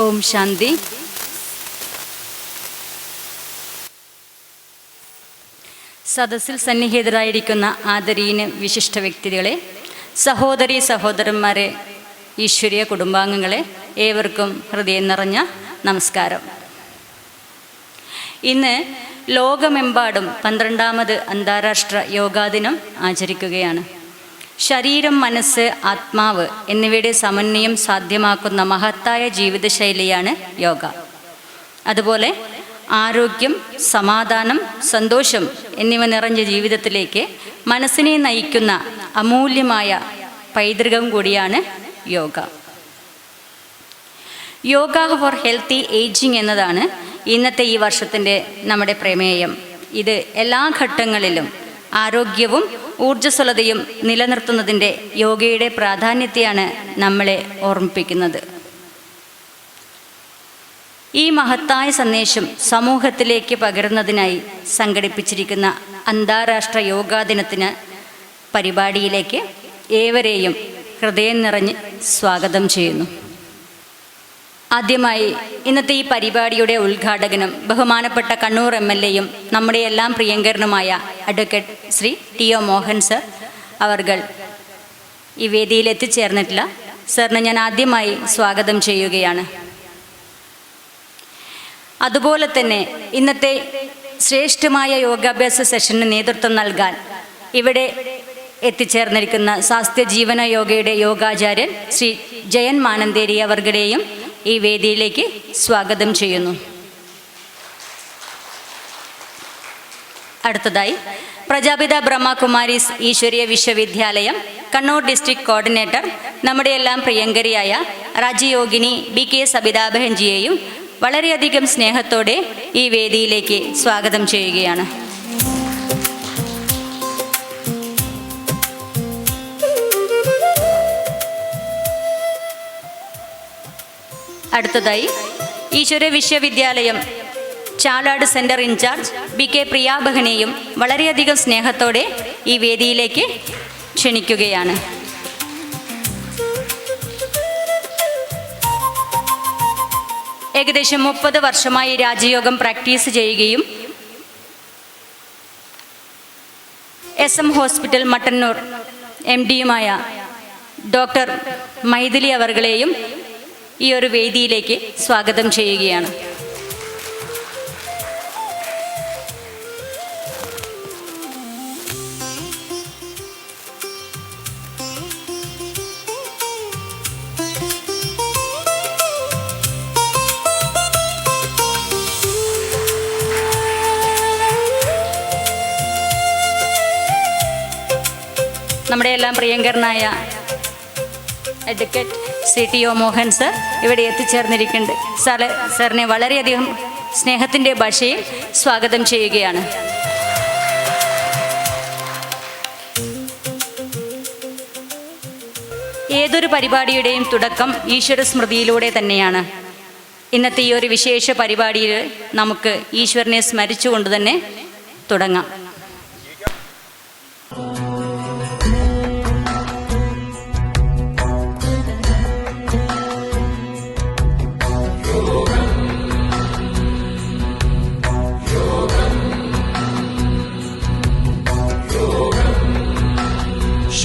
ഓം ശാന്തി. സദസ്സിൽ സന്നിഹിതരായിരിക്കുന്ന ആദരീന വിശിഷ്ട വ്യക്തികളെ, സഹോദരീ സഹോദരന്മാരെ, ഈശ്വരീയ കുടുംബാംഗങ്ങളെ, ഏവർക്കും ഹൃദയം നിറഞ്ഞ നമസ്കാരം. ഇന്ന് ലോകമെമ്പാടും 12ാമത് അന്താരാഷ്ട്ര യോഗാ ദിനം ആചരിക്കുകയാണ്. ശരീരം, മനസ്സ്, ആത്മാവ് എന്നിവയുടെ സമന്വയം സാധ്യമാക്കുന്ന മഹത്തായ ജീവിതശൈലിയാണ് യോഗ. അതുപോലെ ആരോഗ്യം, സമാധാനം, സന്തോഷം എന്നിവ നിറഞ്ഞ ജീവിതത്തിലേക്ക് മനസ്സിനെ നയിക്കുന്ന അമൂല്യമായ പൈതൃകം കൂടിയാണ് yoga. Yoga four healthy ageing എന്നതാണ് ഇന്നത്തെ ഈ വർഷത്തിൻ്റെ നമ്മുടെ പ്രമേയം. ഇത് എല്ലാ ഘട്ടങ്ങളിലും ആരോഗ്യവും ഊർജ്ജസ്വലതയും നിലനിർത്തുന്നതിൻ്റെ യോഗയുടെ പ്രാധാന്യത്തെയാണ് നമ്മളെ ഓർമ്മിപ്പിക്കുന്നത്. ഈ മഹത്തായ സന്ദേശം സമൂഹത്തിലേക്ക് പകരുന്നതിനായി സംഘടിപ്പിച്ചിരിക്കുന്ന അന്താരാഷ്ട്ര യോഗാ ദിനത്തിന് പരിപാടിയിലേക്ക് ഏവരെയും ഹൃദയം നിറഞ്ഞ് സ്വാഗതം ചെയ്യുന്നു. ആദ്യമായി ഇന്നത്തെ ഈ പരിപാടിയുടെ ഉദ്ഘാടകനും ബഹുമാനപ്പെട്ട കണ്ണൂർ MLA-യും നമ്മുടെ എല്ലാം പ്രിയങ്കരനുമായ advocate Shri TO Mohan sir അവർകൾ ഈ വേദിയിൽ എത്തിച്ചേർന്നിട്ടില്ല. സാറിനെ ഞാൻ ആദ്യമായി സ്വാഗതം ചെയ്യുകയാണ്. അതുപോലെ തന്നെ ഇന്നത്തെ ശ്രേഷ്ഠമായ യോഗാഭ്യാസ സെഷന് നേതൃത്വം നൽകാൻ ഇവിടെ എത്തിച്ചേർന്നിരിക്കുന്ന സ്വാസ്ഥ്യ ജീവന യോഗയുടെ യോഗാചാര്യൻ ശ്രീ ജയൻ മാനന്തേരി അവർകളെയും ഈ വേദിയിലേക്ക് സ്വാഗതം ചെയ്യുന്നു. അടുത്തതായി പ്രജാപിത ബ്രഹ്മകുമാരീസ് ഈശ്വരീയ വിശ്വവിദ്യാലയം കണ്ണൂർ ഡിസ്ട്രിക്ട് കോർഡിനേറ്റർ നമ്മുടെ എല്ലാം പ്രിയങ്കരിയായ രാജയോഗിനി BK സബിതാബഹൻജിയെയും വളരെയധികം സ്നേഹത്തോടെ ഈ വേദിയിലേക്ക് സ്വാഗതം ചെയ്യുകയാണ്. അടുത്തതായി ഈശ്വര വിശ്വവിദ്യാലയം ചാലാട് സെൻറ്റർ ഇൻചാർജ് BK പ്രിയാബഹനെയും വളരെയധികം സ്നേഹത്തോടെ ഈ വേദിയിലേക്ക് ക്ഷണിക്കുകയാണ്. ഏകദേശം 30 വർഷമായി രാജയോഗം പ്രാക്ടീസ് ചെയ്യുകയും SM ഹോസ്പിറ്റൽ മട്ടന്നൂർ MD-യുമായ ഡോക്ടർ മൈഥിലി അവർകളെയും ഈ ഒരു വേദിയിലേക്ക് സ്വാഗതം ചെയ്യുകയാണ്. നമ്മുടെ എല്ലാം പ്രിയങ്കരനായ advocate Shri TO Mohan sir ഇവിടെ എത്തിച്ചേർന്നിരിക്കുന്നുണ്ട്. സാറിനെ വളരെയധികം സ്നേഹത്തിൻ്റെ ഭാഷയിൽ സ്വാഗതം ചെയ്യുകയാണ്. ഏതൊരു പരിപാടിയുടെയും തുടക്കം ഈശ്വര സ്മൃതിയിലൂടെ തന്നെയാണ്. ഇന്നത്തെ ഈ ഒരു വിശേഷ പരിപാടിയിൽ നമുക്ക് ഈശ്വരനെ സ്മരിച്ചുകൊണ്ട് തന്നെ തുടങ്ങാം.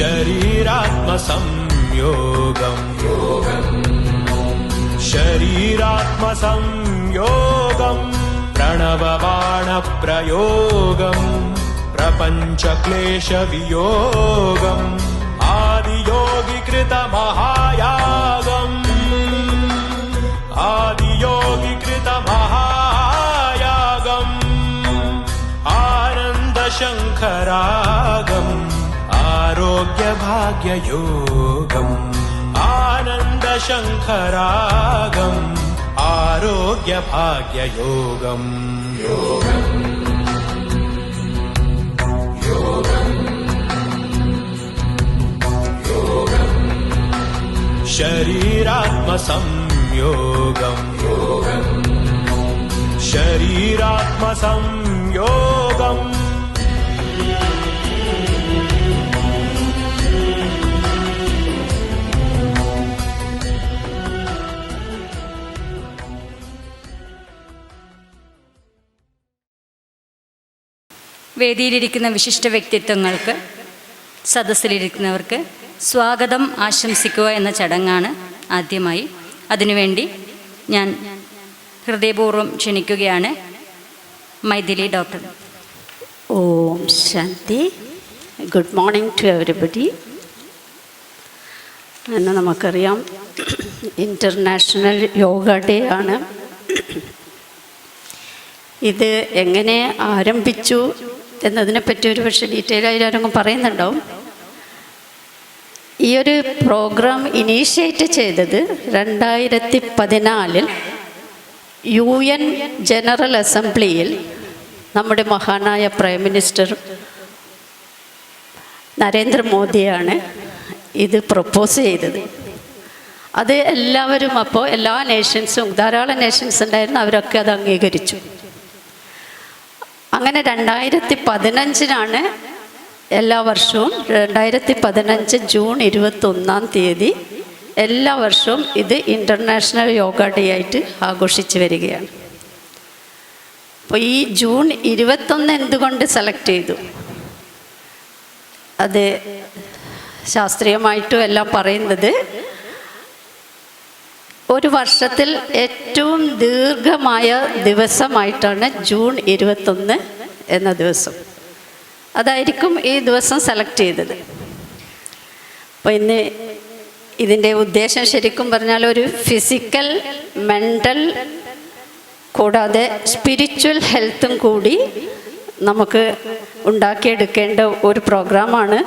शरीरात्मसंयोगं शरीरात्मसंयोगं प्रणवबाणप्रयोगं प्रपञ्चक्लेशवियोगम् आदियोगिकृतमहायागम् आदियोगिकृतमहायागम् आनन्दशङ्खरागम् आरोग्यभाग्ययोगम् आनन्दशङ्खरागम् आरोग्यभाग्ययोगम् शरीरात्मसंयोगम् शरीरात्मसंयोगम् വേദിയിലിരിക്കുന്ന വിശിഷ്ട വ്യക്തിത്വങ്ങൾക്ക്, സദസ്സിലിരിക്കുന്നവർക്ക് സ്വാഗതം ആശംസിക്കുക എന്ന ചടങ്ങാണ് ആദ്യമായി. അതിനുവേണ്ടി ഞാൻ ഹൃദയപൂർവ്വം ക്ഷണിക്കുകയാണ് മൈഥിലി ഡോക്ടർ. ഓം ശാന്തി. Good morning to everybody. എന്ന് നമുക്കറിയാം, ഇൻ്റർനാഷണൽ യോഗ ഡേ ആണ്. ഇത് എങ്ങനെ ആരംഭിച്ചു എന്നതിനെപ്പറ്റി ഒരു പക്ഷേ ഡീറ്റെയിൽ ആയി ആരെങ്കിലും പറയുന്നുണ്ടാവും. ഈ ഒരു പ്രോഗ്രാം ഇനീഷ്യേറ്റ് ചെയ്തത് 2014 UN ജനറൽ അസംബ്ലിയിൽ നമ്മുടെ മഹാനായ പ്രൈം മിനിസ്റ്റർ നരേന്ദ്രമോദിയാണ് ഇത് പ്രൊപ്പോസ് ചെയ്തത്. അത് എല്ലാവരും, അപ്പോൾ എല്ലാ നേഷൻസും, ധാരാളം നേഷൻസ് ഉണ്ടായിരുന്നു, അവരൊക്കെ അത് അംഗീകരിച്ചു. അങ്ങനെ 2015 എല്ലാ വർഷവും 2015 ജൂൺ 21 എല്ലാ വർഷവും ഇത് ഇൻ്റർനാഷണൽ യോഗ ഡേ ആയിട്ട് ആഘോഷിച്ച് വരികയാണ്. അപ്പോൾ ഈ ജൂൺ 21 എന്തുകൊണ്ട് സെലക്ട് ചെയ്തു? അത് ശാസ്ത്രീയമായിട്ടും എല്ലാം പറയുന്നത്, ഒരു വർഷത്തിൽ ഏറ്റവും ദീർഘമായ ദിവസമായിട്ടാണ് ജൂൺ 21 എന്ന ദിവസം. അതായിരിക്കും ഈ ദിവസം സെലക്ട് ചെയ്തത്. അപ്പോൾ ഇന്ന് ഇതിൻ്റെ ഉദ്ദേശം ശരിക്കും പറഞ്ഞാൽ ഒരു ഫിസിക്കൽ, മെൻ്റൽ കൂടാതെ സ്പിരിച്വൽ ഹെൽത്തും കൂടി നമുക്ക് ഉണ്ടാക്കിയെടുക്കേണ്ട ഒരു പ്രോഗ്രാമാണ്.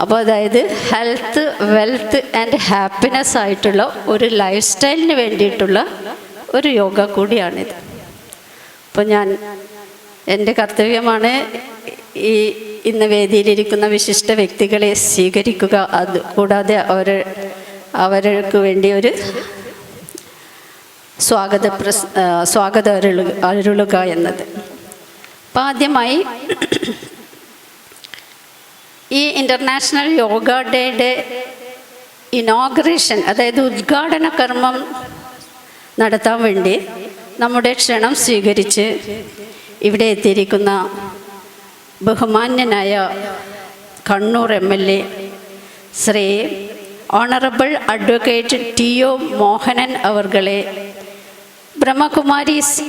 അപ്പോൾ അതായത് ഹെൽത്ത്, വെൽത്ത് ആൻഡ് ഹാപ്പിനെസ് ആയിട്ടുള്ള ഒരു ലൈഫ് സ്റ്റൈലിന് വേണ്ടിയിട്ടുള്ള ഒരു യോഗ കൂടിയാണിത്. അപ്പോൾ ഞാൻ, എൻ്റെ കർത്തവ്യമാണ് ഈ ഇന്ന് വേദിയിലിരിക്കുന്ന വിശിഷ്ട വ്യക്തികളെ സ്വീകരിക്കുക, അത് കൂടാതെ അവർക്ക് വേണ്ടി ഒരു സ്വാഗതം അരുളുക എന്നത്. അപ്പം ആദ്യമായി ഈ ഇൻ്റർനാഷണൽ യോഗ ഡേയുടെ ഇനോഗ്രേഷൻ, അതായത് ഉദ്ഘാടന കർമ്മം നടത്താൻ വേണ്ടി നമ്മുടെ ക്ഷണം സ്വീകരിച്ച് ഇവിടെ എത്തിയിരിക്കുന്ന ബഹുമാന്യനായ Kannur MLA Shri honourable advocate TO Mohanan അവർകളെ ബ്രഹ്മകുമാരീസ്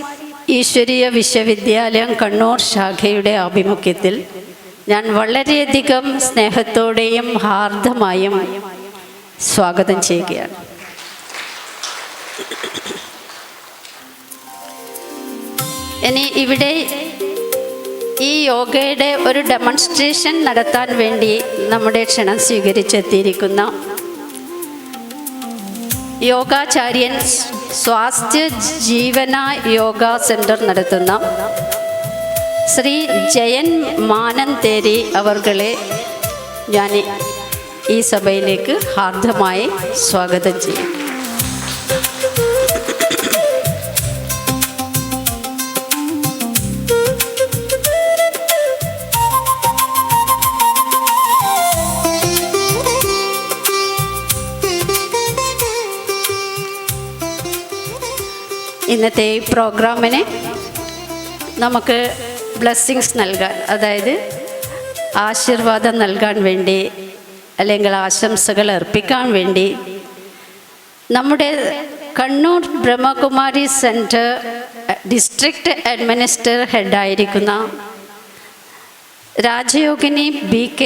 ഈശ്വരീയ വിശ്വവിദ്യാലയം കണ്ണൂർ ശാഖയുടെ ആഭിമുഖ്യത്തിൽ ഞാൻ വളരെയധികം സ്നേഹത്തോടെയും ഹാർദമായും സ്വാഗതം ചെയ്യുകയാണ്. ഇനി ഇവിടെ ഈ യോഗയുടെ ഒരു ഡെമോൺസ്ട്രേഷൻ നടത്താൻ വേണ്ടി നമ്മുടെ ക്ഷണം സ്വീകരിച്ചെത്തിയിരിക്കുന്ന യോഗാചാര്യൻ, സ്വാസ്ഥ്യ ജീവന യോഗ സെൻറ്റർ നടത്തുന്ന ശ്രീ ജയൻ മാനന്തേരി അവർകളെ ഞാൻ ഈ സഭയിലേക്ക് ഹാർദമായി സ്വാഗതം ചെയ്യും. ഇന്നത്തെ ഈ പ്രോഗ്രാമിന് നമുക്ക് ബ്ലെസ്സിങ്സ് നൽകാൻ, അതായത് ആശീർവാദം നൽകാൻ വേണ്ടി, അല്ലെങ്കിൽ ആശംസകൾ അർപ്പിക്കാൻ വേണ്ടി നമ്മുടെ Kannur Brahma Kumari centre district administrator ഹെഡായിരിക്കുന്ന രാജയോഗിനി BK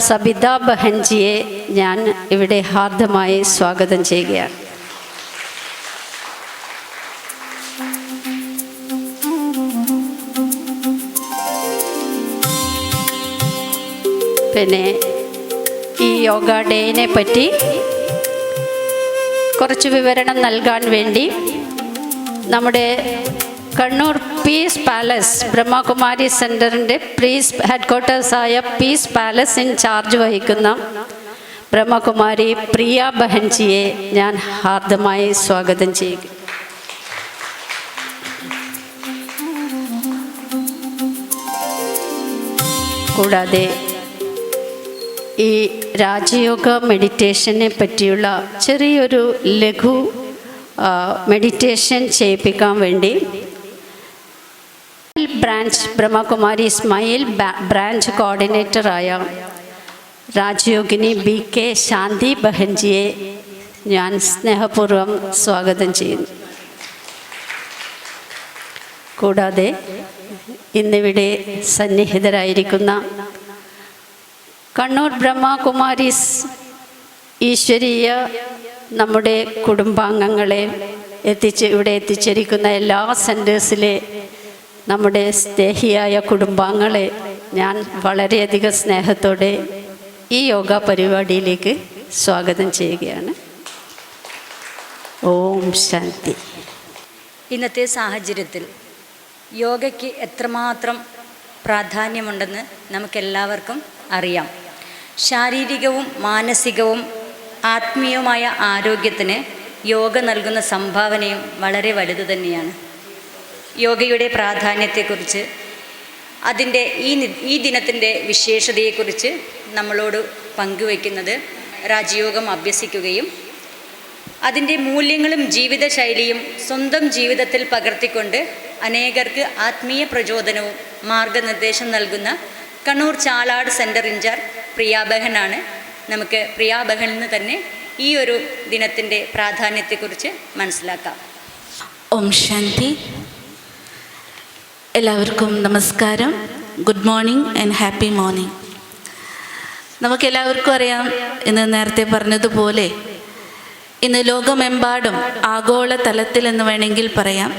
സബിത ബഹൻജിയെ ഞാൻ ഇവിടെ ഹാർദമായി സ്വാഗതം ചെയ്യുകയാണ്. പിന്നെ ഈ യോഗ ഡേയിനെ പറ്റി കുറച്ച് വിവരണം നൽകാൻ വേണ്ടി നമ്മുടെ കണ്ണൂർ പീസ് പാലസ് ബ്രഹ്മകുമാരി സെൻറ്ററിൻ്റെ ഹെഡ്ക്വാർട്ടേഴ്സായ പീസ് പാലസ് ഇൻ ചാർജ് വഹിക്കുന്ന ബ്രഹ്മകുമാരി പ്രിയ ബഹൻജിയെ ഞാൻ ഹാർദമായി സ്വാഗതം ചെയ്യുക. കൂടാതെ ഈ രാജയോഗ മെഡിറ്റേഷനെ പറ്റിയുള്ള ചെറിയൊരു ലഘു മെഡിറ്റേഷൻ ചെയ്യിപ്പിക്കാൻ വേണ്ടി branch Brahma Kumari smile branch കോർഡിനേറ്ററായ രാജയോഗിനി BK ശാന്തി ബഹൻജിയെ ഞാൻ സ്നേഹപൂർവ്വം സ്വാഗതം ചെയ്യുന്നു. കൂടാതെ ഇന്നിവിടെ സന്നിഹിതരായിരിക്കുന്ന കണ്ണൂർ ബ്രഹ്മകുമാരീസ് ഈശ്വരീയ നമ്മുടെ കുടുംബാംഗങ്ങളെ ഇവിടെ എത്തിച്ചിരിക്കുന്ന എല്ലാ സെൻറ്റേഴ്സിലെ നമ്മുടെ സ്നേഹിയായ കുടുംബാംഗങ്ങളെ ഞാൻ വളരെയധികം സ്നേഹത്തോടെ ഈ യോഗ പരിപാടിയിലേക്ക് സ്വാഗതം ചെയ്യുകയാണ്. ഓം ശാന്തി. ഇന്നത്തെ സാഹചര്യത്തിൽ യോഗയ്ക്ക് എത്രമാത്രം പ്രാധാന്യമുണ്ടെന്ന് നമുക്കെല്ലാവർക്കും അറിയാം. ശാരീരികവും മാനസികവും ആത്മീയവുമായ ആരോഗ്യത്തിന് യോഗ നൽകുന്ന സംഭാവനയും വളരെ വലുത് തന്നെയാണ്. യോഗയുടെ പ്രാധാന്യത്തെക്കുറിച്ച്, അതിൻ്റെ ഈ ദിനത്തിൻ്റെ വിശേഷതയെക്കുറിച്ച് നമ്മളോട് പങ്കുവയ്ക്കുന്നത് രാജയോഗം അഭ്യസിക്കുകയും അതിൻ്റെ മൂല്യങ്ങളും ജീവിതശൈലിയും സ്വന്തം ജീവിതത്തിൽ പകർത്തിക്കൊണ്ട് അനേകർക്ക് ആത്മീയ പ്രചോദനവും മാർഗനിർദ്ദേശം നൽകുന്ന കണ്ണൂർ ചാലാട് സെൻറ്റർ ഇൻചാർജ് പ്രിയാബഹനാണ്. നമുക്ക് പ്രിയാബഹനിൽ നിന്ന് തന്നെ ഈ ഒരു ദിനത്തിൻ്റെ പ്രാധാന്യത്തെക്കുറിച്ച് മനസ്സിലാക്കാം. ഓം ശാന്തി. എല്ലാവർക്കും നമസ്കാരം. Good morning and happy morning. നമുക്കെല്ലാവർക്കും അറിയാം, ഇന്ന് നേരത്തെ പറഞ്ഞതുപോലെ ഇന്ന് ലോകമെമ്പാടും ആഗോള തലത്തിൽ എന്ന് വേണമെങ്കിൽ പറയാം,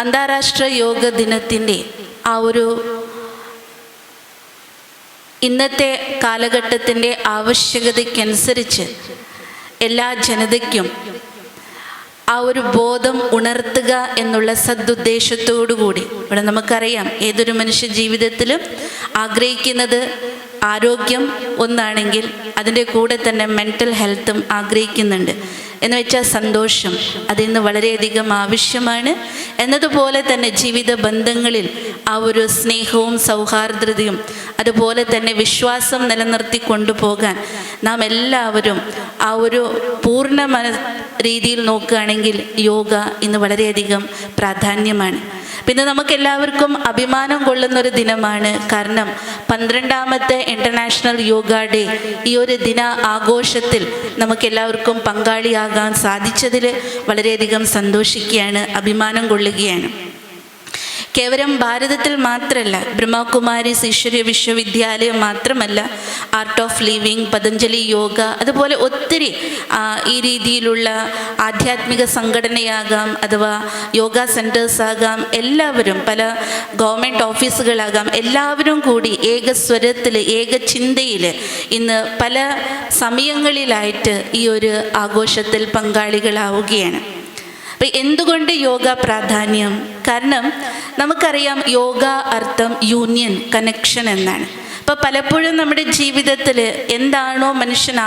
അന്താരാഷ്ട്ര യോഗ ദിനത്തിൻ്റെ ആ ഒരു ഇന്നത്തെ കാലഘട്ടത്തിൻ്റെ ആവശ്യകതയ്ക്കനുസരിച്ച് എല്ലാ ജനതയ്ക്കും ആ ഒരു ബോധം ഉണർത്തുക എന്നുള്ള സദുദ്ദേശത്തോടു കൂടി, ഇവിടെ നമുക്കറിയാം ഏതൊരു മനുഷ്യ ജീവിതത്തിലും ആഗ്രഹിക്കുന്നത് ആരോഗ്യം ഒന്നാണെങ്കിൽ അതിൻ്റെ കൂടെ തന്നെ മെൻ്റൽ ഹെൽത്തും ആഗ്രഹിക്കുന്നുണ്ട്. എന്ന് വെച്ചാൽ സന്തോഷം അതിന്ന് വളരെയധികം ആവശ്യമാണ്. എന്നതുപോലെ തന്നെ ജീവിത ബന്ധങ്ങളിൽ ആ ഒരു സ്നേഹവും സൗഹാർദ്ദതയും അതുപോലെ തന്നെ വിശ്വാസം നിലനിർത്തി കൊണ്ടുപോകാൻ നാം എല്ലാവരും ആ ഒരു പൂർണ്ണ രീതിയിൽ നോക്കുകയാണെങ്കിൽ യോഗ ഇന്ന് വളരെയധികം പ്രാധാന്യമാണ്. പിന്നെ നമുക്കെല്ലാവർക്കും അഭിമാനം കൊള്ളുന്നൊരു ദിനമാണ്. കാരണം 12ാമത്തെ ഇൻ്റർനാഷണൽ യോഗ ഡേ ഈ ഒരു ദിന ആഘോഷത്തിൽ നമുക്കെല്ലാവർക്കും പങ്കാളിയാകാൻ സാധിച്ചതിൽ വളരെയധികം സന്തോഷിക്കുകയാണ്, അഭിമാനം കൊള്ളുകയാണ്. കേവലം ഭാരതത്തിൽ മാത്രമല്ല, ബ്രഹ്മകുമാരീസ് ഈശ്വരീയ വിശ്വവിദ്യാലയം മാത്രമല്ല, art of living, Patanjali yoga, അതുപോലെ ഒത്തിരി ഈ രീതിയിലുള്ള ആധ്യാത്മിക സംഘടനയാകാം അഥവാ യോഗ സെൻറ്റേഴ്സ് ആകാം, എല്ലാവരും പല ഗവൺമെൻറ് ഓഫീസുകളാകാം, എല്ലാവരും കൂടി ഏക സ്വരത്തിൽ ഏക ചിന്തയിൽ ഇന്ന് പല സമയങ്ങളിലായിട്ട് ഈ ഒരു ആഘോഷത്തിൽ പങ്കാളികളാവുകയാണ്. അപ്പം എന്തുകൊണ്ട് യോഗ പ്രാധാന്യം? കാരണം നമുക്കറിയാം യോഗ അർത്ഥം യൂണിയൻ, കണക്ഷൻ എന്നാണ്. അപ്പോൾ പലപ്പോഴും നമ്മുടെ ജീവിതത്തിൽ എന്താണോ മനുഷ്യൻ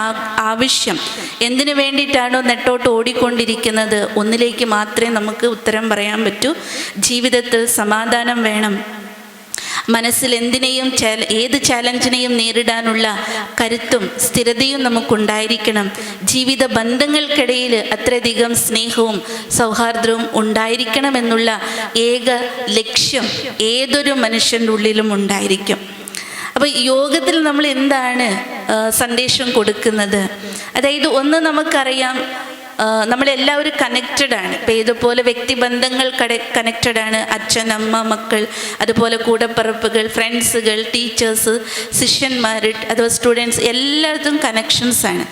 ആവശ്യം, എന്തിനു വേണ്ടിയിട്ടാണോ നെട്ടോട്ട് ഓടിക്കൊണ്ടിരിക്കുന്നത്, ഒന്നിലേക്ക് മാത്രമേ നമുക്ക് ഉത്തരം പറയാൻ പറ്റൂ. ജീവിതത്തിൽ സമാധാനം വേണം, മനസ്സിൽ എന്തിനേയും ഏത് ചാലഞ്ചിനെയും നേരിടാനുള്ള കരുത്തും സ്ഥിരതയും നമുക്കുണ്ടായിരിക്കണം. ജീവിത ബന്ധങ്ങൾക്കിടയിൽ അത്രയധികം സ്നേഹവും സൗഹാർദ്ദവും ഉണ്ടായിരിക്കണമെന്നുള്ള ഏക ലക്ഷ്യം ഏതൊരു മനുഷ്യൻ്റെ ഉള്ളിലും ഉണ്ടായിരിക്കും. അപ്പോൾ യോഗത്തിൽ നമ്മൾ എന്താണ് സന്ദേശം കൊടുക്കുന്നത്? അതായത് ഒന്ന് നമുക്കറിയാം, നമ്മളെല്ലാവരും കണക്റ്റഡാണ്. ഇപ്പോൾ ഇതുപോലെ വ്യക്തിബന്ധങ്ങൾ കണക്റ്റഡാണ്. അച്ഛൻ, അമ്മ, മക്കൾ, അതുപോലെ കൂടപ്പിറപ്പുകൾ, ഫ്രണ്ട്സുകൾ, ടീച്ചേഴ്സ്, ശിഷ്യന്മാർ, അഥവാ സ്റ്റുഡൻസ്, എല്ലായിടത്തും കണക്ഷൻസാണ്.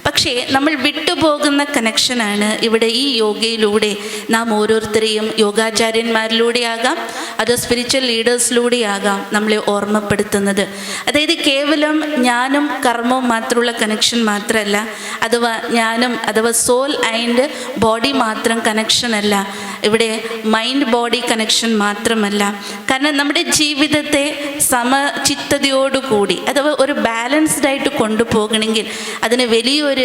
പക്ഷേ നമ്മൾ വിട്ടുപോകുന്ന കണക്ഷനാണ് ഇവിടെ ഈ യോഗയിലൂടെ നാം ഓരോരുത്തരെയും യോഗാചാര്യന്മാരിലൂടെയാകാം അതോ സ്പിരിച്വൽ ലീഡേഴ്സിലൂടെയാകാം നമ്മളെ ഓർമ്മപ്പെടുത്തുന്നത്. അതായത് കേവലം ഞാനും കർമ്മവും മാത്രമുള്ള കണക്ഷൻ മാത്രമല്ല, അഥവാ സോൾ ആൻഡ് ബോഡി മാത്രം കണക്ഷനല്ല, ഇവിടെ മൈൻഡ് ബോഡി കണക്ഷൻ മാത്രമല്ല. കാരണം നമ്മുടെ ജീവിതത്തെ സമചിത്തതയോടുകൂടി അഥവാ ഒരു ബാലൻസ്ഡ് ആയിട്ട് കൊണ്ടുപോകണമെങ്കിൽ അതിന് വലിയൊരു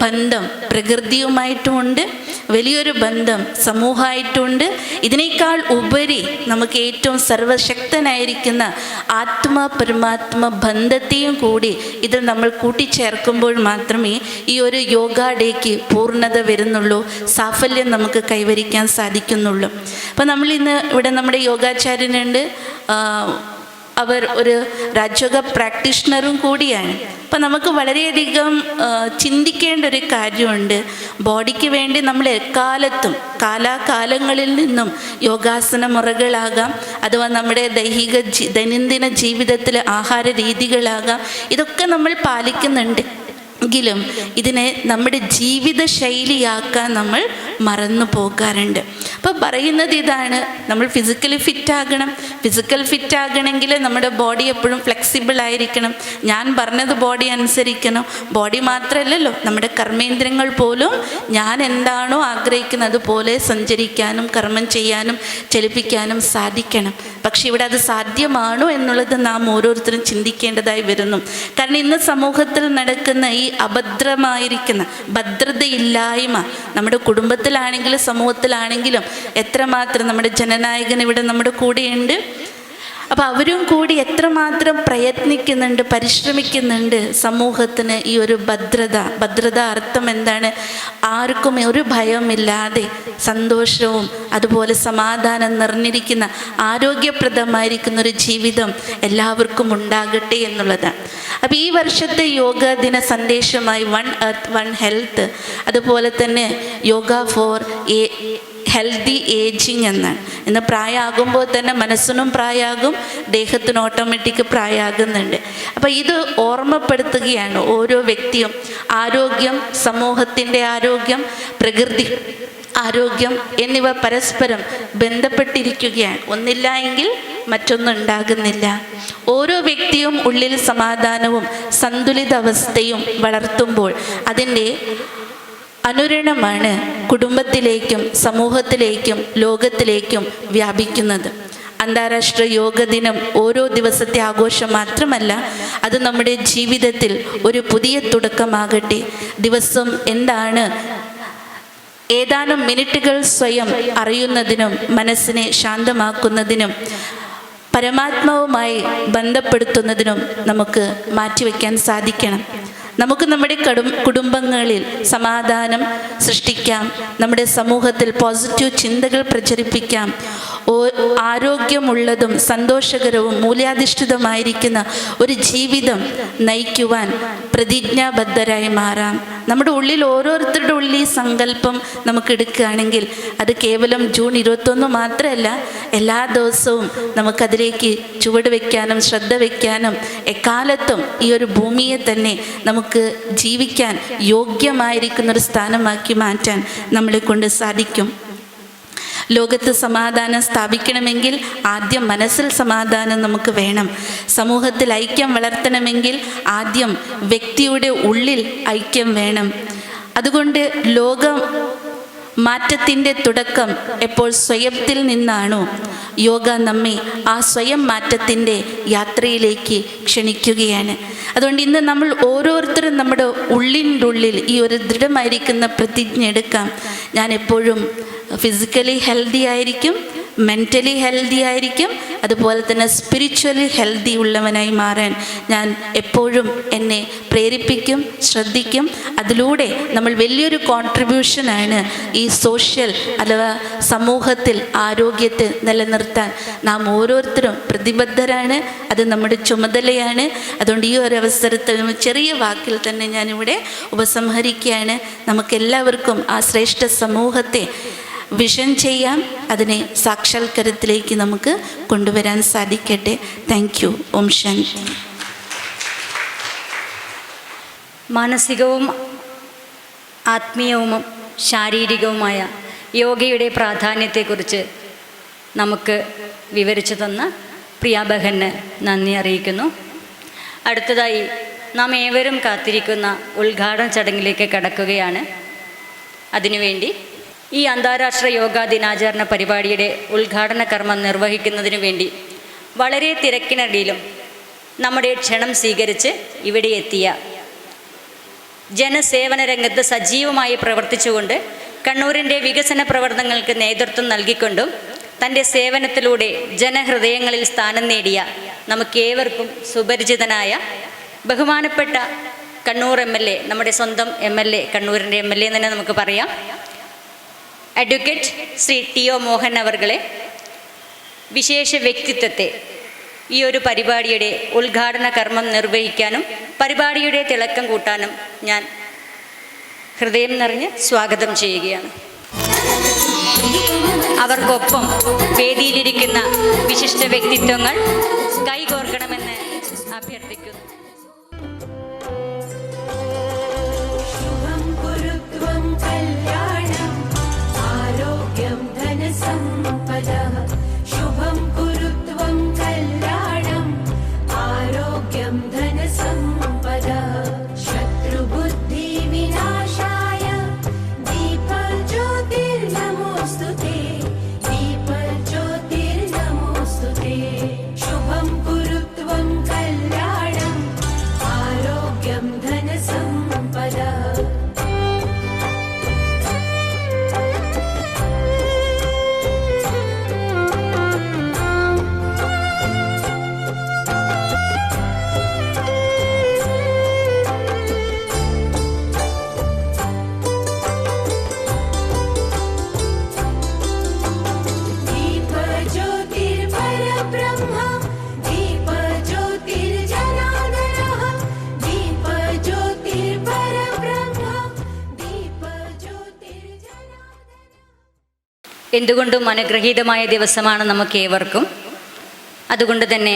ബന്ധം പ്രകൃതിയുമായിട്ടുമുണ്ട്, വലിയൊരു ബന്ധം സമൂഹമായിട്ടുണ്ട്. ഇതിനേക്കാൾ ഉപരി നമുക്ക് ഏറ്റവും സർവശക്തനായിരിക്കുന്ന ആത്മ പരമാത്മ ബന്ധത്തെയും കൂടി ഇതിൽ നമ്മൾ കൂട്ടിച്ചേർക്കുമ്പോൾ മാത്രമേ ഈ ഒരു യോഗ ഡേക്ക് പൂർണ്ണത വരുന്നുള്ളൂ, സാഫല്യം നമുക്ക് കൈവരിക്കാൻ സാധിക്കുന്നുള്ളൂ. അപ്പോൾ നമ്മൾ ഇന്ന് ഇവിടെ നമ്മുടെ യോഗാചാര്യനുണ്ട്. അവർ ഒരു രാജയോഗ പ്രാക്ടീഷണറും കൂടിയാണ്. അപ്പം നമുക്ക് വളരെയധികം ചിന്തിക്കേണ്ട ഒരു കാര്യമുണ്ട്. ബോഡിക്ക് വേണ്ടി നമ്മൾ എക്കാലത്തും കാലാകാലങ്ങളിൽ നിന്നും യോഗാസന മുറകളാകാം, അഥവാ നമ്മുടെ ദൈനംദിന ജീവിതത്തിലെ ആഹാര രീതികളാകാം, ഇതൊക്കെ നമ്മൾ പാലിക്കുന്നുണ്ട്. എങ്കിലും ഇതിനെ നമ്മുടെ ജീവിത ശൈലിയാക്കാൻ നമ്മൾ മറന്നു പോകാറുണ്ട്. അപ്പോൾ പറയുന്നത് ഇതാണ്, നമ്മൾ ഫിസിക്കലി ഫിറ്റാകണം. ഫിറ്റ് ആകണമെങ്കിൽ നമ്മുടെ ബോഡി എപ്പോഴും ഫ്ലെക്സിബിൾ ആയിരിക്കണം. ഞാൻ പറഞ്ഞത് ബോഡി അനുസരിക്കണം. ബോഡി മാത്രമല്ലല്ലോ, നമ്മുടെ കർമ്മേന്ദ്രങ്ങൾ പോലും ഞാൻ എന്താണോ ആഗ്രഹിക്കുന്നത് അതുപോലെ സഞ്ചരിക്കാനും കർമ്മം ചെയ്യാനും ചലിപ്പിക്കാനും സാധിക്കണം. പക്ഷെ ഇവിടെ അത് സാധ്യമാണോ എന്നുള്ളത് നാം ഓരോരുത്തരും ചിന്തിക്കേണ്ടതായി വരുന്നു. കാരണം ഇന്ന് സമൂഹത്തിൽ നടക്കുന്ന ഈ അഭദ്രമായിരിക്കുന്ന ഭദ്രതയില്ലായ്മ നമ്മുടെ കുടുംബത്തിലാണെങ്കിലും സമൂഹത്തിലാണെങ്കിലും എത്രമാത്രം നമ്മുടെ ജനനായകൻ ഇവിടെ നമ്മുടെ കൂടെയുണ്ട്. അപ്പോൾ അവരും കൂടി എത്രമാത്രം പ്രയത്നിക്കുന്നുണ്ട്, പരിശ്രമിക്കുന്നുണ്ട് സമൂഹത്തിന് ഈ ഒരു ഭദ്രത അർത്ഥം എന്താണ്? ആർക്കും ഒരു ഭയമില്ലാതെ സന്തോഷവും അതുപോലെ സമാധാനം നിറഞ്ഞിരിക്കുന്ന ആരോഗ്യപ്രദമായിരിക്കുന്ന ഒരു ജീവിതം എല്ലാവർക്കും ഉണ്ടാകട്ടെ എന്നുള്ളതാണ്. അപ്പോൾ ഈ വർഷത്തെ യോഗ ദിന സന്ദേശമായി 1 Earth 1 Health, അതുപോലെ തന്നെ യോഗ ഫോർ ഹെൽത്തി ഏജിങ് എന്നാണ്. ഇന്ന് പ്രായമാകുമ്പോൾ തന്നെ മനസ്സിനും പ്രായമാകും, ദേഹത്തിന് ഓട്ടോമാറ്റിക് പ്രായമാകുന്നുണ്ട്. അപ്പോൾ ഇത് ഓർമ്മപ്പെടുത്തുകയാണ് ഓരോ വ്യക്തിയും. ആരോഗ്യം, സമൂഹത്തിൻ്റെ ആരോഗ്യം, പ്രകൃതി ആരോഗ്യം എന്നിവ പരസ്പരം ബന്ധപ്പെട്ടിരിക്കുകയാണ്. ഒന്നില്ല എങ്കിൽ മറ്റൊന്നുണ്ടാകുന്നില്ല. ഓരോ വ്യക്തിയും ഉള്ളിൽ സമാധാനവും സന്തുലിതാവസ്ഥയും വളർത്തുമ്പോൾ അതിൻ്റെ അനുരണമാണ് കുടുംബത്തിലേക്കും സമൂഹത്തിലേക്കും ലോകത്തിലേക്കും വ്യാപിക്കുന്നത്. അന്താരാഷ്ട്ര യോഗ ദിനം ഓരോ ദിവസത്തെ ആഘോഷം മാത്രമല്ല, അത് നമ്മുടെ ജീവിതത്തിൽ ഒരു പുതിയ തുടക്കമാകട്ടെ. ദിവസം എന്താണ്, ഏതാനും മിനിറ്റുകൾ സ്വയം അറിയുന്നതിനും മനസ്സിനെ ശാന്തമാക്കുന്നതിനും പരമാത്മാവുമായി ബന്ധപ്പെടുത്തുന്നതിനും നമുക്ക് മാറ്റിവെക്കാൻ സാധിക്കണം. നമുക്ക് നമ്മുടെ കുടുംബങ്ങളിൽ സമാധാനം സൃഷ്ടിക്കാം, നമ്മുടെ സമൂഹത്തിൽ പോസിറ്റീവ് ചിന്തകൾ പ്രചരിപ്പിക്കാം, ആരോഗ്യമുള്ളതും സന്തോഷകരവും മൂല്യാധിഷ്ഠിതമായിരിക്കുന്ന ഒരു ജീവിതം നയിക്കുവാൻ പ്രതിജ്ഞാബദ്ധരായി മാറാം. നമ്മുടെ ഉള്ളിൽ ഓരോരുത്തരുടെ ഉള്ളിൽ ഈ സങ്കല്പം നമുക്ക് എടുക്കുകയാണെങ്കിൽ അത് കേവലം ജൂൺ 21 മാത്രമല്ല, എല്ലാ ദിവസവും നമുക്കതിലേക്ക് ചുവട് വയ്ക്കാനും ശ്രദ്ധ വയ്ക്കാനും എക്കാലത്തും ഈ ഒരു ഭൂമിയെ തന്നെ നമുക്ക് ജീവിക്കാൻ യോഗ്യമായിരിക്കുന്നൊരു സ്ഥാനമാക്കി മാറ്റാൻ നമ്മളെ കൊണ്ട് സാധിക്കും. ലോകത്ത് സമാധാനം സ്ഥാപിക്കണമെങ്കിൽ ആദ്യം മനസ്സിൽ സമാധാനം നമുക്ക് വേണം. സമൂഹത്തിൽ ഐക്യം വളർത്തണമെങ്കിൽ ആദ്യം വ്യക്തിയുടെ ഉള്ളിൽ ഐക്യം വേണം. അതുകൊണ്ട് ലോകം മാറ്റത്തിൻ്റെ തുടക്കം എപ്പോൾ സ്വയത്തിൽ നിന്നാണോ, യോഗ നമ്മെ ആ സ്വയം മാറ്റത്തിൻ്റെ യാത്രയിലേക്ക് ക്ഷണിക്കുകയാണ്. അതുകൊണ്ട് ഇന്ന് നമ്മൾ ഓരോരുത്തരും നമ്മുടെ ഉള്ളിൻ്റെ ഉള്ളിൽ ഈ ഒരു ദൃഢമായിരിക്കുന്ന പ്രതിജ്ഞ എടുക്കാം. ഞാൻ എപ്പോഴും ഫിസിക്കലി ഹെൽത്തി ആയിരിക്കും, മെൻ്റലി ഹെൽത്തി ആയിരിക്കും, അതുപോലെ തന്നെ സ്പിരിച്വലി ഹെൽത്തി ഉള്ളവനായി മാറാൻ ഞാൻ എപ്പോഴും എന്നെ പ്രേരിപ്പിക്കും, ശ്രദ്ധിക്കും. അതിലൂടെ നമ്മൾ വലിയൊരു കോൺട്രിബ്യൂഷനാണ് ഈ സോഷ്യൽ അഥവാ സമൂഹത്തിൽ ആരോഗ്യത്തെ നിലനിർത്താൻ നാം ഓരോരുത്തരും പ്രതിബദ്ധരാണ്. അത് നമ്മുടെ ചുമതലയാണ്. അതുകൊണ്ട് ഈ ഒരു അവസരത്തിൽ ചെറിയ വാക്കിൽ തന്നെ ഞാനിവിടെ ഉപസംഹരിക്കുകയാണ്. നമുക്കെല്ലാവർക്കും ആ ശ്രേഷ്ഠ സമൂഹത്തെ വിഷൻ ചെയ്യാം, അതിനെ സാക്ഷാത്കാരത്തിലേക്ക് നമുക്ക് കൊണ്ടുവരാൻ സാധിക്കട്ടെ. Thank you. ഓം ശാന്തി. മാനസികവും ആത്മീയവും ശാരീരികവുമായ യോഗയുടെ പ്രാധാന്യത്തെക്കുറിച്ച് നമുക്ക് വിവരിച്ചു തന്ന പ്രിയാബഹന് നന്ദി അറിയിക്കുന്നു. അടുത്തതായി നാം ഏവരും കാത്തിരിക്കുന്ന ഉദ്ഘാടന ചടങ്ങിലേക്ക് കടക്കുകയാണ്. അതിനുവേണ്ടി ഈ അന്താരാഷ്ട്ര യോഗാ ദിനാചരണ പരിപാടിയുടെ ഉദ്ഘാടന കർമ്മം നിർവഹിക്കുന്നതിനു വേണ്ടി വളരെ തിരക്കിനിടയിലും നമ്മുടെ ക്ഷണം സ്വീകരിച്ച് ഇവിടെ എത്തിയ, ജനസേവന രംഗത്ത് സജീവമായി പ്രവർത്തിച്ചുകൊണ്ട് കണ്ണൂരിൻ്റെ വികസന പ്രവർത്തനങ്ങൾക്ക് നേതൃത്വം നൽകിക്കൊണ്ടും തൻ്റെ സേവനത്തിലൂടെ ജനഹൃദയങ്ങളിൽ സ്ഥാനം നേടിയ നമുക്കേവർക്കും സുപരിചിതനായ ബഹുമാനപ്പെട്ട കണ്ണൂർ MLA, നമ്മുടെ സ്വന്തം MLA, കണ്ണൂരിൻ്റെ MLA എന്ന് തന്നെ നമുക്ക് പറയാം, അഡ്വക്കേറ്റ് ശ്രീ T.O. മോഹൻ അവർകളെ, വിശേഷ വ്യക്തിത്വത്തെ ഈ ഒരു പരിപാടിയുടെ ഉദ്ഘാടന കർമ്മം നിർവഹിക്കാനും പരിപാടിയുടെ തിളക്കം കൂട്ടാനും ഞാൻ ഹൃദയം നിറഞ്ഞ് സ്വാഗതം ചെയ്യുകയാണ്. അവർക്കൊപ്പം വേദിയിലിരിക്കുന്ന വിശിഷ്ട വ്യക്തിത്വങ്ങൾ കൈകോർക്കണമെന്ന് അഭ്യർത്ഥിക്കുന്നു. എന്തുകൊണ്ടും അനുഗ്രഹീതമായ ദിവസമാണ് നമുക്കേവർക്കും. അതുകൊണ്ട് തന്നെ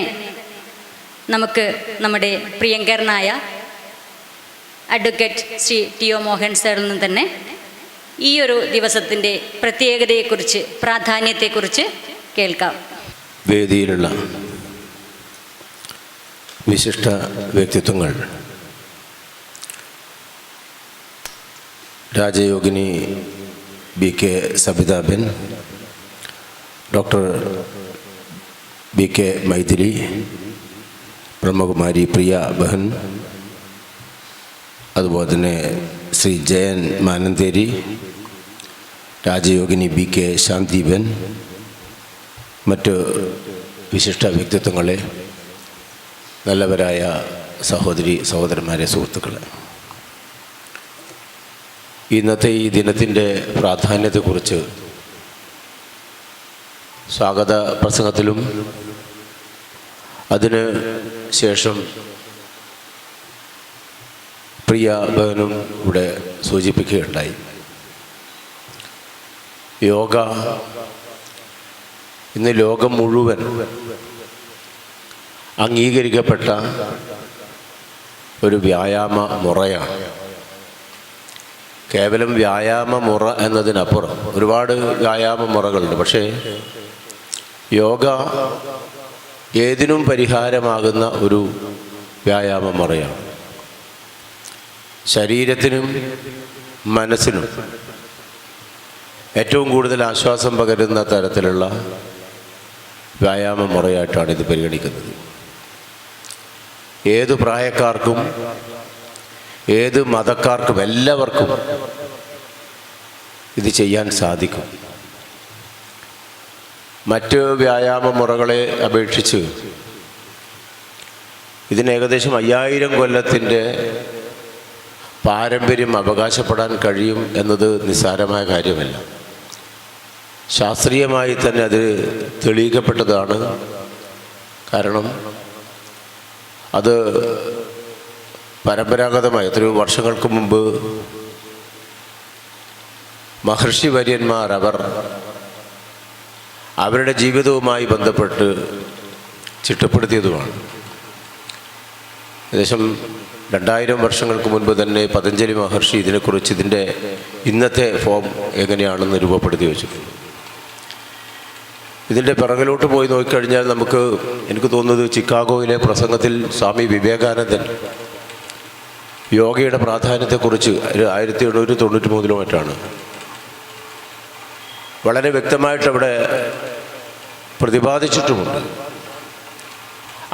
നമുക്ക് നമ്മുടെ പ്രിയങ്കരനായ അഡ്വക്കേറ്റ് ശ്രീ T.O. മോഹൻ സാറിൽ നിന്ന് തന്നെ ഈ ഒരു ദിവസത്തിൻ്റെ പ്രത്യേകതയെക്കുറിച്ച്, പ്രാധാന്യത്തെക്കുറിച്ച് കേൾക്കാം. വേദിയിലുള്ള വിശിഷ്ട വ്യക്തിത്വങ്ങൾ, Rajyogini BK Sabithaben, doctor BK Mythili, Brahma Kumari Priya Behen, അതുപോലെ തന്നെ ശ്രീ ജയൻ മാനന്തേരി, രാജയോഗിനി BK ശാന്തിബെൻ, മറ്റ് വിശിഷ്ട വ്യക്തിത്വങ്ങളെ, നല്ലവരായ സഹോദരി സഹോദരന്മാരെ, സുഹൃത്തുക്കളെ, ഇന്നത്തെ ഈ ദിനത്തിൻ്റെ പ്രാധാന്യത്തെക്കുറിച്ച് സ്വാഗത പ്രസംഗത്തിലും അതിന് ശേഷം പ്രിയ ബഹനും ഇവിടെ സൂചിപ്പിക്കുകയുണ്ടായി. യോഗ ഇന്ന് ലോകം മുഴുവൻ അംഗീകരിക്കപ്പെട്ട ഒരു വ്യായാമ മുറയാണ്. കേവലം വ്യായാമ മുറ എന്നതിനപ്പുറം ഒരുപാട് വ്യായാമ മുറകളുണ്ട്. പക്ഷേ യോഗ ഏതിനും പരിഹാരമാകുന്ന ഒരു വ്യായാമ മുറയാണ്. ശരീരത്തിനും മനസ്സിനും ഏറ്റവും കൂടുതൽ ആശ്വാസം പകരുന്ന തരത്തിലുള്ള വ്യായാമ മുറയായിട്ടാണ് ഇത് പരിഗണിക്കുന്നത്. ഏത് പ്രായക്കാർക്കും ഏത് മതക്കാർക്കും എല്ലാവർക്കും ഇത് ചെയ്യാൻ സാധിക്കും. മറ്റ് വ്യായാമ മുറകളെ അപേക്ഷിച്ച് ഇതിന് ഏകദേശം 5000 കൊല്ലത്തിൻ്റെ പാരമ്പര്യം അവകാശപ്പെടാൻ കഴിയും എന്നത് നിസ്സാരമായ കാര്യമല്ല. ശാസ്ത്രീയമായി തന്നെ അത് തെളിയിക്കപ്പെട്ടതാണ്. കാരണം അത് പരമ്പരാഗതമായി എത്രയോ വർഷങ്ങൾക്ക് മുമ്പ് മഹർഷി വര്യന്മാർ അവരുടെ ജീവിതവുമായി ബന്ധപ്പെട്ട് ചിട്ടപ്പെടുത്തിയതുമാണ്. ഏകദേശം 2000 വർഷങ്ങൾക്ക് മുൻപ് തന്നെ പതഞ്ജലി മഹർഷി ഇതിനെക്കുറിച്ച് ഇതിൻ്റെ ഇന്നത്തെ ഫോം എങ്ങനെയാണെന്ന് രൂപപ്പെടുത്തി വെച്ചിട്ടുണ്ട്. ഇതിൻ്റെ പിറകിലോട്ട് പോയി നോക്കിക്കഴിഞ്ഞാൽ എനിക്ക് തോന്നുന്നത് ചിക്കാഗോയിലെ പ്രസംഗത്തിൽ സ്വാമി വിവേകാനന്ദൻ യോഗയുടെ പ്രാധാന്യത്തെക്കുറിച്ച് 1893 മറ്റാണ് വളരെ വ്യക്തമായിട്ട് അവിടെ പ്രതിപാദിച്ചിട്ടുമുണ്ട്.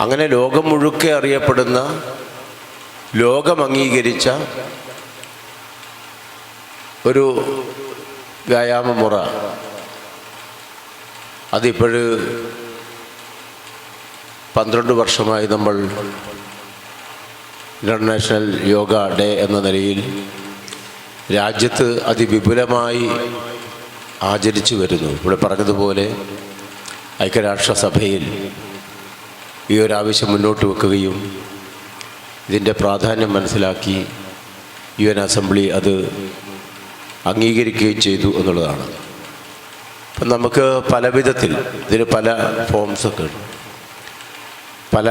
അങ്ങനെ ലോകം മുഴുക്കെ അറിയപ്പെടുന്ന, ലോകം അംഗീകരിച്ച ഒരു വ്യായാമമുറ അതിപ്പോൾ 12 വർഷമായി നമ്മൾ ഇൻ്റർനാഷണൽ യോഗ ഡേ എന്ന നിലയിൽ രാജ്യത്ത് അതിവിപുലമായി ആചരിച്ചു വരുന്നു. ഇവിടെ പറഞ്ഞതുപോലെ ഐക്യരാഷ്ട്രസഭയിൽ ഈ ഒരാവശ്യം മുന്നോട്ട് വെക്കുകയും ഇതിൻ്റെ പ്രാധാന്യം മനസ്സിലാക്കി UN അസംബ്ലി അത് അംഗീകരിക്കുകയും ചെയ്തു എന്നുള്ളതാണ്. അപ്പം നമുക്ക് പല വിധത്തിൽ ഇതിന് പല ഫോംസൊക്കെ ഉണ്ട്, പല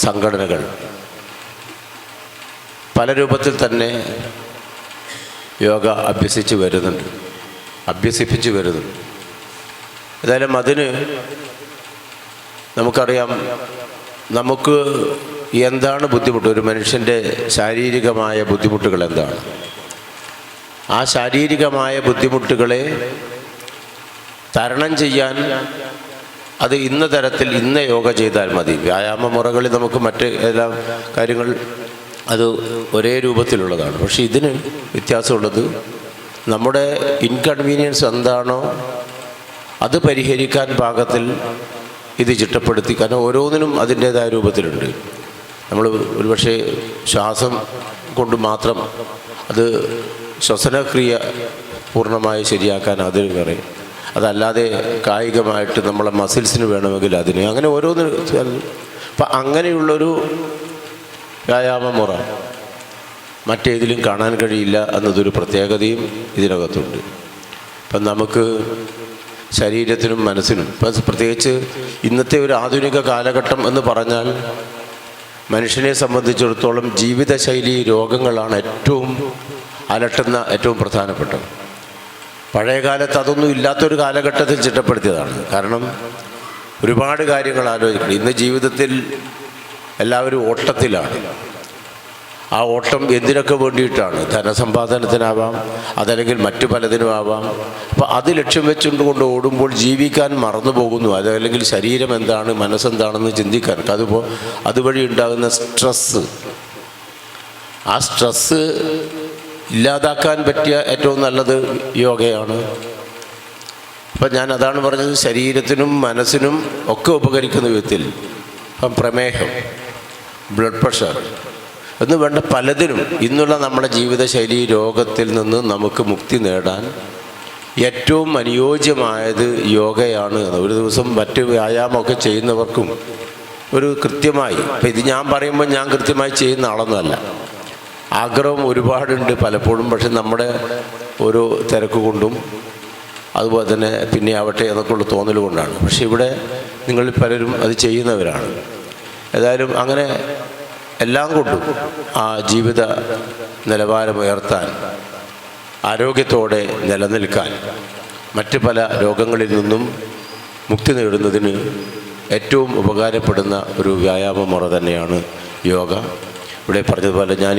സംഘടനകൾ പല രൂപത്തിൽ തന്നെ യോഗ അഭ്യസിപ്പിച്ചു വരുന്നുണ്ട്. ഏതായാലും അതിന് നമുക്കറിയാം, നമുക്ക് എന്താണ് ബുദ്ധിമുട്ട്, ഒരു മനുഷ്യൻ്റെ ശാരീരികമായ ബുദ്ധിമുട്ടുകൾ എന്താണ്. ആ ശാരീരികമായ ബുദ്ധിമുട്ടുകളെ തരണം ചെയ്യാൻ അത് ഇന്ന തരത്തിൽ ഇന്ന യോഗ ചെയ്താൽ മതി. വ്യായാമ മുറകളിൽ നമുക്ക് മറ്റ് എല്ലാ കാര്യങ്ങൾ അത് ഒരേ രൂപത്തിലുള്ളതാണ്. പക്ഷേ ഇതിന് വ്യത്യാസമുള്ളത് നമ്മുടെ ഇൻകൺവീനിയൻസ് എന്താണോ അത് പരിഹരിക്കാൻ പാകത്തിൽ ഇത് ചിട്ടപ്പെടുത്തി. കാരണം ഓരോന്നിനും അതിൻ്റേതായ രൂപത്തിലുണ്ട്. നമ്മൾ ഒരുപക്ഷെ ശ്വാസം കൊണ്ട് മാത്രം അത് ശ്വസനക്രിയ പൂർണ്ണമായി ശരിയാക്കാൻ അതിന് പറയും. അതല്ലാതെ കായികമായിട്ട് നമ്മളെ മസിൽസിന് വേണമെങ്കിൽ അതിന്, അങ്ങനെ ഓരോന്നിനും. അപ്പം അങ്ങനെയുള്ളൊരു വ്യായാമമുറ മറ്റേതിലും കാണാൻ കഴിയില്ല എന്നതൊരു പ്രത്യേകതയും ഇതിനകത്തുണ്ട്. ഇപ്പം നമുക്ക് ശരീരത്തിനും മനസ്സിനും, ഇപ്പം പ്രത്യേകിച്ച് ഇന്നത്തെ ഒരു ആധുനിക കാലഘട്ടം എന്ന് പറഞ്ഞാൽ മനുഷ്യനെ സംബന്ധിച്ചിടത്തോളം ജീവിതശൈലി രോഗങ്ങളാണ് ഏറ്റവും അലട്ടുന്ന, ഏറ്റവും പ്രധാനപ്പെട്ടത്. പഴയ കാലത്ത് അതൊന്നും ഇല്ലാത്തൊരു കാലഘട്ടത്തിൽ ചിട്ടപ്പെടുത്തിയതാണ്. കാരണം ഒരുപാട് കാര്യങ്ങൾ ആലോചിക്കണം. ഇന്ന് ജീവിതത്തിൽ എല്ലാവരും ഓട്ടത്തിലാണ്. ആ ഓട്ടം എന്തിനൊക്കെ വേണ്ടിയിട്ടാണ്? ധനസമ്പാദനത്തിനാവാം, അതല്ലെങ്കിൽ മറ്റു പലതിനും ആവാം. അപ്പോൾ അത് ലക്ഷ്യം വെച്ചുകൊണ്ട് ഓടുമ്പോൾ ജീവിക്കാൻ മറന്നു പോകുന്നു. അതല്ലെങ്കിൽ ശരീരം എന്താണ്, മനസ്സെന്താണെന്ന് ചിന്തിക്കാൻ. അതുവഴി ഉണ്ടാകുന്ന സ്ട്രെസ്സ്, ആ സ്ട്രെസ്സ് ഇല്ലാതാക്കാൻ പറ്റിയ ഏറ്റവും നല്ലത് യോഗയാണ്. അപ്പം ഞാൻ അതാണ് പറഞ്ഞത്, ശരീരത്തിനും മനസ്സിനും ഒക്കെ ഉപകരിക്കുന്ന വിധത്തിൽ. ഇപ്പം പ്രമേഹം, ബ്ലഡ് പ്രഷർ എന്ന് വേണ്ട പലതിനും ഇന്നുള്ള നമ്മുടെ ജീവിതശൈലി രോഗത്തിൽ നിന്ന് നമുക്ക് മുക്തി നേടാൻ ഏറ്റവും അനുയോജ്യമായത് യോഗയാണ്. ഒരു ദിവസം മറ്റ് വ്യായാമമൊക്കെ ചെയ്യുന്നവർക്കും ഒരു കൃത്യമായി, ഇപ്പം ഇത് ഞാൻ പറയുമ്പോൾ ഞാൻ കൃത്യമായി ചെയ്യുന്ന ആളൊന്നുമല്ല, ആഗ്രഹം ഒരുപാടുണ്ട് പലപ്പോഴും. പക്ഷെ നമ്മുടെ ഓരോ തിരക്ക് കൊണ്ടും അതുപോലെ തന്നെ പിന്നെ ആവട്ടെ എന്നൊക്കെയുള്ള തോന്നൽ കൊണ്ടാണ്. പക്ഷെ ഇവിടെ നിങ്ങളിൽ പലരും അത് ചെയ്യുന്നവരാണ്. ഏതായാലും അങ്ങനെ എല്ലാം കൊണ്ടും ആ ജീവിത നിലവാരം ഉയർത്താൻ, ആരോഗ്യത്തോടെ നിലനിൽക്കാൻ, മറ്റ് പല രോഗങ്ങളിൽ നിന്നും മുക്തി നേടുന്നതിന് ഏറ്റവും ഉപകാരപ്പെടുന്ന ഒരു വ്യായാമ മുറ തന്നെയാണ് യോഗ. ഇവിടെ പറഞ്ഞതുപോലെ ഞാൻ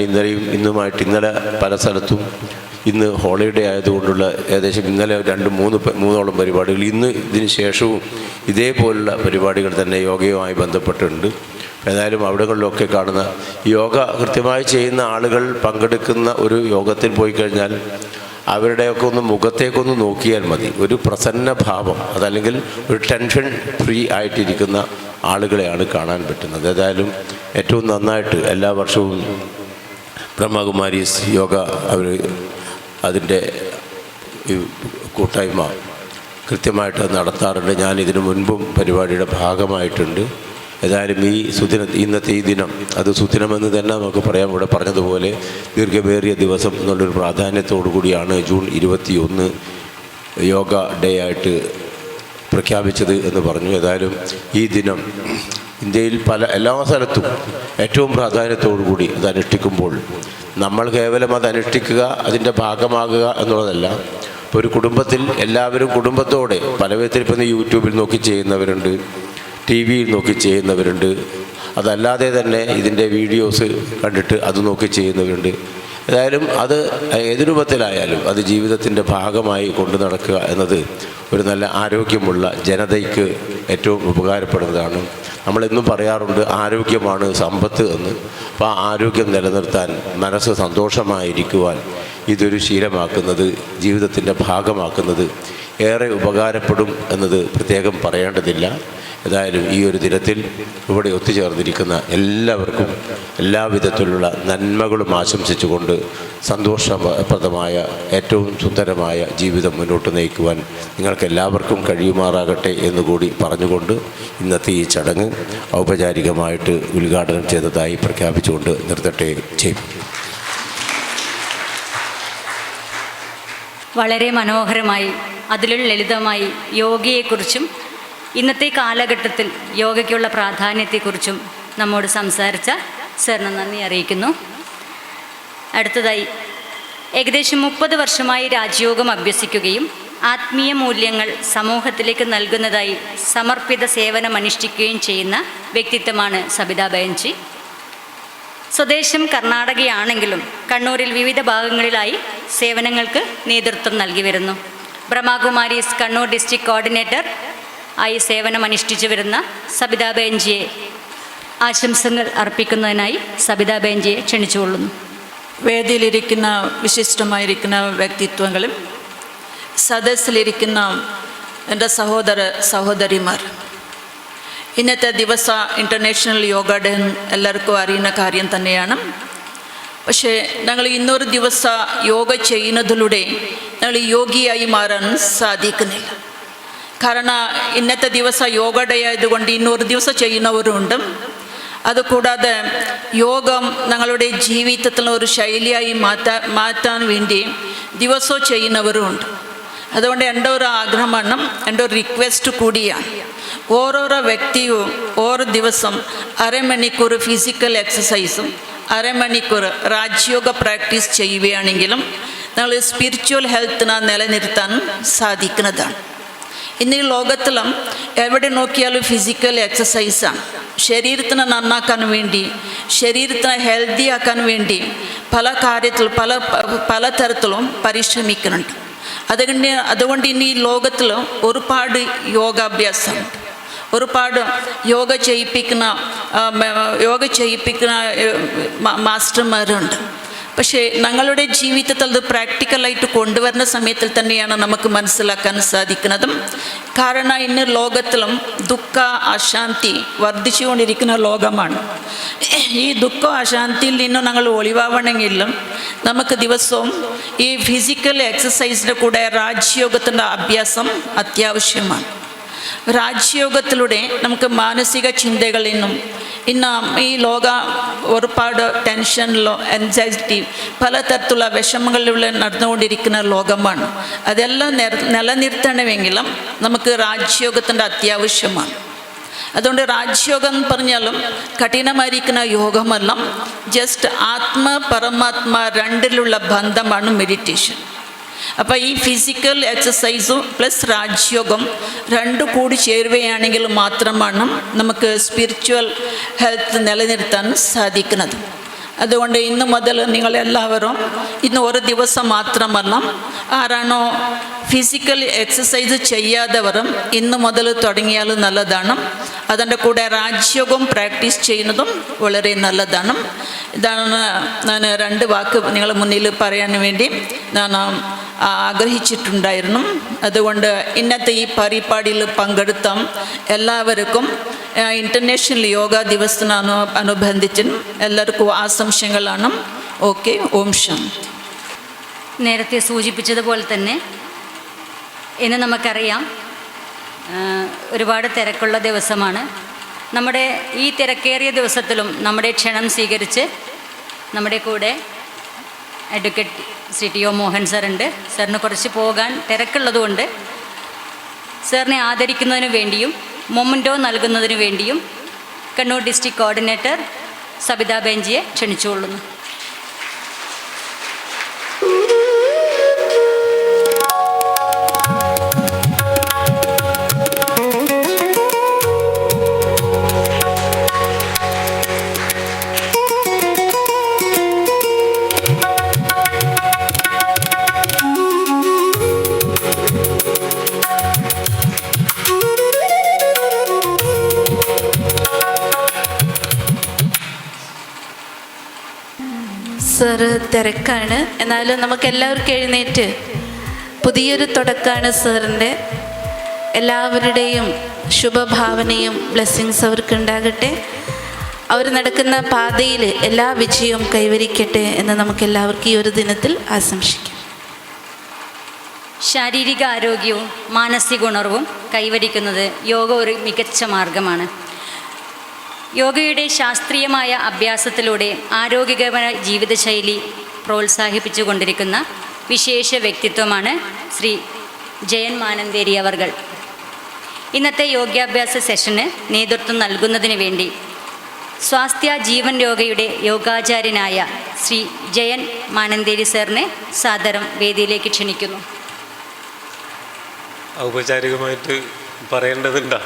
ഇന്നുമായിട്ട് ഇന്നലെ പല സ്ഥലത്തും, ഇന്ന് ഹോളിഡേ ആയതുകൊണ്ടുള്ള ഏകദേശം ഇന്നലെ 2-3 പരിപാടികൾ, ഇന്ന് ഇതിന് ശേഷവും ഇതേപോലുള്ള പരിപാടികൾ തന്നെ യോഗയുമായി ബന്ധപ്പെട്ടിട്ടുണ്ട്. ഏതായാലും അവിടങ്ങളിലൊക്കെ കാണുന്ന യോഗ കൃത്യമായി ചെയ്യുന്ന ആളുകൾ പങ്കെടുക്കുന്ന ഒരു യോഗത്തിൽ പോയി കഴിഞ്ഞാൽ അവരുടെയൊക്കെ ഒന്ന് മുഖത്തേക്കൊന്ന് നോക്കിയാൽ മതി, ഒരു പ്രസന്ന ഭാവം, അതല്ലെങ്കിൽ ഒരു ടെൻഷൻ ഫ്രീ ആയിട്ടിരിക്കുന്ന ആളുകളെയാണ് കാണാൻ പറ്റുന്നത്. ഏതായാലും ഏറ്റവും നന്നായിട്ട് എല്ലാ വർഷവും ബ്രഹ്മകുമാരീസ് യോഗ അവർ അതിൻ്റെ കൂട്ടായ്മ കൃത്യമായിട്ട് നടത്താറുണ്ട്. ഞാൻ ഇതിനു മുൻപും പരിപാടിയുടെ ഭാഗമായിട്ടുണ്ട്. ഏതായാലും ഇന്നത്തെ ഈ ദിനം അത് സുദിനമെന്ന് തന്നെ നമുക്ക് പറയാം. ഇവിടെ പറഞ്ഞതുപോലെ ദീർഘമേറിയ ദിവസം എന്നുള്ളൊരു പ്രാധാന്യത്തോടു കൂടിയാണ് ജൂൺ 21 യോഗ ഡേ ആയിട്ട് പ്രഖ്യാപിച്ചത് എന്ന് പറഞ്ഞു. ഏതായാലും ഈ ദിനം ഇന്ത്യയിൽ എല്ലാ സ്ഥലത്തും ഏറ്റവും പ്രാധാന്യത്തോടു കൂടി അത് അനുഷ്ഠിക്കുമ്പോൾ നമ്മൾ കേവലം അത് അനുഷ്ഠിക്കുക, അതിൻ്റെ ഭാഗമാകുക എന്നുള്ളതല്ല. ഇപ്പോൾ ഒരു കുടുംബത്തിൽ എല്ലാവരും കുടുംബത്തോടെ പല വിധത്തിൽ ഇപ്പം യൂട്യൂബിൽ നോക്കി ചെയ്യുന്നവരുണ്ട്, TV നോക്കി ചെയ്യുന്നവരുണ്ട്, അതല്ലാതെ തന്നെ ഇതിൻ്റെ വീഡിയോസ് കണ്ടിട്ട് അത് നോക്കി ചെയ്യുന്നവരുണ്ട്. ഏതായാലും അത് ഏത് രൂപത്തിലായാലും അത് ജീവിതത്തിൻ്റെ ഭാഗമായി കൊണ്ടു നടക്കുക എന്നത് ഒരു നല്ല ആരോഗ്യമുള്ള ജനതയ്ക്ക് ഏറ്റവും ഉപകാരപ്പെടുന്നതാണ്. നമ്മളെന്നും പറയാറുണ്ട് ആരോഗ്യമാണ് സമ്പത്ത് എന്ന്. അപ്പോൾ ആ ആരോഗ്യം നിലനിർത്താൻ, മനസ്സ് സന്തോഷമായിരിക്കുവാൻ ഇതൊരു ശീലമാക്കുന്നത്, ജീവിതത്തിൻ്റെ ഭാഗമാക്കുന്നത് ഏറെ ഉപകാരപ്പെടും എന്നത് പ്രത്യേകം പറയേണ്ടതില്ല. ഏതായാലും ഈ ഒരു ദിനത്തിൽ ഇവിടെ ഒത്തുചേർന്നിരിക്കുന്ന എല്ലാവർക്കും എല്ലാവിധത്തിലുള്ള നന്മകളും ആശംസിച്ചുകൊണ്ട് സന്തോഷപ്രദമായ ഏറ്റവും സുന്ദരമായ ജീവിതം മുന്നോട്ട് നയിക്കുവാൻ നിങ്ങൾക്കെല്ലാവർക്കും കഴിയുമാറാകട്ടെ എന്നുകൂടി പറഞ്ഞുകൊണ്ട് ഇന്നത്തെ ഈ ചടങ്ങ് ഔപചാരികമായിട്ട് ഉദ്ഘാടനം ചെയ്തതായി പ്രഖ്യാപിച്ചുകൊണ്ട് നിർത്തട്ടെ ചെയ്യും. വളരെ മനോഹരമായി അതിലും ലളിതമായി യോഗയെക്കുറിച്ചും ഇന്നത്തെ കാലഘട്ടത്തിൽ യോഗയ്ക്കുള്ള പ്രാധാന്യത്തെക്കുറിച്ചും നമ്മോട് സംസാരിച്ച സാറിന് നന്ദി അറിയിക്കുന്നു. അടുത്തതായി ഏകദേശം 30 വർഷമായി രാജയോഗം അഭ്യസിക്കുകയും ആത്മീയ മൂല്യങ്ങൾ സമൂഹത്തിലേക്ക് നൽകുന്നതായി സമർപ്പിത സേവനമനുഷ്ഠിക്കുകയും ചെയ്യുന്ന വ്യക്തിത്വമാണ് സബിത ബെൻജി. സ്വദേശം കർണാടകയാണെങ്കിലും കണ്ണൂരിൽ വിവിധ ഭാഗങ്ങളിലായി സേവനങ്ങൾക്ക് നേതൃത്വം നൽകി വരുന്നു. ബ്രഹ്മകുമാരീസ് കണ്ണൂർ ഡിസ്ട്രിക്ട് കോർഡിനേറ്റർ ആയി സേവനമനുഷ്ഠിച്ചു വരുന്ന സബിത ബെൻജിയെ ആശംസകൾ അർപ്പിക്കുന്നതിനായി സബിത ബെൻജിയെ ക്ഷണിച്ചുകൊള്ളുന്നു. വേദിയിലിരിക്കുന്ന വിശിഷ്ടമായിരിക്കുന്ന വ്യക്തിത്വങ്ങളും സദസ്സിലിരിക്കുന്ന എൻ്റെ സഹോദര സഹോദരിമാർ, ഇന്നത്തെ ദിവസ ഇൻ്റർനാഷണൽ യോഗ ഡേ എല്ലാവർക്കും അറിയുന്ന കാര്യം തന്നെയാണ്. പക്ഷേ ഞങ്ങൾ ഇന്നൊരു ദിവസ യോഗ ചെയ്യുന്നതിലൂടെ ഞങ്ങൾ യോഗിയായി മാറാൻ സാധിക്കുന്നില്ല. കാരണം ഇന്നത്തെ ദിവസം യോഗ ഡേ ആയതുകൊണ്ട് ഇന്നൊരു ദിവസം ചെയ്യുന്നവരുണ്ട്. അതുകൂടാതെ യോഗം ഞങ്ങളുടെ ജീവിതത്തിൽ ഒരു ശൈലിയായി മാറ്റാൻ വേണ്ടി ദിവസവും ചെയ്യുന്നവരുമുണ്ട്. അതുകൊണ്ട് എൻ്റെ ഒരു ആഗ്രഹമാണ്, എൻ്റെ ഒരു റിക്വസ്റ്റ് കൂടിയാണ്, ഓരോരോ വ്യക്തിയും ഓരോ ദിവസം അരമണിക്കൂർ ഫിസിക്കൽ എക്സസൈസും അരമണിക്കൂർ രാജയോഗ പ്രാക്ടീസ് ചെയ്യുകയാണെങ്കിലും ഞങ്ങൾ സ്പിരിച്വൽ ഹെൽത്തിനെ നിലനിർത്താൻ സാധിക്കുന്നതാണ്. ഇന്ന് ഈ ലോകത്തിലും എവിടെ നോക്കിയാലും ഫിസിക്കൽ എക്സസൈസാണ്. ശരീരത്തിനെ നന്നാക്കാൻ വേണ്ടി, ശരീരത്തിനെ ഹെൽത്തി ആക്കാൻ വേണ്ടി പല കാര്യത്തിലും പലതരത്തിലും പരിശ്രമിക്കുന്നുണ്ട്. അതുകൊണ്ട് ഇന്ന് ഈ ലോകത്തിൽ ഒരുപാട് യോഗാഭ്യാസമുണ്ട്, ഒരുപാട് യോഗ ചെയ്യിപ്പിക്കുന്ന മാസ്റ്റർമാരുണ്ട്. പക്ഷേ ഞങ്ങളുടെ ജീവിതത്തിൽ അത് പ്രാക്ടിക്കലായിട്ട് കൊണ്ടുവരുന്ന സമയത്തിൽ തന്നെയാണ് നമുക്ക് മനസ്സിലാക്കാൻ സാധിക്കുന്നതും. കാരണം ഇന്ന് ലോകത്തിലും ദുഃഖ അശാന്തി വർദ്ധിച്ചുകൊണ്ടിരിക്കുന്ന ലോകമാണ്. ഈ ദുഃഖ അശാന്തിയിൽ നിന്നും ഞങ്ങൾ ഒളിവാവണമെങ്കിലും നമുക്ക് ദിവസവും ഈ ഫിസിക്കൽ എക്സസൈസിൻ്റെ കൂടെ രാജയോഗത്തിൻ്റെ അഭ്യാസം അത്യാവശ്യമാണ്. രാജയോഗത്തിലൂടെ നമുക്ക് മാനസിക ചിന്തകളിൽ നിന്നും ഇന്ന് ഈ ലോക ഒരുപാട് ടെൻഷനിലോ ആൻസൈറ്റി പലതരത്തിലുള്ള വിഷമങ്ങളിലൂടെ നടന്നുകൊണ്ടിരിക്കുന്ന ലോകമാണ്. അതെല്ലാം നിലനിർത്തണമെങ്കിലും നമുക്ക് രാജയോഗത്തിൻ്റെ അത്യാവശ്യമാണ്. അതുകൊണ്ട് രാജയോഗം എന്ന് പറഞ്ഞാലും കഠിനമായിരിക്കുന്ന യോഗമല്ല, ജസ്റ്റ് ആത്മ പരമാത്മ രണ്ടിലുള്ള ബന്ധമാണ് മെഡിറ്റേഷൻ. അപ്പോൾ ഈ ഫിസിക്കൽ എക്സസൈസും പ്ലസ് രാജയോഗം രണ്ടും കൂടി ചേരുകയാണെങ്കിൽ മാത്രമാണ് നമുക്ക് സ്പിരിച്വൽ ഹെൽത്ത് നിലനിർത്താൻ സാധിക്കുന്നത്. അതുകൊണ്ട് ഇന്ന് മുതൽ നിങ്ങളെല്ലാവരും ഇന്ന് ഒരു ദിവസം മാത്രമല്ല, ആരാണോ ഫിസിക്കൽ എക്സസൈസ് ചെയ്യാത്തവരും ഇന്ന് മുതൽ തുടങ്ങിയാൽ നല്ലതാണ്. അതിൻ്റെ കൂടെ രാജയോഗം പ്രാക്ടീസ് ചെയ്യുന്നതും വളരെ നല്ലതാണ്. ഇതാണ് ഞാൻ 2 വാക്ക് നിങ്ങളുടെ മുന്നിൽ പറയാൻ വേണ്ടി ഞാൻ ആഗ്രഹിച്ചിട്ടുണ്ടായിരുന്നു. അതുകൊണ്ട് ഇന്നത്തെ ഈ പരിപാടിയിൽ പങ്കെടുത്ത എല്ലാവർക്കും ഇൻ്റർനാഷണൽ യോഗ ദിവസത്തിനനുബന്ധിച്ച് എല്ലാവർക്കും ആശംസകളാണ്. ഓക്കെ, ഓം ശാന്തി. നേരത്തെ സൂചിപ്പിച്ചതുപോലെ തന്നെ ഇന്ന് നമുക്കറിയാം ഒരുപാട് തിരക്കുള്ള ദിവസമാണ്. നമ്മുടെ ഈ തിരക്കേറിയ ദിവസത്തിലും നമ്മുടെ ക്ഷണം സ്വീകരിച്ച് നമ്മുടെ കൂടെ advocate Shri T O Mohan സാറുണ്ട്. സാറിന് കുറച്ച് പോകാൻ തിരക്കുള്ളതുകൊണ്ട് സാറിനെ ആദരിക്കുന്നതിന് വേണ്ടിയും മൊമൻറ്റോ നൽകുന്നതിന് വേണ്ടിയും കണ്ണൂർ ഡിസ്ട്രിക്ട് കോർഡിനേറ്റർ സബിത ബെൻജിയെ ക്ഷണിച്ചുകൊള്ളുന്നു. സാറ് തിരക്കാണ്, എന്നാലും നമുക്ക് എല്ലാവർക്കും എഴുന്നേറ്റ് പുതിയൊരു തുടക്കമാണ് സാറിൻ്റെ. എല്ലാവരുടെയും ശുഭഭാവനയും ബ്ലെസ്സിങ്സ് അവർക്ക് ഉണ്ടാകട്ടെ. അവർ നടക്കുന്ന പാതയിൽ എല്ലാ വിജയവും കൈവരിക്കട്ടെ എന്ന് നമുക്ക് എല്ലാവർക്കും ഈ ഒരു ദിനത്തിൽ ആശംസിക്കാം. ശാരീരിക ആരോഗ്യവും മാനസിക ഉണർവും കൈവരിക്കുന്നത് യോഗ ഒരു മികച്ച മാർഗമാണ്. യോഗയുടെ ശാസ്ത്രീയമായ അഭ്യാസത്തിലൂടെ ആരോഗ്യകരമായ ജീവിതശൈലി പ്രോത്സാഹിപ്പിച്ചു കൊണ്ടിരിക്കുന്ന വിശേഷ വ്യക്തിത്വമാണ് ശ്രീ ജയൻ മാനന്തേരി അവർകൾ. ഇന്നത്തെ യോഗാഭ്യാസ സെഷന് നേതൃത്വം നൽകുന്നതിന് വേണ്ടി സ്വാസ്ഥ്യ ജീവൻ യോഗയുടെ യോഗാചാര്യനായ ശ്രീ ജയൻ മാനന്തേരി സാറിനെ സാദരം വേദിയിലേക്ക് ക്ഷണിക്കുന്നു. ഔപചാരികമായിട്ട് പറയേണ്ടതുണ്ടോ?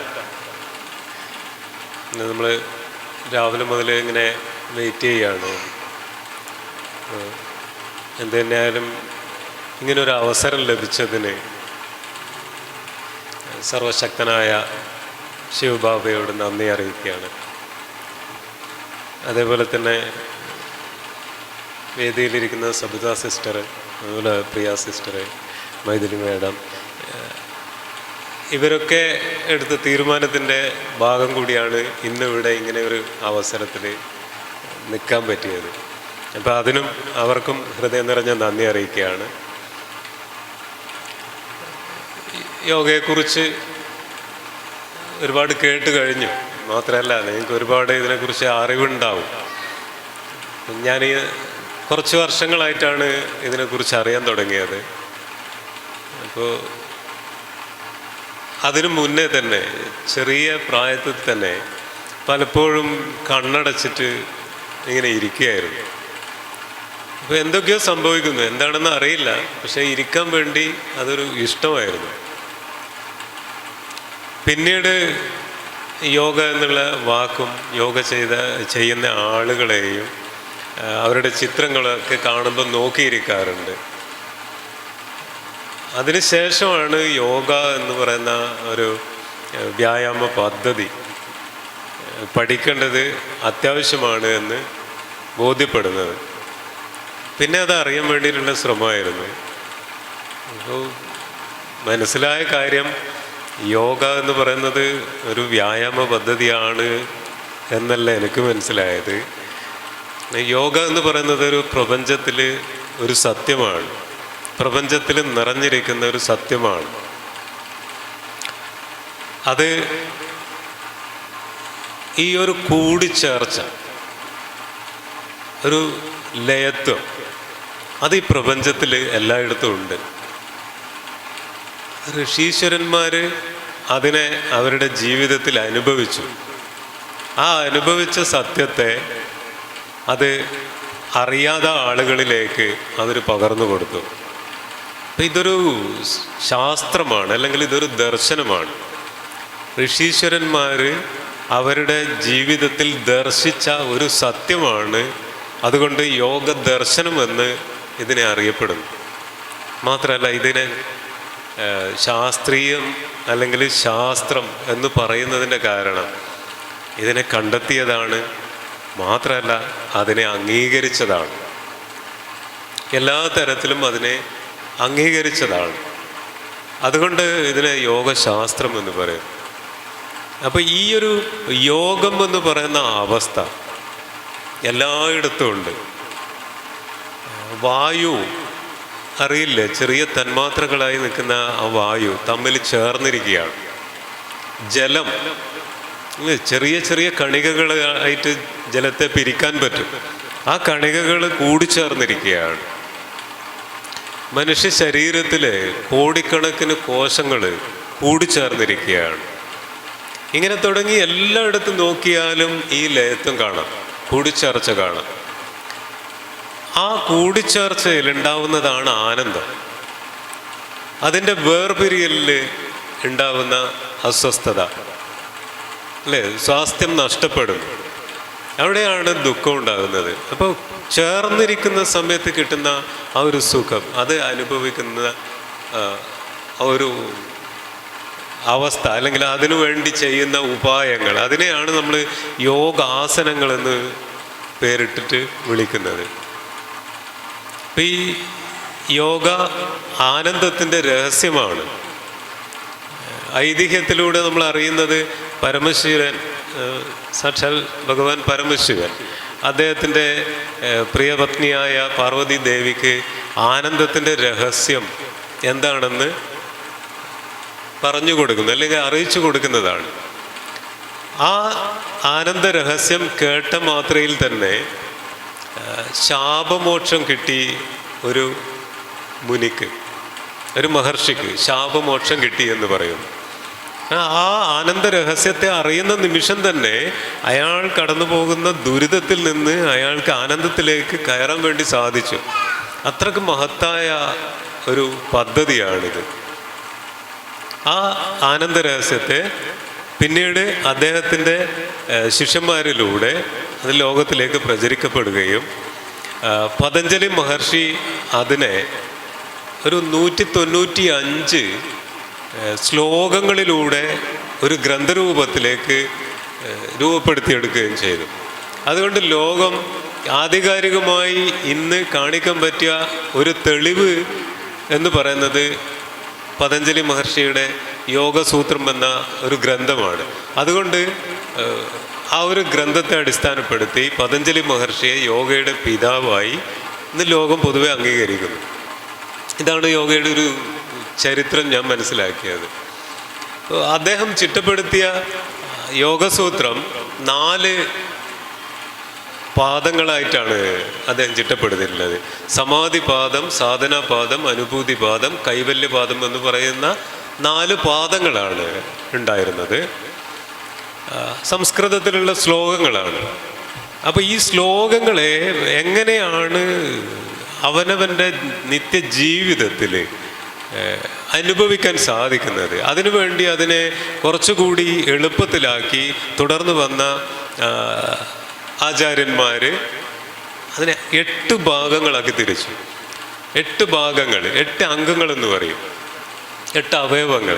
നമ്മൾ രാവിലെ മുതൽ ഇങ്ങനെ വെയിറ്റ് ചെയ്യുകയാണ്. എന്ത് തന്നെയായാലും ഇങ്ങനൊരു അവസരം ലഭിച്ചതിന് സർവശക്തനായ ശിവബാബയോട് നന്ദി അറിയിക്കുകയാണ്. അതേപോലെ തന്നെ വേദിയിലിരിക്കുന്ന സബിത സിസ്റ്റർ, അതുപോലെ പ്രിയ സിസ്റ്റർ, മൈഥിലി മാഡം, ഇവരൊക്കെ എടുത്ത തീരുമാനത്തിൻ്റെ ഭാഗം കൂടിയാണ് ഇന്നിവിടെ ഇങ്ങനെ ഒരു അവസരത്തിൽ നിൽക്കാൻ പറ്റിയത്. അപ്പോൾ അതിനും അവർക്കും ഹൃദയം നിറഞ്ഞ നന്ദി അറിയിക്കുകയാണ്. യോഗയെക്കുറിച്ച് ഒരുപാട് കേട്ട് കഴിഞ്ഞു. മാത്രമല്ല, നിങ്ങൾക്ക് ഒരുപാട് ഇതിനെക്കുറിച്ച് അറിവുണ്ടാവും. ഞാൻ കുറച്ച് വർഷങ്ങളായിട്ടാണ് ഇതിനെക്കുറിച്ച് അറിയാൻ തുടങ്ങിയത്. അപ്പോൾ അതിനു മുന്നേ തന്നെ ചെറിയ പ്രായത്തിൽ തന്നെ പലപ്പോഴും കണ്ണടച്ചിട്ട് ഇങ്ങനെ ഇരിക്കുകയായിരുന്നു. അപ്പോൾ എന്തൊക്കെയോ സംഭവിക്കുന്നു, എന്താണെന്ന് അറിയില്ല. പക്ഷേ ഇരിക്കാൻ വേണ്ടി അതൊരു ഇഷ്ടമായിരുന്നു. പിന്നീട് യോഗ എന്നുള്ള വാക്കും യോഗ ചെയ്യുന്ന ആളുകളെയും അവരുടെ ചിത്രങ്ങളൊക്കെ കാണുമ്പോൾ നോക്കിയിരിക്കാറുണ്ട്. അതിനുശേഷമാണ് യോഗ എന്ന് പറയുന്ന ഒരു വ്യായാമ പദ്ധതി പഠിക്കേണ്ടത് അത്യാവശ്യമാണ് എന്ന് ബോധ്യപ്പെടുന്നത്. പിന്നെ അത് അറിയാൻ വേണ്ടിയിട്ടുള്ള ശ്രമമായിരുന്നു. അപ്പോൾ മനസ്സിലായ കാര്യം, യോഗ എന്ന് പറയുന്നത് ഒരു വ്യായാമ പദ്ധതിയാണ് എന്നല്ല എനിക്ക് മനസ്സിലായത്. യോഗ എന്ന് പറയുന്നത് ഒരു പ്രപഞ്ചത്തിൽ ഒരു സത്യമാണ്, പ്രപഞ്ചത്തിൽ നിറഞ്ഞിരിക്കുന്ന ഒരു സത്യമാണ്. അത് ഈ ഒരു കൂടിച്ചേർച്ച, ഒരു ലയത്വം, അത് ഈ പ്രപഞ്ചത്തിൽ എല്ലായിടത്തും ഉണ്ട്. ഋഷീശ്വരന്മാർ അതിനെ അവരുടെ ജീവിതത്തിൽ അനുഭവിച്ചു. ആ അനുഭവിച്ച സത്യത്തെ അത് അറിയാത്ത ആളുകളിലേക്ക് അവർ പകർന്നു കൊടുത്തു. അപ്പം ഇതൊരു ശാസ്ത്രമാണ്, അല്ലെങ്കിൽ ഇതൊരു ദർശനമാണ്. ഋഷീശ്വരന്മാർ അവരുടെ ജീവിതത്തിൽ ദർശിച്ച ഒരു സത്യമാണ്. അതുകൊണ്ട് യോഗ ദർശനമെന്ന് ഇതിനെ അറിയപ്പെടുന്നു. മാത്രമല്ല, ഇതിനെ ശാസ്ത്രീയം അല്ലെങ്കിൽ ശാസ്ത്രം എന്ന് പറയുന്നതിൻ്റെ കാരണം ഇതിനെ കണ്ടെത്തിയതാണ്. മാത്രമല്ല, അതിനെ അംഗീകരിച്ചതാണ്. എല്ലാ തരത്തിലും അതിനെ അംഗീകരിച്ചതാണ്. അതുകൊണ്ട് ഇതിനെ യോഗശാസ്ത്രം എന്ന് പറയും. അപ്പോൾ ഈ ഒരു യോഗം എന്ന് പറയുന്ന അവസ്ഥ എല്ലായിടത്തും ഉണ്ട്. വായു അറിയില്ലേ, ചെറിയ തന്മാത്രകളായി നിൽക്കുന്ന ആ വായു തമ്മിൽ ചേർന്നിരിക്കുകയാണ്. ജലം ചെറിയ ചെറിയ കണികകളായിട്ട് ജലത്തെ പിരിക്കാൻ പറ്റും. ആ കണികകൾ കൂടിച്ചേർന്നിരിക്കുകയാണ്. മനുഷ്യ ശരീരത്തിലെ കോടിക്കണക്കിന് കോശങ്ങൾ കൂടിച്ചേർന്നിരിക്കുകയാണ്. ഇങ്ങനെ തുടങ്ങി എല്ലായിടത്തും നോക്കിയാലും ഈ ലയത്വം കാണാം, കൂടിച്ചേർച്ച കാണാം. ആ കൂടിച്ചേർച്ചയിൽ ഉണ്ടാവുന്നതാണ് ആനന്ദം. അതിൻ്റെ വേർപിരിയലിൽ ഉണ്ടാവുന്ന അസ്വസ്ഥത, അല്ലേ, സ്വാസ്ഥ്യം നഷ്ടപ്പെടും. അവിടെയാണ് ദുഃഖം ഉണ്ടാകുന്നത്. അപ്പോൾ ചേർന്നിരിക്കുന്ന സമയത്ത് കിട്ടുന്ന ആ ഒരു സുഖം, അത് അനുഭവിക്കുന്ന ഒരു അവസ്ഥ, അല്ലെങ്കിൽ അതിനു വേണ്ടി ചെയ്യുന്ന ഉപായങ്ങൾ, അതിനെയാണ് നമ്മൾ യോഗാസനങ്ങളെന്ന് പേരിട്ടിട്ട് വിളിക്കുന്നത്. അപ്പം ഈ യോഗ ആനന്ദത്തിൻ്റെ രഹസ്യമാണ്. ഐതിഹ്യത്തിലൂടെ നമ്മൾ അറിയുന്നത് പരമശിവൻ, സാക്ഷാൽ ഭഗവാൻ പരമശിവൻ അദ്ദേഹത്തിൻ്റെ പ്രിയപത്നിയായ പാർവതി ദേവിക്ക് ആനന്ദത്തിൻ്റെ രഹസ്യം എന്താണെന്ന് പറഞ്ഞു കൊടുക്കുന്നു, അല്ലെങ്കിൽ അറിയിച്ചു കൊടുക്കുന്നതാണ്. ആ ആനന്ദ രഹസ്യം കേട്ട മാത്രയിൽ തന്നെ ശാപമോക്ഷം കിട്ടി. ഒരു മുനിക്ക്, ഒരു മഹർഷിക്ക് ശാപമോക്ഷം കിട്ടി എന്ന് പറയുന്നു. ആ ആനന്ദ രഹസ്യത്തെ അറിയുന്ന നിമിഷം തന്നെ അയാൾ കടന്നു പോകുന്ന ദുരിതത്തിൽ നിന്ന് അയാൾക്ക് ആനന്ദത്തിലേക്ക് കയറാൻ വേണ്ടി സാധിച്ചു. അത്രക്ക് മഹത്തായ ഒരു പദ്ധതിയാണിത്. ആ ആനന്ദ രഹസ്യത്തെ പിന്നീട് അദ്ദേഹത്തിൻ്റെ ശിഷ്യന്മാരിലൂടെ അത് ലോകത്തിലേക്ക് പ്രചരിക്കപ്പെടുകയും പതഞ്ജലി മഹർഷി അതിനെ ഒരു 195 ശ്ലോകങ്ങളിലൂടെ ഒരു ഗ്രന്ഥരൂപത്തിലേക്ക് രൂപപ്പെടുത്തിയെടുക്കുകയും ചെയ്തു. അതുകൊണ്ട് ലോകം ആധികാരികമായി ഇന്ന് കാണിക്കാൻ പറ്റിയ ഒരു തെളിവ് എന്ന് പറയുന്നത് പതഞ്ജലി മഹർഷിയുടെ യോഗസൂത്രം എന്ന ഒരു ഗ്രന്ഥമാണ്. അതുകൊണ്ട് ആ ഒരു ഗ്രന്ഥത്തെ അടിസ്ഥാനപ്പെടുത്തി പതഞ്ജലി മഹർഷിയെ യോഗയുടെ പിതാവായി ഇന്ന് ലോകം പൊതുവെ അംഗീകരിക്കുന്നു. ഇതാണ് യോഗയുടെ ഒരു ചരിത്രം ഞാൻ മനസ്സിലാക്കിയത്. അദ്ദേഹം ചിട്ടപ്പെടുത്തിയ യോഗസൂത്രം 4 പാദങ്ങളായിട്ടാണ് അദ്ദേഹം ചിട്ടപ്പെടുത്തിയിട്ടുള്ളത്. സമാധിപാദം, സാധനാപാദം, അനുഭൂതിപാദം, കൈവല്യപാദം എന്ന് പറയുന്ന 4 പാദങ്ങളാണ് ഉണ്ടായിരുന്നത്. സംസ്കൃതത്തിലുള്ള ശ്ലോകങ്ങളാണ്. അപ്പോൾ ഈ ശ്ലോകങ്ങളെ എങ്ങനെയാണ് അവനവൻ്റെ നിത്യജീവിതത്തിൽ അനുഭവിക്കാൻ സാധിക്കുന്നത്, അതിനുവേണ്ടി അതിനെ കുറച്ചുകൂടി എളുപ്പത്തിലാക്കി തുടർന്ന് വന്ന ആചാര്യന്മാർ അതിനെ 8 ഭാഗങ്ങളാക്കി തിരിച്ചു. 8 ഭാഗങ്ങൾ, 8 അംഗങ്ങളെന്ന് പറയും, 8 അവയവങ്ങൾ.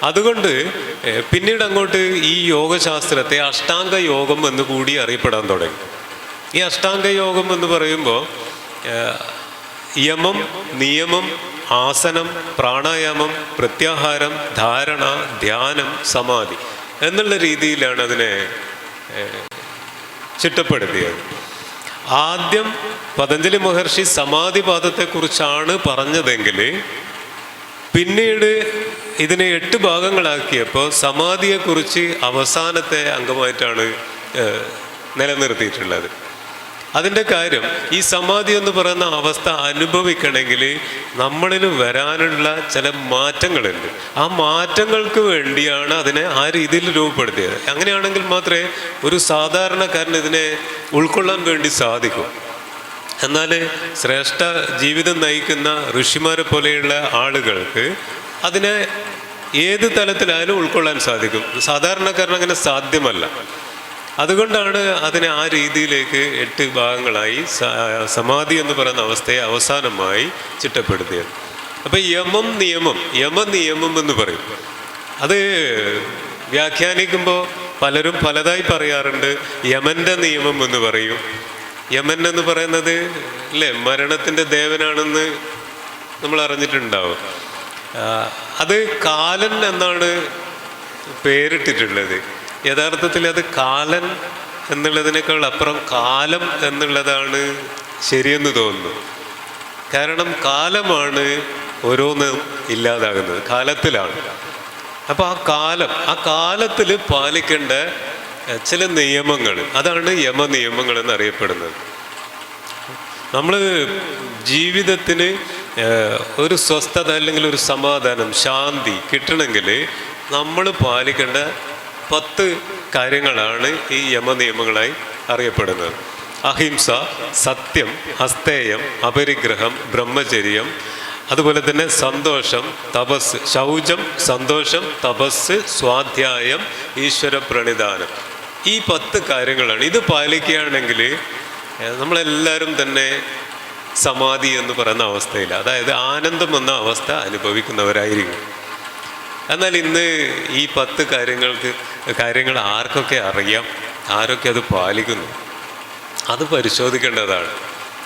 അതുകൊണ്ട് പിന്നീട് അങ്ങോട്ട് ഈ യോഗശാസ്ത്രത്തെ അഷ്ടാംഗ യോഗം എന്ന് കൂടി അറിയപ്പെടാൻ തുടങ്ങി. ഈ അഷ്ടാംഗ യോഗം എന്ന് പറയുമ്പോൾ യമം, നിയമം, ആസനം, പ്രാണായാമം, പ്രത്യാഹാരം, ധാരണ, ധ്യാനം, സമാധി എന്നുള്ള രീതിയിലാണ് അതിനെ ചിട്ടപ്പെടുത്തിയത്. ആദ്യം പതഞ്ജലി മഹർഷി സമാധിപാദത്തെക്കുറിച്ചാണ് പറഞ്ഞതെങ്കിൽ പിന്നീട് ഇതിനെ 8 ഭാഗങ്ങളാക്കിയപ്പോൾ സമാധിയെക്കുറിച്ച് അവസാനത്തെ അംഗമായിട്ടാണ് നിലനിർത്തിയിട്ടുള്ളത്. അതിൻ്റെ കാര്യം, ഈ സമാധി എന്ന് പറയുന്ന അവസ്ഥ അനുഭവിക്കണമെങ്കിൽ നമ്മളിൽ വരാനുള്ള ചില മാറ്റങ്ങളുണ്ട്. ആ മാറ്റങ്ങൾക്ക് വേണ്ടിയാണ് അതിനെ ആ രീതിയിൽ രൂപപ്പെടുത്തിയത്. അങ്ങനെയാണെങ്കിൽ മാത്രമേ ഒരു സാധാരണക്കാരന് ഇതിനെ ഉൾക്കൊള്ളാൻ വേണ്ടി സാധിക്കൂ. എന്നാൽ ശ്രേഷ്ഠ ജീവിതം നയിക്കുന്ന ഋഷിമാരെ പോലെയുള്ള ആളുകൾക്ക് അതിനെ ഏത് തലത്തിലായാലും ഉൾക്കൊള്ളാൻ സാധിക്കും. സാധാരണക്കാരന് അങ്ങനെ സാധ്യമല്ല. അതുകൊണ്ടാണ് അതിനെ ആ രീതിയിലേക്ക് 8 ഭാഗങ്ങളായി സമാധി എന്ന് പറയുന്ന അവസ്ഥയെ അവസാനമായി ചിട്ടപ്പെടുത്തിയത്. അപ്പം യമനിയമം എന്ന് പറയും. അത് വ്യാഖ്യാനിക്കുമ്പോൾ പലരും പലതായി പറയാറുണ്ട്. യമൻ്റെ നിയമം എന്ന് പറയും. യമൻ എന്ന് പറയുന്നത് അല്ലേ മരണത്തിൻ്റെ ദേവനാണെന്ന് നമ്മൾ അറിഞ്ഞിട്ടുണ്ടാവും. അത് കാലൻ എന്നാണ് പേരിട്ടിട്ടുള്ളത്. യഥാർത്ഥത്തിൽ അത് കാലൻ എന്നുള്ളതിനേക്കാൾ അപ്പുറം കാലം എന്നുള്ളതാണ് ശരിയെന്ന് തോന്നുന്നു. കാരണം കാലമാണ് ഓരോന്നും ഇല്ലാതാകുന്നത്, കാലത്തിലാണ്. അപ്പോൾ ആ കാലത്തിൽ പാലിക്കേണ്ട ചില നിയമങ്ങൾ, അതാണ് യമനിയമങ്ങൾ എന്നറിയപ്പെടുന്നത്. നമ്മൾ ജീവിതത്തിന് ഒരു സ്വസ്ഥത അല്ലെങ്കിൽ ഒരു സമാധാനം, ശാന്തി കിട്ടണമെങ്കിൽ നമ്മൾ പാലിക്കേണ്ട 10 കാര്യങ്ങളാണ് ഈ യമനിയമങ്ങളായി അറിയപ്പെടുന്നത്. അഹിംസ, സത്യം, അസ്തേയം, അപരിഗ്രഹം, ബ്രഹ്മചര്യം, അതുപോലെ തന്നെ സന്തോഷം, തപസ്, ശൗചം, സന്തോഷം, തപസ്, സ്വാധ്യായം, ഈശ്വര പ്രണിധാനം. ഈ 10 കാര്യങ്ങളാണ്. ഇത് പാലിക്കുകയാണെങ്കിൽ നമ്മളെല്ലാവരും തന്നെ സമാധി എന്ന് പറയുന്ന അവസ്ഥയിൽ, അതായത് ആനന്ദം എന്ന അവസ്ഥ അനുഭവിക്കുന്നവരായിരിക്കും. എന്നാൽ ഇന്ന് ഈ 10 കാര്യങ്ങൾ ആർക്കൊക്കെ അറിയാം, ആരൊക്കെ അത് പാലിക്കുന്നു, അത് പരിശോധിക്കേണ്ടതാണ്.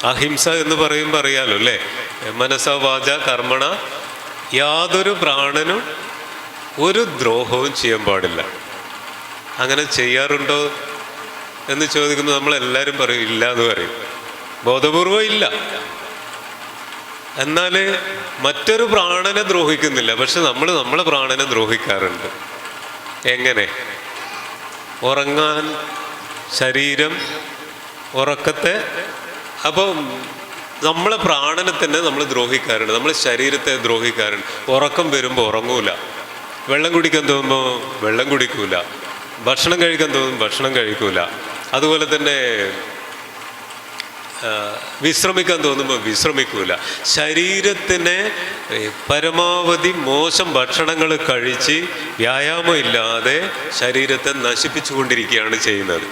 അഹിംസ എന്ന് പറയുമ്പോൾ അറിയാലോ അല്ലേ? മനസ്സ വാച കർമ്മണ യാതൊരു പ്രാണനും ഒരു ദ്രോഹവും ചെയ്യാൻ പാടില്ല. അങ്ങനെ ചെയ്യാറുണ്ടോ എന്ന് ചോദിക്കുമ്പോൾ നമ്മളെല്ലാവരും പറയും ഇല്ല എന്ന് പറയും. ബോധപൂർവം ഇല്ല. എന്നാൽ മറ്റൊരു പ്രാണനെ ദ്രോഹിക്കുന്നില്ല. പക്ഷെ നമ്മൾ നമ്മളെ പ്രാണനെ ദ്രോഹിക്കാറുണ്ട്. എങ്ങനെ? ഉറങ്ങാൻ ശരീരം ഉറക്കത്തെ, അപ്പം നമ്മളെ പ്രാണനെ തന്നെ നമ്മൾ ദ്രോഹിക്കാറുണ്ട്. നമ്മൾ ശരീരത്തെ ദ്രോഹിക്കാറുണ്ട്. ഉറക്കം വരുമ്പോൾ ഉറങ്ങൂല, വെള്ളം കുടിക്കാൻ തോന്നുമ്പോൾ വെള്ളം കുടിക്കൂല, ഭക്ഷണം കഴിക്കാൻ തോന്നുമ്പോൾ ഭക്ഷണം കഴിക്കൂല, അതുപോലെ തന്നെ വിശ്രമിക്കാൻ തോന്നുമ്പോൾ വിശ്രമിക്കൂല. ശരീരത്തിനെ പരമാവധി മോശം ഭക്ഷണങ്ങൾ കഴിച്ച് വ്യായാമം ഇല്ലാതെ ശരീരത്തെ നശിപ്പിച്ചു കൊണ്ടിരിക്കുകയാണ് ചെയ്യുന്നത്.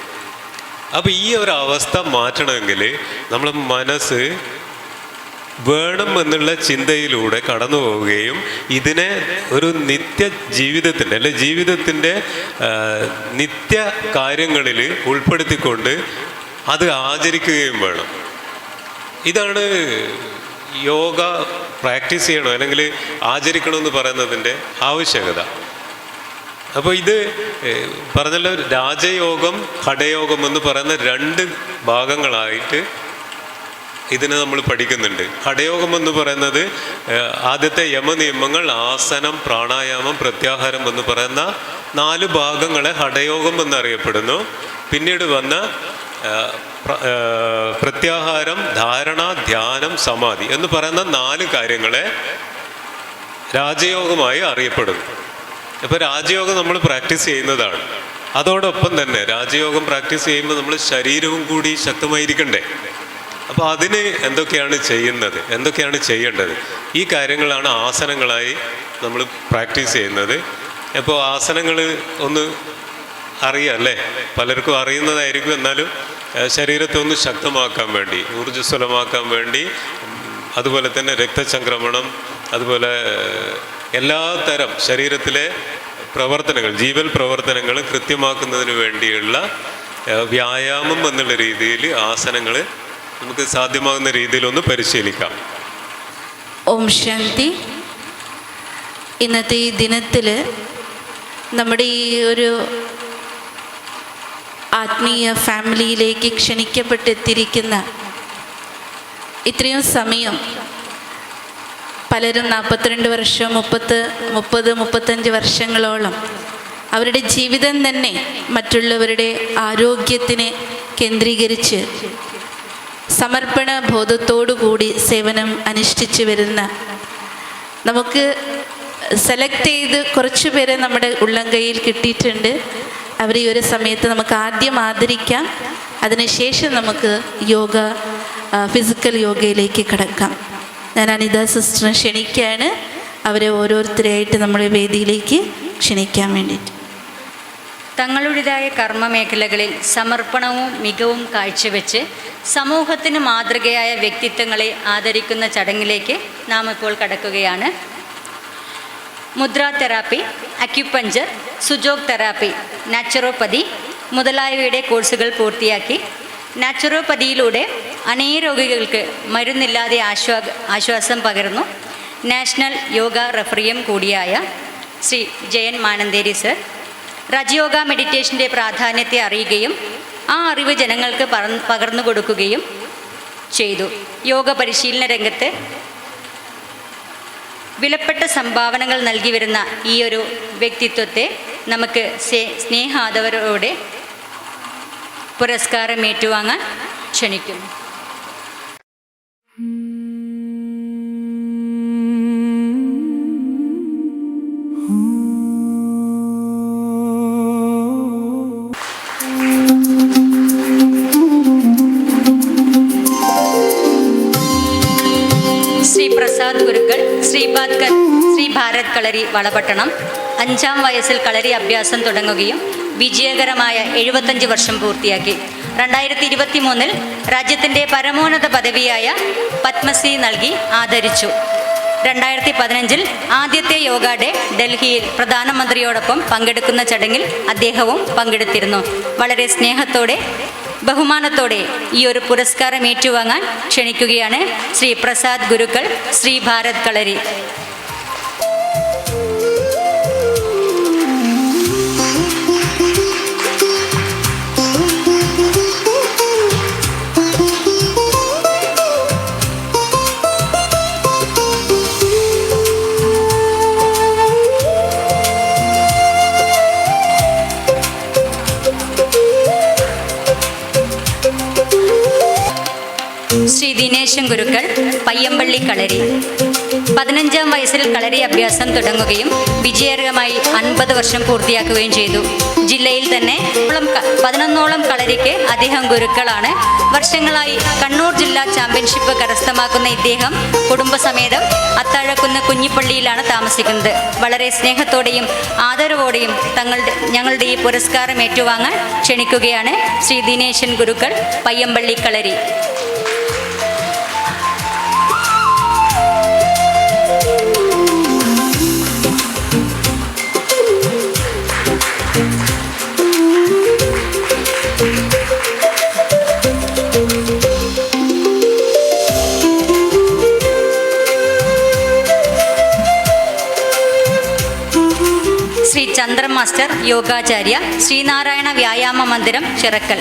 അപ്പം ഈ ഒരു അവസ്ഥ മാറ്റണമെങ്കിൽ നമ്മൾ മനസ്സ് വേണം എന്നുള്ള ചിന്തയിലൂടെ കടന്നു പോവുകയും ഇതിനെ ഒരു നിത്യ ജീവിതത്തിൻ്റെ അല്ലെ ജീവിതത്തിൻ്റെ നിത്യ കാര്യങ്ങളിൽ ഉൾപ്പെടുത്തിക്കൊണ്ട് അത് ആചരിക്കുകയും വേണം. ഇതാണ് യോഗ പ്രാക്ടീസ് ചെയ്യണം അല്ലെങ്കിൽ ആചരിക്കണമെന്ന് പറയുന്നതിൻ്റെ ആവശ്യകത. അപ്പോൾ ഇത് പറഞ്ഞല്ലോ, രാജയോഗം ഘടയോഗം എന്ന് പറയുന്ന രണ്ട് ഭാഗങ്ങളായിട്ട് ഇതിനെ നമ്മൾ പഠിക്കുന്നുണ്ട്. ഘടയോഗം എന്ന് പറയുന്നത് ആദ്യത്തെ യമനിയമങ്ങൾ, ആസനം, പ്രാണായാമം, പ്രത്യാഹാരം എന്ന് പറയുന്ന 4 ഭാഗങ്ങളെ ഘടയോഗം എന്നറിയപ്പെടുന്നു. പിന്നീട് വന്ന പ്രത്യാഹാരം, ധാരണ, ധ്യാനം, സമാധി എന്ന് പറയുന്ന 4 കാര്യങ്ങളെ രാജയോഗമായി അറിയപ്പെടുന്നു. അപ്പോൾ രാജയോഗം നമ്മൾ പ്രാക്ടീസ് ചെയ്യുന്നതാണ്. അതോടൊപ്പം തന്നെ രാജയോഗം പ്രാക്ടീസ് ചെയ്യുമ്പോൾ നമ്മൾ ശരീരവും കൂടി ശക്തമായിരിക്കണ്ടേ? അപ്പോൾ അതിന് എന്തൊക്കെയാണ് ചെയ്യുന്നത്, എന്തൊക്കെയാണ് ചെയ്യേണ്ടത്? ഈ കാര്യങ്ങളാണ് ആസനങ്ങളായി നമ്മൾ പ്രാക്ടീസ് ചെയ്യുന്നത്. അപ്പോൾ ആസനങ്ങൾ ഒന്ന് അറിയാം അല്ലേ? പലർക്കും അറിയുന്നതായിരിക്കും. എന്നാലും ശരീരത്തെ ഒന്ന് ശക്തമാക്കാൻ വേണ്ടി, ഊർജ്ജസ്വലമാക്കാൻ വേണ്ടി, അതുപോലെ തന്നെ രക്തചംക്രമണം, അതുപോലെ എല്ലാ തരം ശരീരത്തിലെ പ്രവർത്തനങ്ങൾ, ജീവൽ പ്രവർത്തനങ്ങൾ കൃത്യമാക്കുന്നതിന് വേണ്ടിയുള്ള വ്യായാമം എന്നുള്ള രീതിയിൽ ആസനങ്ങൾ നമുക്ക് സാധ്യമാകുന്ന രീതിയിലൊന്ന് പരിശീലിക്കാം. ഓം ശാന്തി. ഇന്നത്തെ ഈ ദിനത്തിൽ നമ്മുടെ ഈ ഒരു ആത്മീയ ഫാമിലിയിലേക്ക് ക്ഷണിക്കപ്പെട്ടെത്തിയിരിക്കുന്ന ഇത്രയും സമയം പലരും 42 വർഷം, 30-35 വർഷങ്ങളോളം അവരുടെ ജീവിതം തന്നെ മറ്റുള്ളവരുടെ ആരോഗ്യത്തിനെ കേന്ദ്രീകരിച്ച് സമർപ്പണ ബോധത്തോടുകൂടി സേവനം അനുഷ്ഠിച്ചു വരുന്ന, നമുക്ക് സെലക്ട് ചെയ്ത് കുറച്ച് പേരെ നമ്മുടെ ഉള്ളം കയ്യിൽ കിട്ടിയിട്ടുണ്ട്. അവർ ഈ ഒരു സമയത്ത് നമുക്ക് ആദ്യം ആദരിക്കാം. അതിനുശേഷം നമുക്ക് യോഗ, ഫിസിക്കൽ യോഗയിലേക്ക് കടക്കാം. ഞാൻ അനിത സിസ്റ്ററിനെ ക്ഷണിക്കുകയാണ്. അവരെ ഓരോരുത്തരെയായിട്ട് നമ്മുടെ വേദിയിലേക്ക് ക്ഷണിക്കാൻ വേണ്ടിയിട്ട്. തങ്ങളുടേതായ കർമ്മമേഖലകളിൽ സമർപ്പണവും മികവും കാഴ്ചവെച്ച് സമൂഹത്തിന് മാതൃകയായ വ്യക്തിത്വങ്ങളെ ആദരിക്കുന്ന ചടങ്ങിലേക്ക് നാം ഇപ്പോൾ കടക്കുകയാണ്. Mudra therapy, acupuncture, Sujok therapy, naturopathy മുതലായവയുടെ കോഴ്സുകൾ പൂർത്തിയാക്കി നാച്ചുറോപ്പതിയിലൂടെ അനേക രോഗികൾക്ക് മരുന്നില്ലാതെ ആശ്വാസം പകർന്നു നാഷണൽ യോഗ റഫറിയും കൂടിയായ ശ്രീ ജയൻ മാനന്തേരി സർ രാജയോഗ മെഡിറ്റേഷൻ്റെ പ്രാധാന്യത്തെ അറിയുകയും ആ അറിവ് ജനങ്ങൾക്ക് പകർന്നു കൊടുക്കുകയും ചെയ്തു. യോഗ പരിശീലന രംഗത്ത് വിലപ്പെട്ട സംഭാവനകൾ നൽകി വരുന്ന ഈ ഒരു വ്യക്തിത്വത്തെ നമുക്ക് സ്നേഹാദവരോടെ പുരസ്കാരം ഏറ്റുവാങ്ങാൻ ക്ഷണിക്കുന്നു. ശ്രീ പ്രസാദ് ഗുരുക്കൾ, ശ്രീ ഭാരത് കളരി വളപട്ടണം 5ാം വയസ്സിൽ കളരി അഭ്യാസം തുടങ്ങുകയും വിജയകരമായ 75 വർഷം പൂർത്തിയാക്കി. 2023 രാജ്യത്തിൻ്റെ പരമോന്നത പദവിയായ പത്മശ്രീ നൽകി ആദരിച്ചു. 2015 ആദ്യത്തെ യോഗ ഡേ ഡൽഹിയിൽ പ്രധാനമന്ത്രിയോടൊപ്പം പങ്കെടുക്കുന്ന ചടങ്ങിൽ അദ്ദേഹവും പങ്കെടുത്തിരുന്നു. വളരെ സ്നേഹത്തോടെ ബഹുമാനത്തോടെ ഈ ഒരു പുരസ്കാരം ഏറ്റുവാങ്ങാൻ ക്ഷണിക്കുകയാണ് ശ്രീ പ്രസാദ് ഗുരുക്കൾ, ശ്രീ ഭാരത് കളരി. ശ്രീ ദിനേശൻ ഗുരുക്കൾ, പയ്യമ്പള്ളി കളരി. 15-ാം വയസ്സിൽ കളരി അഭ്യാസം തുടങ്ങുകയും വിജയകരമായി 50 വർഷം പൂർത്തിയാക്കുകയും ചെയ്തു. ജില്ലയിൽ തന്നെ 11ഓളം കളരിക്ക് അദ്ദേഹം ഗുരുക്കളാണ്. വർഷങ്ങളായി കണ്ണൂർ ജില്ലാ ചാമ്പ്യൻഷിപ്പ് കരസ്ഥമാക്കുന്ന ഇദ്ദേഹം കുടുംബസമേതം അത്താഴക്കുന്ന് കുഞ്ഞിപ്പള്ളിയിലാണ് താമസിക്കുന്നത്. വളരെ സ്നേഹത്തോടെയും ആദരവോടെയും ഞങ്ങളുടെ ഈ പുരസ്കാരം ഏറ്റുവാങ്ങാൻ ക്ഷണിക്കുകയാണ് ശ്രീ ദിനേശൻ ഗുരുക്കൾ, പയ്യമ്പള്ളി കളരി. ശ്രീ ചന്ദ്രൻ മാസ്റ്റർ, യോഗാചാര്യ, ശ്രീനാരായണ വ്യായാമ മന്ദിരം, ചിറക്കൽ.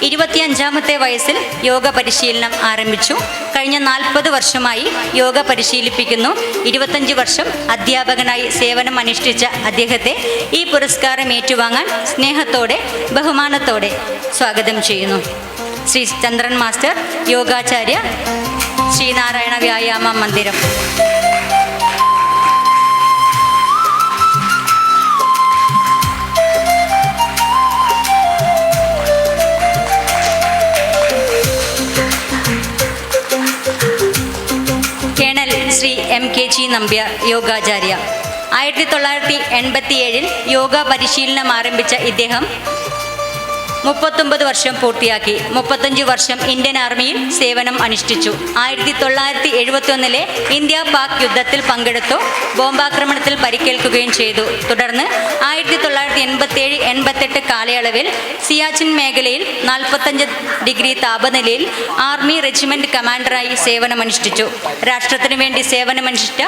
25-ാമത്തെ വയസ്സിൽ യോഗ പരിശീലനം ആരംഭിച്ചു. കഴിഞ്ഞ 40 വർഷമായി യോഗ പരിശീലിപ്പിക്കുന്നു. 25 വർഷം അധ്യാപകനായി സേവനം അനുഷ്ഠിച്ച അദ്ദേഹത്തെ ഈ പുരസ്കാരം ഏറ്റുവാങ്ങാൻ സ്നേഹത്തോടെ ബഹുമാനത്തോടെ സ്വാഗതം ചെയ്യുന്നു. ശ്രീ ചന്ദ്രൻ മാസ്റ്റർ, യോഗാചാര്യ, ശ്രീനാരായണ വ്യായാമ മന്ദിരം. ശ്രീ MKG നമ്പ്യാർ, യോഗാചാര്യ. 1987 യോഗ പരിശീലനം ആരംഭിച്ച ഇദ്ദേഹം 39 വർഷം പൂർത്തിയാക്കി. 35 വർഷം ഇന്ത്യൻ ആർമിയിൽ സേവനം അനുഷ്ഠിച്ചു. 1971 ഇന്ത്യ പാക് യുദ്ധത്തിൽ പങ്കെടുത്തു. ബോംബാക്രമണത്തിൽ പരിക്കേൽക്കുകയും ചെയ്തു. തുടർന്ന് 1987-88 കാലയളവിൽ സിയാച്ചിൻ മേഖലയിൽ 45 ഡിഗ്രി താപനിലയിൽ ആർമി റെജിമെന്റ് കമാൻഡറായി സേവനമനുഷ്ഠിച്ചു. രാഷ്ട്രത്തിനു വേണ്ടി സേവനമനുഷ്ഠിച്ച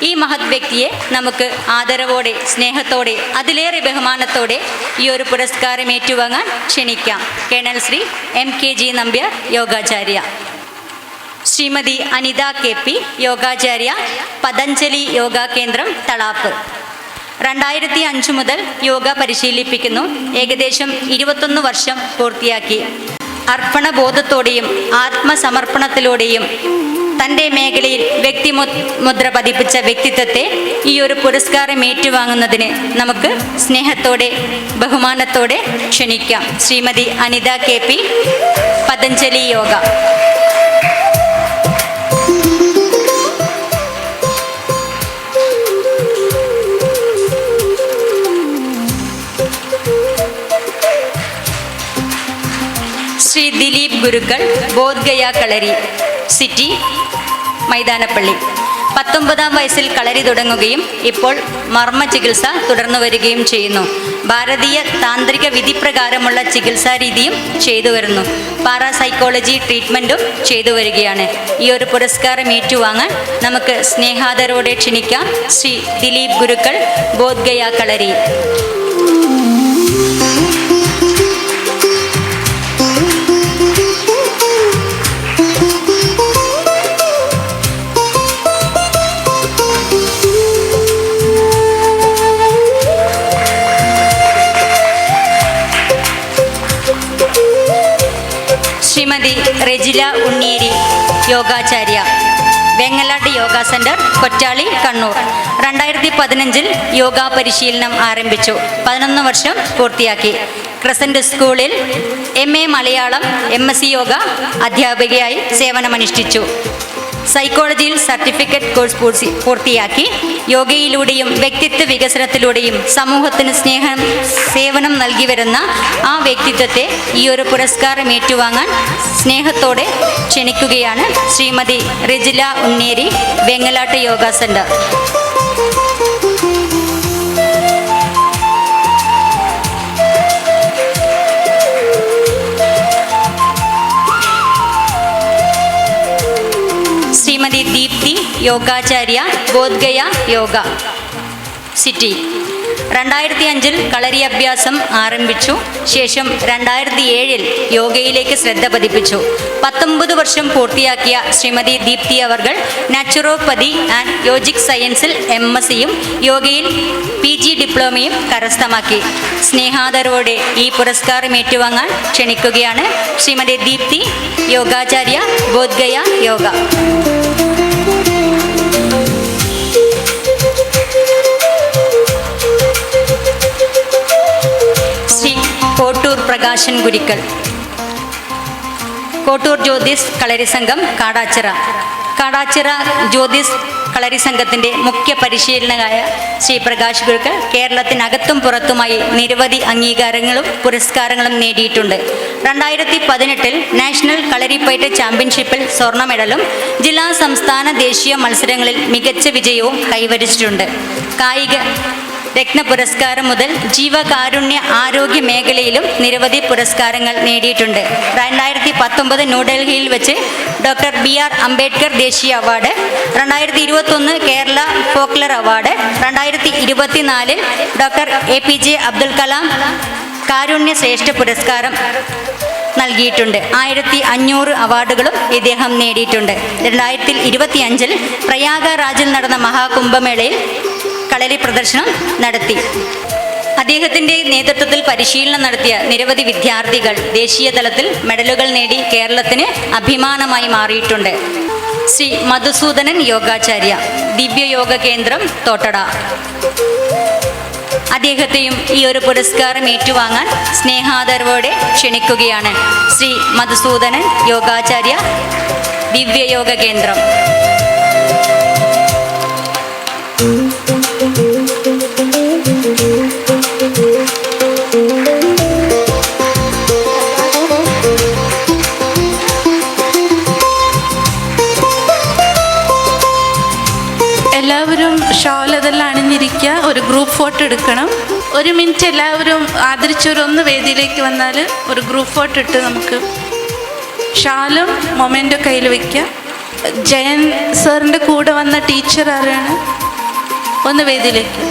ഈ മഹത് വ്യക്തിയെ നമുക്ക് ആദരവോടെ, സ്നേഹത്തോടെ, അതിലേറെ ബഹുമാനത്തോടെ ഈ ഒരു പുരസ്കാരം ഏറ്റുവാങ്ങാൻ ക്ഷണിക്കാം. Colonel Shri MKG Nambiar, Yogacharya. Shrimati Anitha KP, Yogacharya, Patanjali Yoga കേന്ദ്രം, തളാപ്പ്. 2005 മുതൽ യോഗ പരിശീലിപ്പിക്കുന്നു. ഏകദേശം 21 വർഷം പൂർത്തിയാക്കി. അർപ്പണബോധത്തോടെയും ആത്മസമർപ്പണത്തിലൂടെയും തൻ്റെ മേഖലയിൽ വ്യക്തിമുദ്ര പതിപ്പിച്ച വ്യക്തിത്വത്തെ ഈ ഒരു പുരസ്കാരം ഏറ്റുവാങ്ങുന്നതിന് നമുക്ക് സ്നേഹത്തോടെ ബഹുമാനത്തോടെ ക്ഷണിക്കാം. ശ്രീമതി അനിത KP, പതഞ്ജലി യോഗ. ശ്രീ ദിലീപ് ഗുരുക്കൾ, ബോധ്ഗയ കളരി, സിറ്റി, മൈതാനപ്പള്ളി. 19-ാം വയസ്സിൽ കളരി തുടങ്ങുകയും ഇപ്പോൾ മർമ്മ ചികിത്സ തുടർന്നു വരികയും ചെയ്യുന്നു. ഭാരതീയ താന്ത്രിക വിധിപ്രകാരമുള്ള ചികിത്സാ രീതിയും ചെയ്തു വരുന്നു. പാരാസൈക്കോളജി ട്രീറ്റ്മെൻറ്റും ചെയ്തു വരികയാണ്. ഈ ഒരു പുരസ്കാരം ഏറ്റുവാങ്ങാൻ നമുക്ക് സ്നേഹാദരോടെ ക്ഷണിക്കാം. ശ്രീ ദിലീപ് ഗുരുക്കൾ, ബോധ്ഗയ കളരി. ശ്രീമതി റെജില ഉണ്ണിയേരി, യോഗാചാര്യ, വെങ്ങലാട്ട് യോഗ സെൻറ്റർ, കൊറ്റാളി, കണ്ണൂർ. 2015 യോഗ പരിശീലനം ആരംഭിച്ചു. 11 വർഷം പൂർത്തിയാക്കി. ക്രസൻറ്റ് സ്കൂളിൽ MA മലയാളം, MSc യോഗ അധ്യാപികയായി സേവനമനുഷ്ഠിച്ചു. സൈക്കോളജിയിൽ സർട്ടിഫിക്കറ്റ് കോഴ്സ് പൂർത്തിയാക്കി. യോഗയിലൂടെയും വ്യക്തിത്വ വികസനത്തിലൂടെയും സമൂഹത്തിന് സേവനം നൽകി വരുന്ന ആ വ്യക്തിത്വത്തെ ഈ ഒരു പുരസ്കാരം ഏറ്റുവാങ്ങാൻ സ്നേഹത്തോടെ ക്ഷണിക്കുകയാണ് ശ്രീമതി റെജില ഉണ്ണേരി, വെങ്ങലാട്ട് യോഗ സെൻറ്റർ. യോഗാചാര്യ ബോധ്ഗയ യോഗ സിറ്റി. 2005 കളരി അഭ്യാസം ആരംഭിച്ചു. ശേഷം 2007 യോഗയിലേക്ക് ശ്രദ്ധ പതിപ്പിച്ചു. 19 വർഷം പൂർത്തിയാക്കിയ ശ്രീമതി ദീപ്തി അവർകൾ നാച്ചുറോപ്പതി ആൻഡ് യോജിക് സയൻസിൽ MSc-യും യോഗയിൽ PG ഡിപ്ലോമയും കരസ്ഥമാക്കി. സ്നേഹാദരവോടെ ഈ പുരസ്കാരം ഏറ്റുവാങ്ങാൻ ക്ഷണിക്കുകയാണ് ശ്രീമതി ദീപ്തി, യോഗാചാര്യ ബോധ്ഗയ യോഗ. കോട്ടൂർ പ്രകാശൻ ഗുരിക്കൽ, കോട്ടൂർ ജ്യോതിസ് കളരി സംഘം കാടാച്ചിറ. കാടാച്ചിറ ജ്യോതിസ് കളരി സംഘത്തിൻ്റെ മുഖ്യ പരിശീലകനായ ശ്രീ പ്രകാശ് ഗുരുക്കൾ കേരളത്തിനകത്തും പുറത്തുമായി നിരവധി അംഗീകാരങ്ങളും പുരസ്കാരങ്ങളും നേടിയിട്ടുണ്ട്. 2018 നാഷണൽ കളരിപ്പയറ്റ് ചാമ്പ്യൻഷിപ്പിൽ സ്വർണ്ണ മെഡലും ജില്ലാ സംസ്ഥാന ദേശീയ മത്സരങ്ങളിൽ മികച്ച വിജയവും കൈവരിച്ചിട്ടുണ്ട്. കായിക രത്ന പുരസ്കാരം മുതൽ ജീവകാരുണ്യ ആരോഗ്യ മേഖലയിലും നിരവധി പുരസ്കാരങ്ങൾ നേടിയിട്ടുണ്ട്. 2019 ന്യൂഡൽഹിയിൽ വെച്ച് ഡോക്ടർ BR അംബേദ്കർ ദേശീയ award, 2021 Kerala folklore award, 2024 doctor APJ Abdul Kalam കാരുണ്യ ശ്രേഷ്ഠ പുരസ്കാരം നൽകിയിട്ടുണ്ട്. 1500 അവാർഡുകളും ഇദ്ദേഹം നേടിയിട്ടുണ്ട്. 2025 പ്രയാഗരാജിൽ നടന്ന മഹാകുംഭമേളയിൽ കളരി പ്രദർശനം നടത്തി. അദ്ദേഹത്തിൻ്റെ നേതൃത്വത്തിൽ പരിശീലനം നടത്തിയ നിരവധി വിദ്യാർത്ഥികൾ ദേശീയ തലത്തിൽ മെഡലുകൾ നേടി കേരളത്തിന് അഭിമാനമായി മാറിയിട്ടുണ്ട്. ശ്രീ മധുസൂദനൻ യോഗാചാര്യ, ദിവ്യയോഗ കേന്ദ്രം തോട്ടട. അദ്ദേഹത്തെയും ഈ ഒരു പുരസ്കാരം ഏറ്റുവാങ്ങാൻ സ്നേഹാദരവോടെ ക്ഷണിക്കുകയാണ് ശ്രീ മധുസൂദനൻ യോഗാചാര്യ, ദിവ്യയോഗ കേന്ദ്രം. എല്ലാവരും ഷോൾ അതെല്ലാം അണിഞ്ഞിരിക്കുക. ഒരു ഗ്രൂപ്പ് ഫോട്ടോ എടുക്കണം. 1 മിനിറ്റ് എല്ലാവരും ആദരിച്ചവരൊന്ന് വേദിയിലേക്ക് വന്നാൽ ഒരു ഗ്രൂപ്പ് ഫോട്ടോ ഇട്ട് നമുക്ക് ഷാലും മൊമെൻ്റോ കയ്യിൽ വയ്ക്കുക. ജയൻ സാറിൻ്റെ കൂടെ വന്ന ടീച്ചർ ആരാണ്? ഒന്ന് വേദിയിലേക്ക്.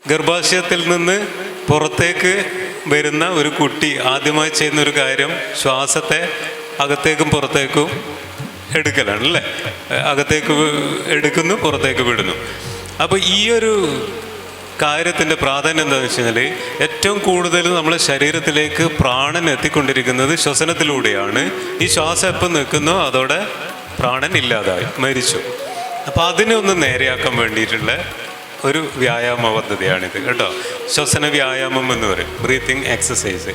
ഗർഭാശയത്തിൽ നിന്ന് പുറത്തേക്ക് വരുന്ന ഒരു കുട്ടി ആദ്യമായി ചെയ്യുന്ന ഒരു കാര്യം ശ്വാസത്തെ അകത്തേക്കും പുറത്തേക്കും എടുക്കലാണ് അല്ലേ? അകത്തേക്ക് എടുക്കുന്നു, പുറത്തേക്ക് വിടുന്നു. അപ്പോൾ ഈ ഒരു കാര്യത്തിൻ്റെ പ്രാധാന്യം എന്താണെന്ന് വെച്ച് കഴിഞ്ഞാൽ ഏറ്റവും കൂടുതൽ നമ്മളെ ശരീരത്തിലേക്ക് പ്രാണൻ എത്തിക്കൊണ്ടിരിക്കുന്നത് ശ്വസനത്തിലൂടെയാണ്. ഈ ശ്വാസം എപ്പം നിൽക്കുന്നോ അതോടെ പ്രാണൻ ഇല്ലാതായി, മരിച്ചു. അപ്പോൾ അതിനെ ഒന്ന് നേരെയാക്കാൻ വേണ്ടിയിട്ടുള്ള ഒരു വ്യായാമ പദ്ധതിയാണിത് കേട്ടോ. ശ്വസന വ്യായാമം എന്ന് പറയും, ബ്രീത്തിങ് എക്സസൈസ്.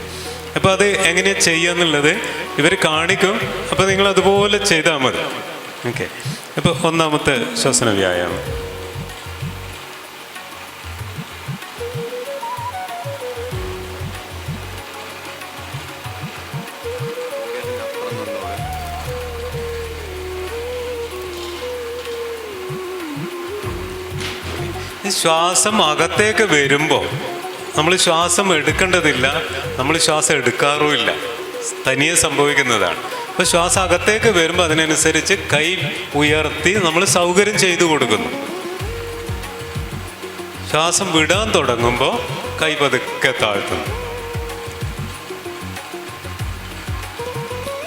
അപ്പോൾ അത് എങ്ങനെയാണ് ചെയ്യുക എന്നുള്ളത് ഇവർ കാണിക്കും. അപ്പോൾ നിങ്ങൾ അതുപോലെ ചെയ്താൽ മതി. ഓക്കെ. അപ്പോൾ ഒന്നാമത്തെ ശ്വസന വ്യായാമം. ശ്വാസം അകത്തേക്ക് വരുമ്പോൾ നമ്മൾ ശ്വാസം എടുക്കേണ്ടതില്ല, നമ്മൾ ശ്വാസം എടുക്കാറുമില്ല, തനിയെ സംഭവിക്കുന്നതാണ്. അപ്പോൾ ശ്വാസം അകത്തേക്ക് വരുമ്പോൾ അതിനനുസരിച്ച് കൈ ഉയർത്തി നമ്മൾ സൗകര്യം ചെയ്തു കൊടുക്കുന്നു. ശ്വാസം വിടാൻ തുടങ്ങുമ്പോൾ കൈ പതുക്കെ താഴ്ത്തുന്നു.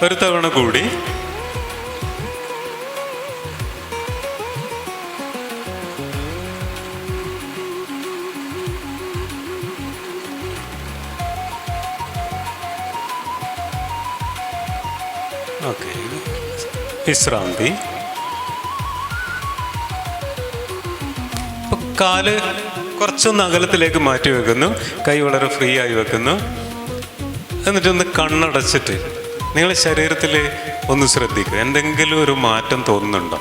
ഒരു തവണ കൂടി. ഓക്കെ, വിശ്രാന്തി. കാല് കുറച്ചൊന്ന് അകലത്തിലേക്ക് മാറ്റി വെക്കുന്നു, കൈ വളരെ ഫ്രീ ആയി വെക്കുന്നു. എന്നിട്ടൊന്ന് കണ്ണടച്ചിട്ട് നിങ്ങൾ ശരീരത്തിൽ ഒന്ന് ശ്രദ്ധിക്കുക. എന്തെങ്കിലും ഒരു മാറ്റം തോന്നുന്നുണ്ടോ?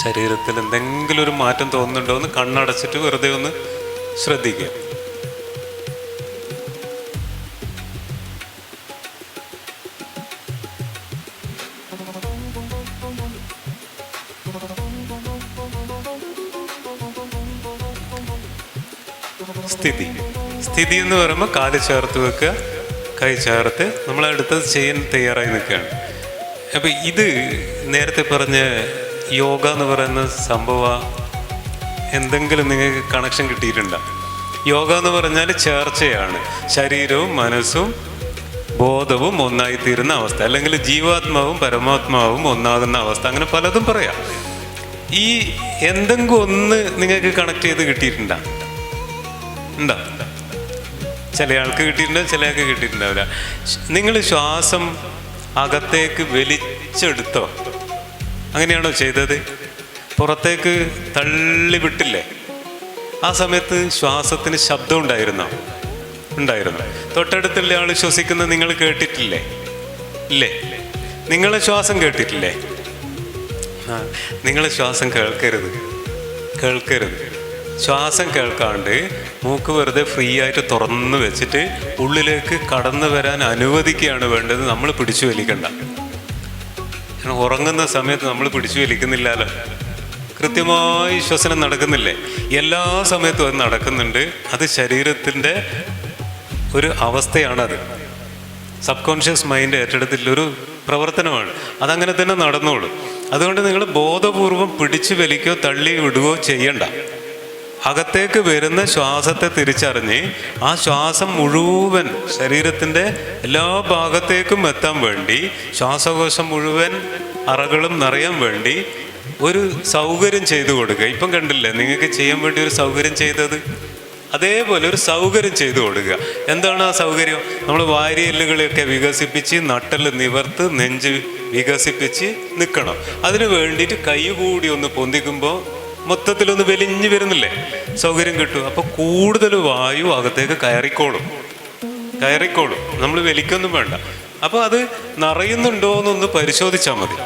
ശരീരത്തിൽ എന്തെങ്കിലും ഒരു മാറ്റം തോന്നുന്നുണ്ടോ എന്ന് കണ്ണടച്ചിട്ട് വെറുതെ ഒന്ന് ശ്രദ്ധിക്കുക. സ്ഥിതി എന്ന് പറയുമ്പോൾ കാല് ചേർത്ത് വെക്കുക, കൈ ചേർത്ത് നമ്മൾ അടുത്തത് ചെയ്യാൻ തയ്യാറായി നിൽക്കുകയാണ്. അപ്പം ഇത് നേരത്തെ പറഞ്ഞ യോഗ എന്ന് പറയുന്ന സംഭവം എന്തെങ്കിലും നിങ്ങൾക്ക് കണക്ഷൻ കിട്ടിയിട്ടുണ്ടോ? യോഗ എന്ന് പറഞ്ഞാൽ ചേർച്ചയാണ്. ശരീരവും മനസ്സും ബോധവും ഒന്നായിത്തീരുന്ന അവസ്ഥ, അല്ലെങ്കിൽ ജീവാത്മാവും പരമാത്മാവും ഒന്നാകുന്ന അവസ്ഥ, അങ്ങനെ പലതും പറയാം. ഈ എന്തെങ്കിലും ഒന്ന് നിങ്ങൾക്ക് കണക്ട് ചെയ്ത് കിട്ടിയിട്ടുണ്ടോ? ഉണ്ടോ? ചില ആൾക്ക് കിട്ടിയിട്ടുണ്ടാവും, ചില ആൾക്ക് കിട്ടിയിട്ടുണ്ടാവില്ല. നിങ്ങൾ ശ്വാസം അകത്തേക്ക് വലിച്ചെടുത്തോ? അങ്ങനെയാണോ ചെയ്തത്? പുറത്തേക്ക് തള്ളി വിട്ടില്ലേ? ആ സമയത്ത് ശ്വാസത്തിന് ശബ്ദം ഉണ്ടായിരുന്നോ? ഉണ്ടായിരുന്നു. തൊട്ടടുത്തുള്ള ആൾ ശ്വസിക്കുന്നത് നിങ്ങൾ കേട്ടിട്ടില്ലേ? ഇല്ലേ? നിങ്ങളെ ശ്വാസം കേട്ടിട്ടില്ലേ? നിങ്ങളെ ശ്വാസം കേൾക്കരുത്. ശ്വാസം കേൾക്കാണ്ട് മൂക്ക് വെറുതെ ഫ്രീ ആയിട്ട് തുറന്ന് വെച്ചിട്ട് ഉള്ളിലേക്ക് കടന്നു വരാൻ അനുവദിക്കുകയാണ് വേണ്ടത്. നമ്മൾ പിടിച്ചു വലിക്കണ്ട. ഉറങ്ങുന്ന സമയത്ത് നമ്മൾ പിടിച്ചു വലിക്കുന്നില്ലല്ലോ. കൃത്യമായി ശ്വസനം നടക്കുന്നില്ലേ? എല്ലാ സമയത്തും അത് നടക്കുന്നുണ്ട്. അത് ശരീരത്തിൻ്റെ ഒരു അവസ്ഥയാണത്. സബ് കോൺഷ്യസ് മൈൻഡ് ഏറ്റെടുത്തിട്ടുള്ളൊരു പ്രവർത്തനമാണ്. അതങ്ങനെ തന്നെ നടന്നോളൂ. അതുകൊണ്ട് നിങ്ങൾ ബോധപൂർവം പിടിച്ചു വലിക്കുകയോ തള്ളി വിടുകയോ ചെയ്യണ്ട. അകത്തേക്ക് വരുന്ന ശ്വാസത്തെ തിരിച്ചറിഞ്ഞ് ആ ശ്വാസം മുഴുവൻ ശരീരത്തിൻ്റെ എല്ലാ ഭാഗത്തേക്കും എത്താൻ വേണ്ടി, ശ്വാസകോശം മുഴുവൻ അറകളും നിറയാൻ വേണ്ടി ഒരു സൗകര്യം ചെയ്തു കൊടുക്കുക. ഇപ്പം കണ്ടില്ലേ നിങ്ങൾക്ക് ചെയ്യാൻ വേണ്ടി ഒരു സൗകര്യം ചെയ്തത്? അതേപോലെ ഒരു സൗകര്യം ചെയ്തു കൊടുക്കുക. എന്താണ് ആ സൗകര്യം? നമ്മൾ വാരിയെല്ലുകളെയൊക്കെ വികസിപ്പിച്ച് നട്ടെല്ല് നിവർത്ത് നെഞ്ച് വികസിപ്പിച്ച് നിൽക്കണം. അതിന് വേണ്ടിയിട്ട് കൈ കൂടി ഒന്ന് പൊന്തിക്കുമ്പോൾ മൊത്തത്തിലൊന്ന് വലിഞ്ഞു വരുന്നില്ലേ? സൗകര്യം കിട്ടും. അപ്പോൾ കൂടുതൽ വായു അകത്തേക്ക് കയറിക്കോളും. നമ്മൾ വലിക്കൊന്നും വേണ്ട. അപ്പോൾ അത് നിറയുന്നുണ്ടോ എന്നൊന്ന് പരിശോധിച്ചാൽ മതി.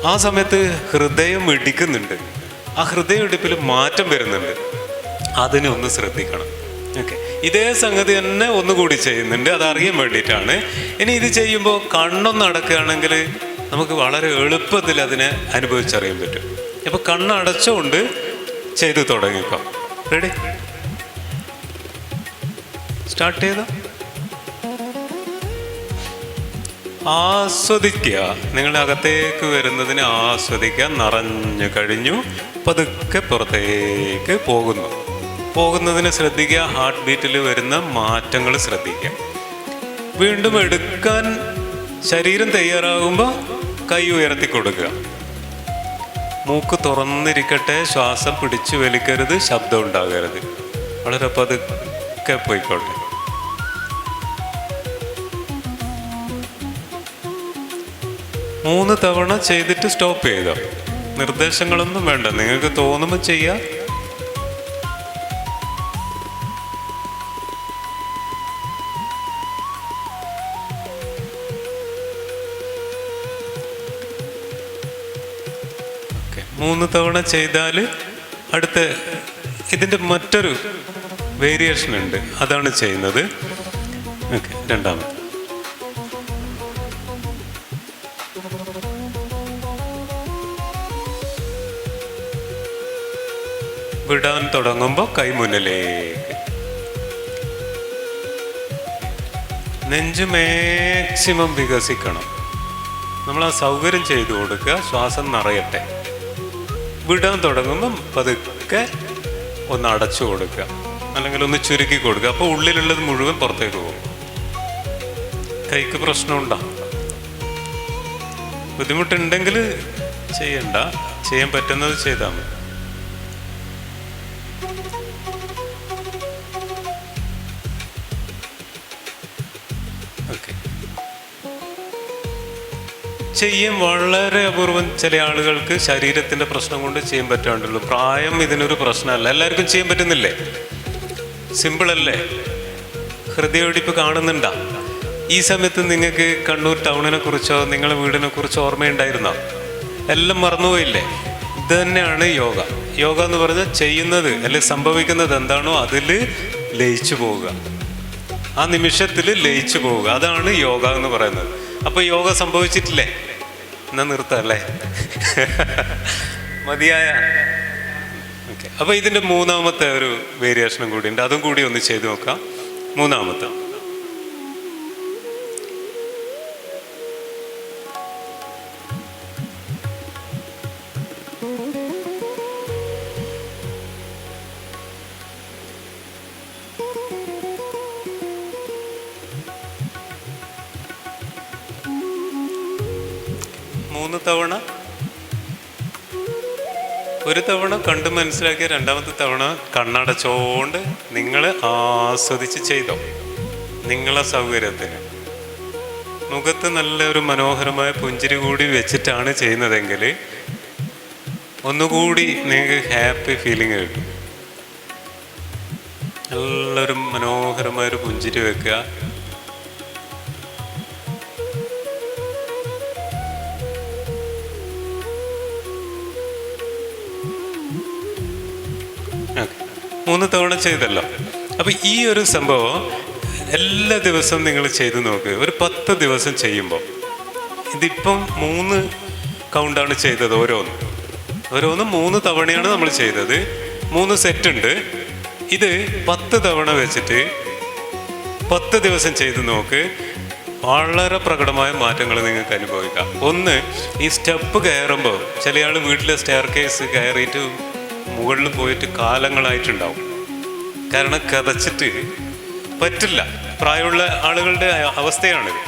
ആ സമയത്ത് ഹൃദയം ഇടിക്കുന്നുണ്ട്, ആ ഹൃദയ ഇടിപ്പിൽ മാറ്റം വരുന്നുണ്ട്, അതിനെ ഒന്ന് ശ്രദ്ധിക്കണം. ഓക്കെ, ഇതേ സംഗതി തന്നെ ഒന്നുകൂടി ചെയ്യുന്നുണ്ട്, അതറിയാൻ വേണ്ടിയിട്ടാണ്. ഇനി ഇത് ചെയ്യുമ്പോൾ കണ്ണൊന്ന് അടക്കുകയാണെങ്കിൽ നമുക്ക് വളരെ എളുപ്പത്തിൽ അതിനെ അനുഭവിച്ചറിയാൻ പറ്റും. അപ്പോൾ കണ്ണടച്ചുകൊണ്ട് ചെയ്തു തുടങ്ങിക്കോ. റെഡി? സ്റ്റാർട്ട് ചെയ്തോ? ആസ്വദിക്കുക. നിങ്ങളുടെ അകത്തേക്ക് വരുന്നതിനെ ആസ്വദിക്കുക. നിറഞ്ഞു കഴിഞ്ഞു, പതുക്കെ പുറത്തേക്ക് പോകുന്നതിനെ ശ്രദ്ധിക്കുക. ഹാർട്ട് ബീറ്റിൽ വരുന്ന മാറ്റങ്ങൾ ശ്രദ്ധിക്കുക. വീണ്ടും എടുക്കാൻ ശരീരം തയ്യാറാകുമ്പോൾ കൈ ഉയർത്തി കൊടുക്കുക. മൂക്ക് തുറന്നിരിക്കട്ടെ, ശ്വാസം പിടിച്ചു വലിക്കരുത്, ശബ്ദം ഉണ്ടാകരുത്. വളരെ പതുക്കെ പോയിക്കോട്ടെ. മൂന്ന് തവണ ചെയ്തിട്ട് സ്റ്റോപ്പ് ചെയ്തോ. നിർദ്ദേശങ്ങളൊന്നും വേണ്ട, നിങ്ങൾക്ക് തോന്നുമ്പോൾ ചെയ്യാം. മൂന്ന് തവണ ചെയ്താൽ അടുത്ത ഇതിൻ്റെ മറ്റൊരു വേരിയേഷൻ ഉണ്ട്, അതാണ് ചെയ്യുന്നത്. ഓക്കെ, രണ്ടാമത് വിടാൻ തുടങ്ങുമ്പോൾ കൈ മുന്നിലേക്ക്, നെഞ്ച് മാക്സിമം വികസിക്കണം. നമ്മൾ ആ സൗകര്യം ചെയ്തു കൊടുക്കുക. ശ്വാസം നിറയട്ടെ. വിടാൻ തുടങ്ങുമ്പം പതുക്കെ ഒന്ന് അടച്ചു കൊടുക്കുക, അല്ലെങ്കിൽ ഒന്ന് ചുരുക്കി കൊടുക്കുക. അപ്പോൾ ഉള്ളിലുള്ളത് മുഴുവൻ പുറത്തേക്ക് പോകും. കൈക്ക് പ്രശ്നമുണ്ടോ? ബുദ്ധിമുട്ടുണ്ടെങ്കിൽ ചെയ്യണ്ട, ചെയ്യാൻ പറ്റുന്നത് ചെയ്താൽ മതി. ഓക്കെ, ചെയ്യാൻ വളരെ അപൂർവം ചില ആളുകൾക്ക് ശരീരത്തിൻ്റെ പ്രശ്നം കൊണ്ട് ചെയ്യാൻ പറ്റാണ്ടുള്ളൂ. പ്രായം ഇതിനൊരു പ്രശ്നമല്ല, എല്ലാവർക്കും ചെയ്യാൻ പറ്റുന്നില്ലേ? സിമ്പിളല്ലേ? ഹൃദയമിടിപ്പ് കാണുന്നുണ്ടാ? ഈ സമയത്ത് നിങ്ങൾക്ക് കണ്ണൂർ ടൗണിനെ കുറിച്ചോ നിങ്ങളുടെ വീടിനെ കുറിച്ചോ ഓർമ്മയുണ്ടായിരുന്നോ? എല്ലാം മറന്നുപോയില്ലേ? ഇത് തന്നെയാണ് യോഗ. യോഗ എന്ന് പറഞ്ഞാൽ ചെയ്യുന്നത് അല്ലെ സംഭവിക്കുന്നത് എന്താണോ അതിൽ ലയിച്ചു പോവുക, ആ നിമിഷത്തിൽ ലയിച്ചു പോവുക. അതാണ് യോഗ എന്ന് പറയുന്നത്. അപ്പോൾ യോഗ സംഭവിച്ചിട്ടില്ലേ? എന്നാ നിർത്തല്ലേ? മതിയായ? ഓക്കെ. അപ്പോൾ ഇതിൻ്റെ മൂന്നാമത്തെ ഒരു വേരിയേഷനും കൂടി ഉണ്ട്, അതും കൂടി ഒന്ന് ചെയ്തു നോക്കാം. മൂന്നാമത്തെ തവണ, ഒരു തവണ കണ്ടു മനസ്സിലാക്കിയ രണ്ടാമത്തെ തവണ കണ്ണടച്ചോണ്ട് നിങ്ങൾ ആസ്വദിച്ച് ചെയ്തോ, നിങ്ങളെ സൗകര്യത്തിന്. മുഖത്ത് നല്ലൊരു മനോഹരമായ പുഞ്ചിരി കൂടി വെച്ചിട്ടാണ് ചെയ്യുന്നതെങ്കിൽ ഒന്നുകൂടി നിങ്ങൾക്ക് ഹാപ്പി ഫീലിംഗ് കിട്ടും. നല്ലൊരു മനോഹരമായൊരു പുഞ്ചിരി വെക്കുക. മൂന്ന് തവണ ചെയ്തല്ലോ. അപ്പം ഈ ഒരു സംഭവം എല്ലാ ദിവസവും നിങ്ങൾ ചെയ്തു നോക്ക്. ഒരു 10 ദിവസം ചെയ്യുമ്പോൾ, ഇതിപ്പം 3 കൗണ്ടാണ് ചെയ്തത്. ഓരോന്നും 3 തവണയാണ് നമ്മൾ ചെയ്തത്. 3 സെറ്റ് ഉണ്ട്. ഇത് 10 തവണ വെച്ചിട്ട് 10 ദിവസം ചെയ്തു നോക്ക്. വളരെ പ്രകടമായ മാറ്റങ്ങൾ നിങ്ങൾക്ക് അനുഭവിക്കാം. ഒന്ന്, ഈ സ്റ്റെപ്പ് കയറുമ്പോൾ ചില ആൾ വീട്ടിലെ സ്റ്റെയർ കേസ് കയറിയിട്ട് മുകളിൽ പോയിട്ട് കാലങ്ങളായിട്ടുണ്ടാവും. കാരണം കതച്ചിട്ട് പറ്റില്ല. പ്രായമുള്ള ആളുകളുടെ അവസ്ഥയാണിത്.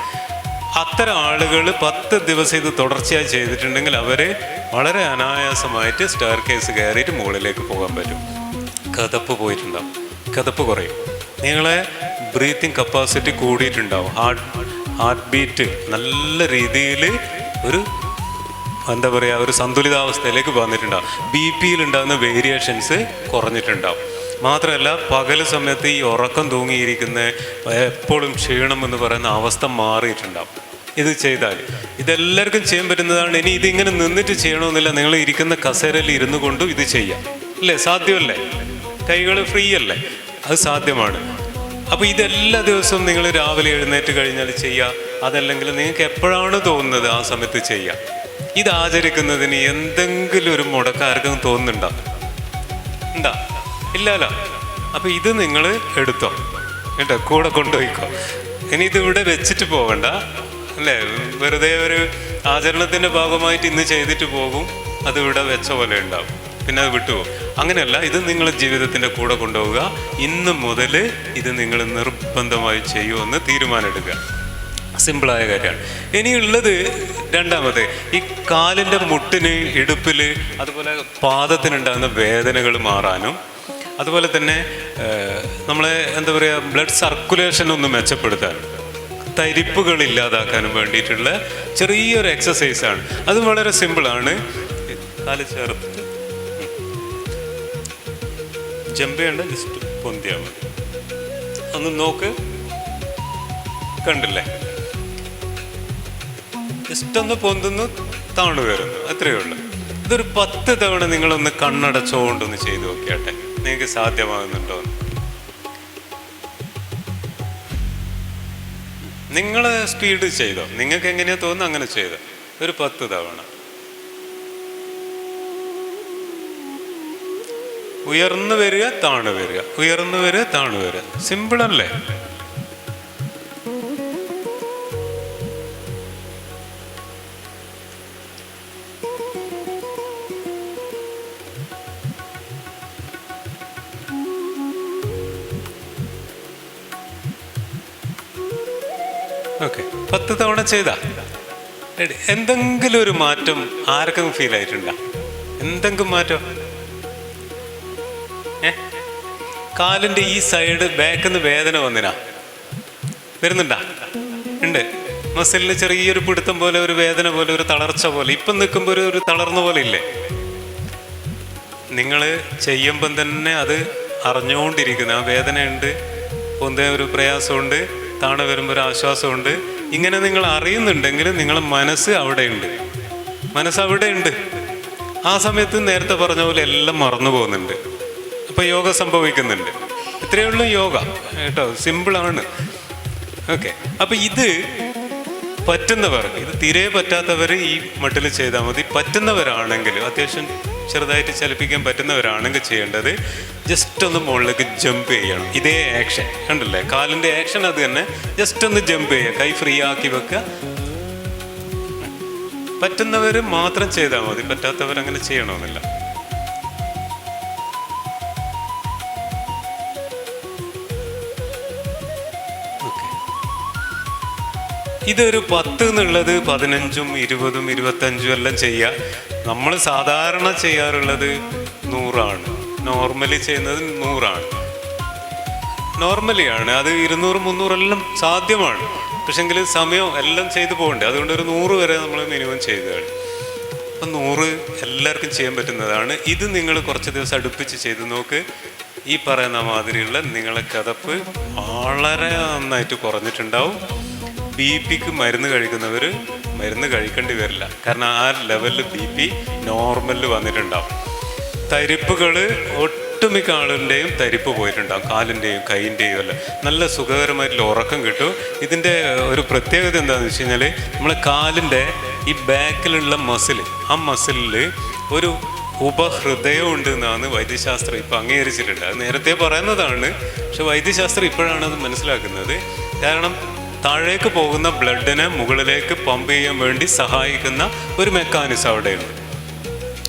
അത്തരം ആളുകൾ 10 ദിവസം ഇത് തുടർച്ചയായി ചെയ്തിട്ടുണ്ടെങ്കിൽ അവർ വളരെ അനായാസമായിട്ട് സ്റ്റെയർ കേസ് കയറിയിട്ട് മുകളിലേക്ക് പോകാൻ പറ്റും. കതപ്പ് പോയിട്ടുണ്ടാവും, കതപ്പ് കുറയും. നിങ്ങളെ ബ്രീത്തിങ് കപ്പാസിറ്റി കൂടിയിട്ടുണ്ടാവും. ഹാർട്ട് ബീറ്റ് നല്ല രീതിയിൽ ഒരു എന്താ പറയുക, ഒരു സന്തുലിതാവസ്ഥയിലേക്ക് വന്നിട്ടുണ്ടാവും. BP ഉണ്ടാകുന്ന വേരിയേഷൻസ് കുറഞ്ഞിട്ടുണ്ടാവും. മാത്രമല്ല പകൽ സമയത്ത് ഈ ഉറക്കം തൂങ്ങിയിരിക്കുന്ന എപ്പോഴും ക്ഷീണം എന്ന് പറയുന്ന അവസ്ഥ മാറിയിട്ടുണ്ടാവും ഇത് ചെയ്താൽ. ഇതെല്ലാവർക്കും ചെയ്യാൻ പറ്റുന്നതാണ്. ഇനി ഇതിങ്ങനെ നിന്നിട്ട് ചെയ്യണമെന്നില്ല, നിങ്ങൾ ഇരിക്കുന്ന കസേരയിൽ ഇരുന്നു കൊണ്ടും ഇത് ചെയ്യാം അല്ലേ? സാധ്യമല്ലേ? കൈകൾ ഫ്രീ അല്ലേ? അത് സാധ്യമാണ്. അപ്പോൾ ഇതെല്ലാ ദിവസവും നിങ്ങൾ രാവിലെ എഴുന്നേറ്റ് കഴിഞ്ഞാൽ ചെയ്യുക. അതല്ലെങ്കിൽ നിങ്ങൾക്ക് എപ്പോഴാണ് തോന്നുന്നത് ആ സമയത്ത് ചെയ്യുക. ഇത് ആചരിക്കുന്നതിന് എന്തെങ്കിലും ഒരു മുടക്കാർക്കും തോന്നുന്നുണ്ടോ? ഉണ്ടാ? ഇല്ലല്ലോ. അപ്പോൾ ഇത് നിങ്ങൾ എടുത്തോ കേട്ടോ, കൂടെ കൊണ്ടുപോയിക്കോ. ഇനി ഇതിവിടെ വെച്ചിട്ട് പോകണ്ട അല്ലേ? വെറുതെ ഒരു ആചരണത്തിൻ്റെ ഭാഗമായിട്ട് ഇന്ന് ചെയ്തിട്ട് പോകും, അത് ഇവിടെ വെച്ച പോലെ ഉണ്ടാവും, പിന്നെ അത് വിട്ടുപോകും. അങ്ങനെയല്ല, ഇത് നിങ്ങളുടെ ജീവിതത്തിൻ്റെ കൂടെ കൊണ്ടുപോവുക. ഇന്ന് മുതൽ ഇത് നിങ്ങൾ നിർബന്ധമായി ചെയ്യുമെന്ന് തീരുമാനമെടുക്കുക. സിമ്പിളായ കാര്യമാണ്. ഇനിയുള്ളത് രണ്ടാമത്തെ, ഈ കാലിൻ്റെ മുട്ടിന്, ഇടുപ്പിൽ, അതുപോലെ പാദത്തിനുണ്ടാകുന്ന വേദനകൾ മാറാനും, അതുപോലെ തന്നെ നമ്മളെ എന്താ പറയുക, ബ്ലഡ് സർക്കുലേഷൻ ഒന്ന് മെച്ചപ്പെടുത്താനും, തരിപ്പുകൾ ഇല്ലാതാക്കാനും വേണ്ടിയിട്ടുള്ള ചെറിയൊരു എക്സസൈസാണ്. അതും വളരെ സിമ്പിളാണ്. കാല് ചേർത്തിട്ട് ജമ്പ് ചെയ്യേണ്ട, ജസ്റ്റ് പൊന്തിയാൽ മതി. ഒന്ന് നോക്ക്, കണ്ടില്ലേ? ജസ്റ്റ് ഒന്ന് പൊന്തുന്നു, താണു വരുന്നു, അത്രയേ ഉള്ളൂ. ഇതൊരു 10 തവണ നിങ്ങളൊന്ന് കണ്ണടച്ചോണ്ടൊന്ന് ചെയ്ത് നോക്കിയാട്ടെ, നിങ്ങൾക്ക് സാധ്യമാകുന്നുണ്ടോ എന്ന്. നിങ്ങൾ സ്പീഡ് ചെയ്തോ, നിങ്ങൾക്ക് എങ്ങനെയാ തോന്നുന്നു അങ്ങനെ ചെയ്തോ. ഒരു 10 തവണ ഉയർന്നു വരിക, താണു വരിക, ഉയർന്നു വരിക, താണു വരിക. സിമ്പിളല്ലേ? ഓക്കെ, 10 തവണ ചെയ്താ എന്തെങ്കിലും ഒരു മാറ്റം ആർക്കും ഫീൽ ആയിട്ടുണ്ടോ? എന്തെങ്കിലും മാറ്റം? കാലിൻ്റെ ഈ സൈഡ് ബാക്കിൽ നിന്ന് വേദന വരുന്നുണ്ടാ? ഉണ്ട്. മസിലിന് ചെറിയൊരു പിടുത്തം പോലെ, ഒരു വേദന പോലെ, ഒരു തളർച്ച പോലെ. ഇപ്പം നിൽക്കുമ്പോൾ ഒരു തളർന്ന പോലെ ഇല്ലേ? നിങ്ങൾ ചെയ്യുമ്പം തന്നെ അത് അറിഞ്ഞുകൊണ്ടിരിക്കുന്നത്. ആ വേദനയുണ്ട്, പൊന്തേ ഒരു പ്രയാസമുണ്ട്, താണ വരുമ്പോൾ ഒരു ആശ്വാസമുണ്ട്. ഇങ്ങനെ നിങ്ങൾ അറിയുന്നുണ്ടെങ്കിൽ നിങ്ങളെ മനസ്സ് അവിടെയുണ്ട്. മനസ്സവിടെയുണ്ട്. ആ സമയത്ത് നേരത്തെ പറഞ്ഞ പോലെ എല്ലാം മറന്നു പോകുന്നുണ്ട്. അപ്പോൾ യോഗ സംഭവിക്കുന്നുണ്ട്. ഇത്രയേ ഉള്ളൂ യോഗ കേട്ടോ, സിമ്പിളാണ്. ഓക്കെ. അപ്പം ഇത് പറ്റുന്നവർ, ഇത് തീരെ പറ്റാത്തവർ ഈ മട്ടിൽ ചെയ്താൽ മതി. പറ്റുന്നവരാണെങ്കിൽ, അത്യാവശ്യം ചെറുതായിട്ട് ചലിപ്പിക്കാൻ പറ്റുന്നവരാണെങ്കിൽ ചെയ്യേണ്ടത് ജസ്റ്റ് ഒന്ന് മുകളിലേക്ക് ജമ്പ് ചെയ്യണം. ഇതേ ആക്ഷൻ കണ്ടില്ലേ, കാലിൻ്റെ ആക്ഷൻ അത് തന്നെ. ജസ്റ്റ് ഒന്ന് ജമ്പ് ചെയ്യുക, കൈ ഫ്രീ ആക്കി വെക്കുക. പറ്റുന്നവർ മാത്രം ചെയ്താൽ മതി, പറ്റാത്തവർ അങ്ങനെ ചെയ്യണമെന്നില്ല. ഇതൊരു 10 എന്നുള്ളത് 15ഉം 20ഉം 25ഉം എല്ലാം ചെയ്യുക. നമ്മൾ സാധാരണ ചെയ്യാറുള്ളത് 100ആണ്. നോർമലി ചെയ്യുന്നത് 100ആണ്. നോർമലിയാണ് അത്. 200, 300 എല്ലാം സാധ്യമാണ്. പക്ഷെങ്കിൽ സമയം എല്ലാം ചെയ്തു പോകണ്ടേ. അതുകൊണ്ട് ഒരു 100 വരെ നമ്മൾ മിനിമം ചെയ്തതാണ്. അപ്പം 100 എല്ലാവർക്കും ചെയ്യാൻ പറ്റുന്നതാണ്. ഇത് നിങ്ങൾ കുറച്ച് ദിവസം അടുപ്പിച്ച് ചെയ്ത് നോക്ക്. ഈ പറയുന്ന മാതിരിയുള്ള നിങ്ങളെ കിതപ്പ് വളരെ നന്നായിട്ട് കുറഞ്ഞിട്ടുണ്ടാവും. BP-ക്ക് മരുന്ന് കഴിക്കുന്നവർ മരുന്ന് കഴിക്കേണ്ടി വരില്ല. കാരണം ആ ലെവലിൽ BP നോർമലിൽ വന്നിട്ടുണ്ടാവും. തരിപ്പുകൾ ഒട്ടുമിക്ക ആളുകളുടെയും തരിപ്പ് പോയിട്ടുണ്ടാകും, കാലിൻ്റെയും കൈയിൻ്റെയും എല്ലാം. നല്ല സുഖകരമായിട്ടുള്ള ഉറക്കം കിട്ടും. ഇതിൻ്റെ ഒരു പ്രത്യേകത എന്താണെന്ന് വെച്ച് കഴിഞ്ഞാൽ, നമ്മളെ കാലിൻ്റെ ഈ ബാക്കിലുള്ള മസിൽ, ആ മസിലിൽ ഒരു ഉപഹൃദയം ഉണ്ട് എന്നാണ് വൈദ്യശാസ്ത്രം ഇപ്പം അംഗീകരിച്ചിട്ടുണ്ട്. അത് നേരത്തെ പറയുന്നതാണ്, പക്ഷെ വൈദ്യശാസ്ത്രം ഇപ്പോഴാണ് അത് മനസ്സിലാക്കുന്നത്. കാരണം താഴേക്ക് പോകുന്ന ബ്ലഡിനെ മുകളിലേക്ക് പമ്പ് ചെയ്യാൻ വേണ്ടി സഹായിക്കുന്ന ഒരു മെക്കാനിസം അവിടെയുണ്ട്.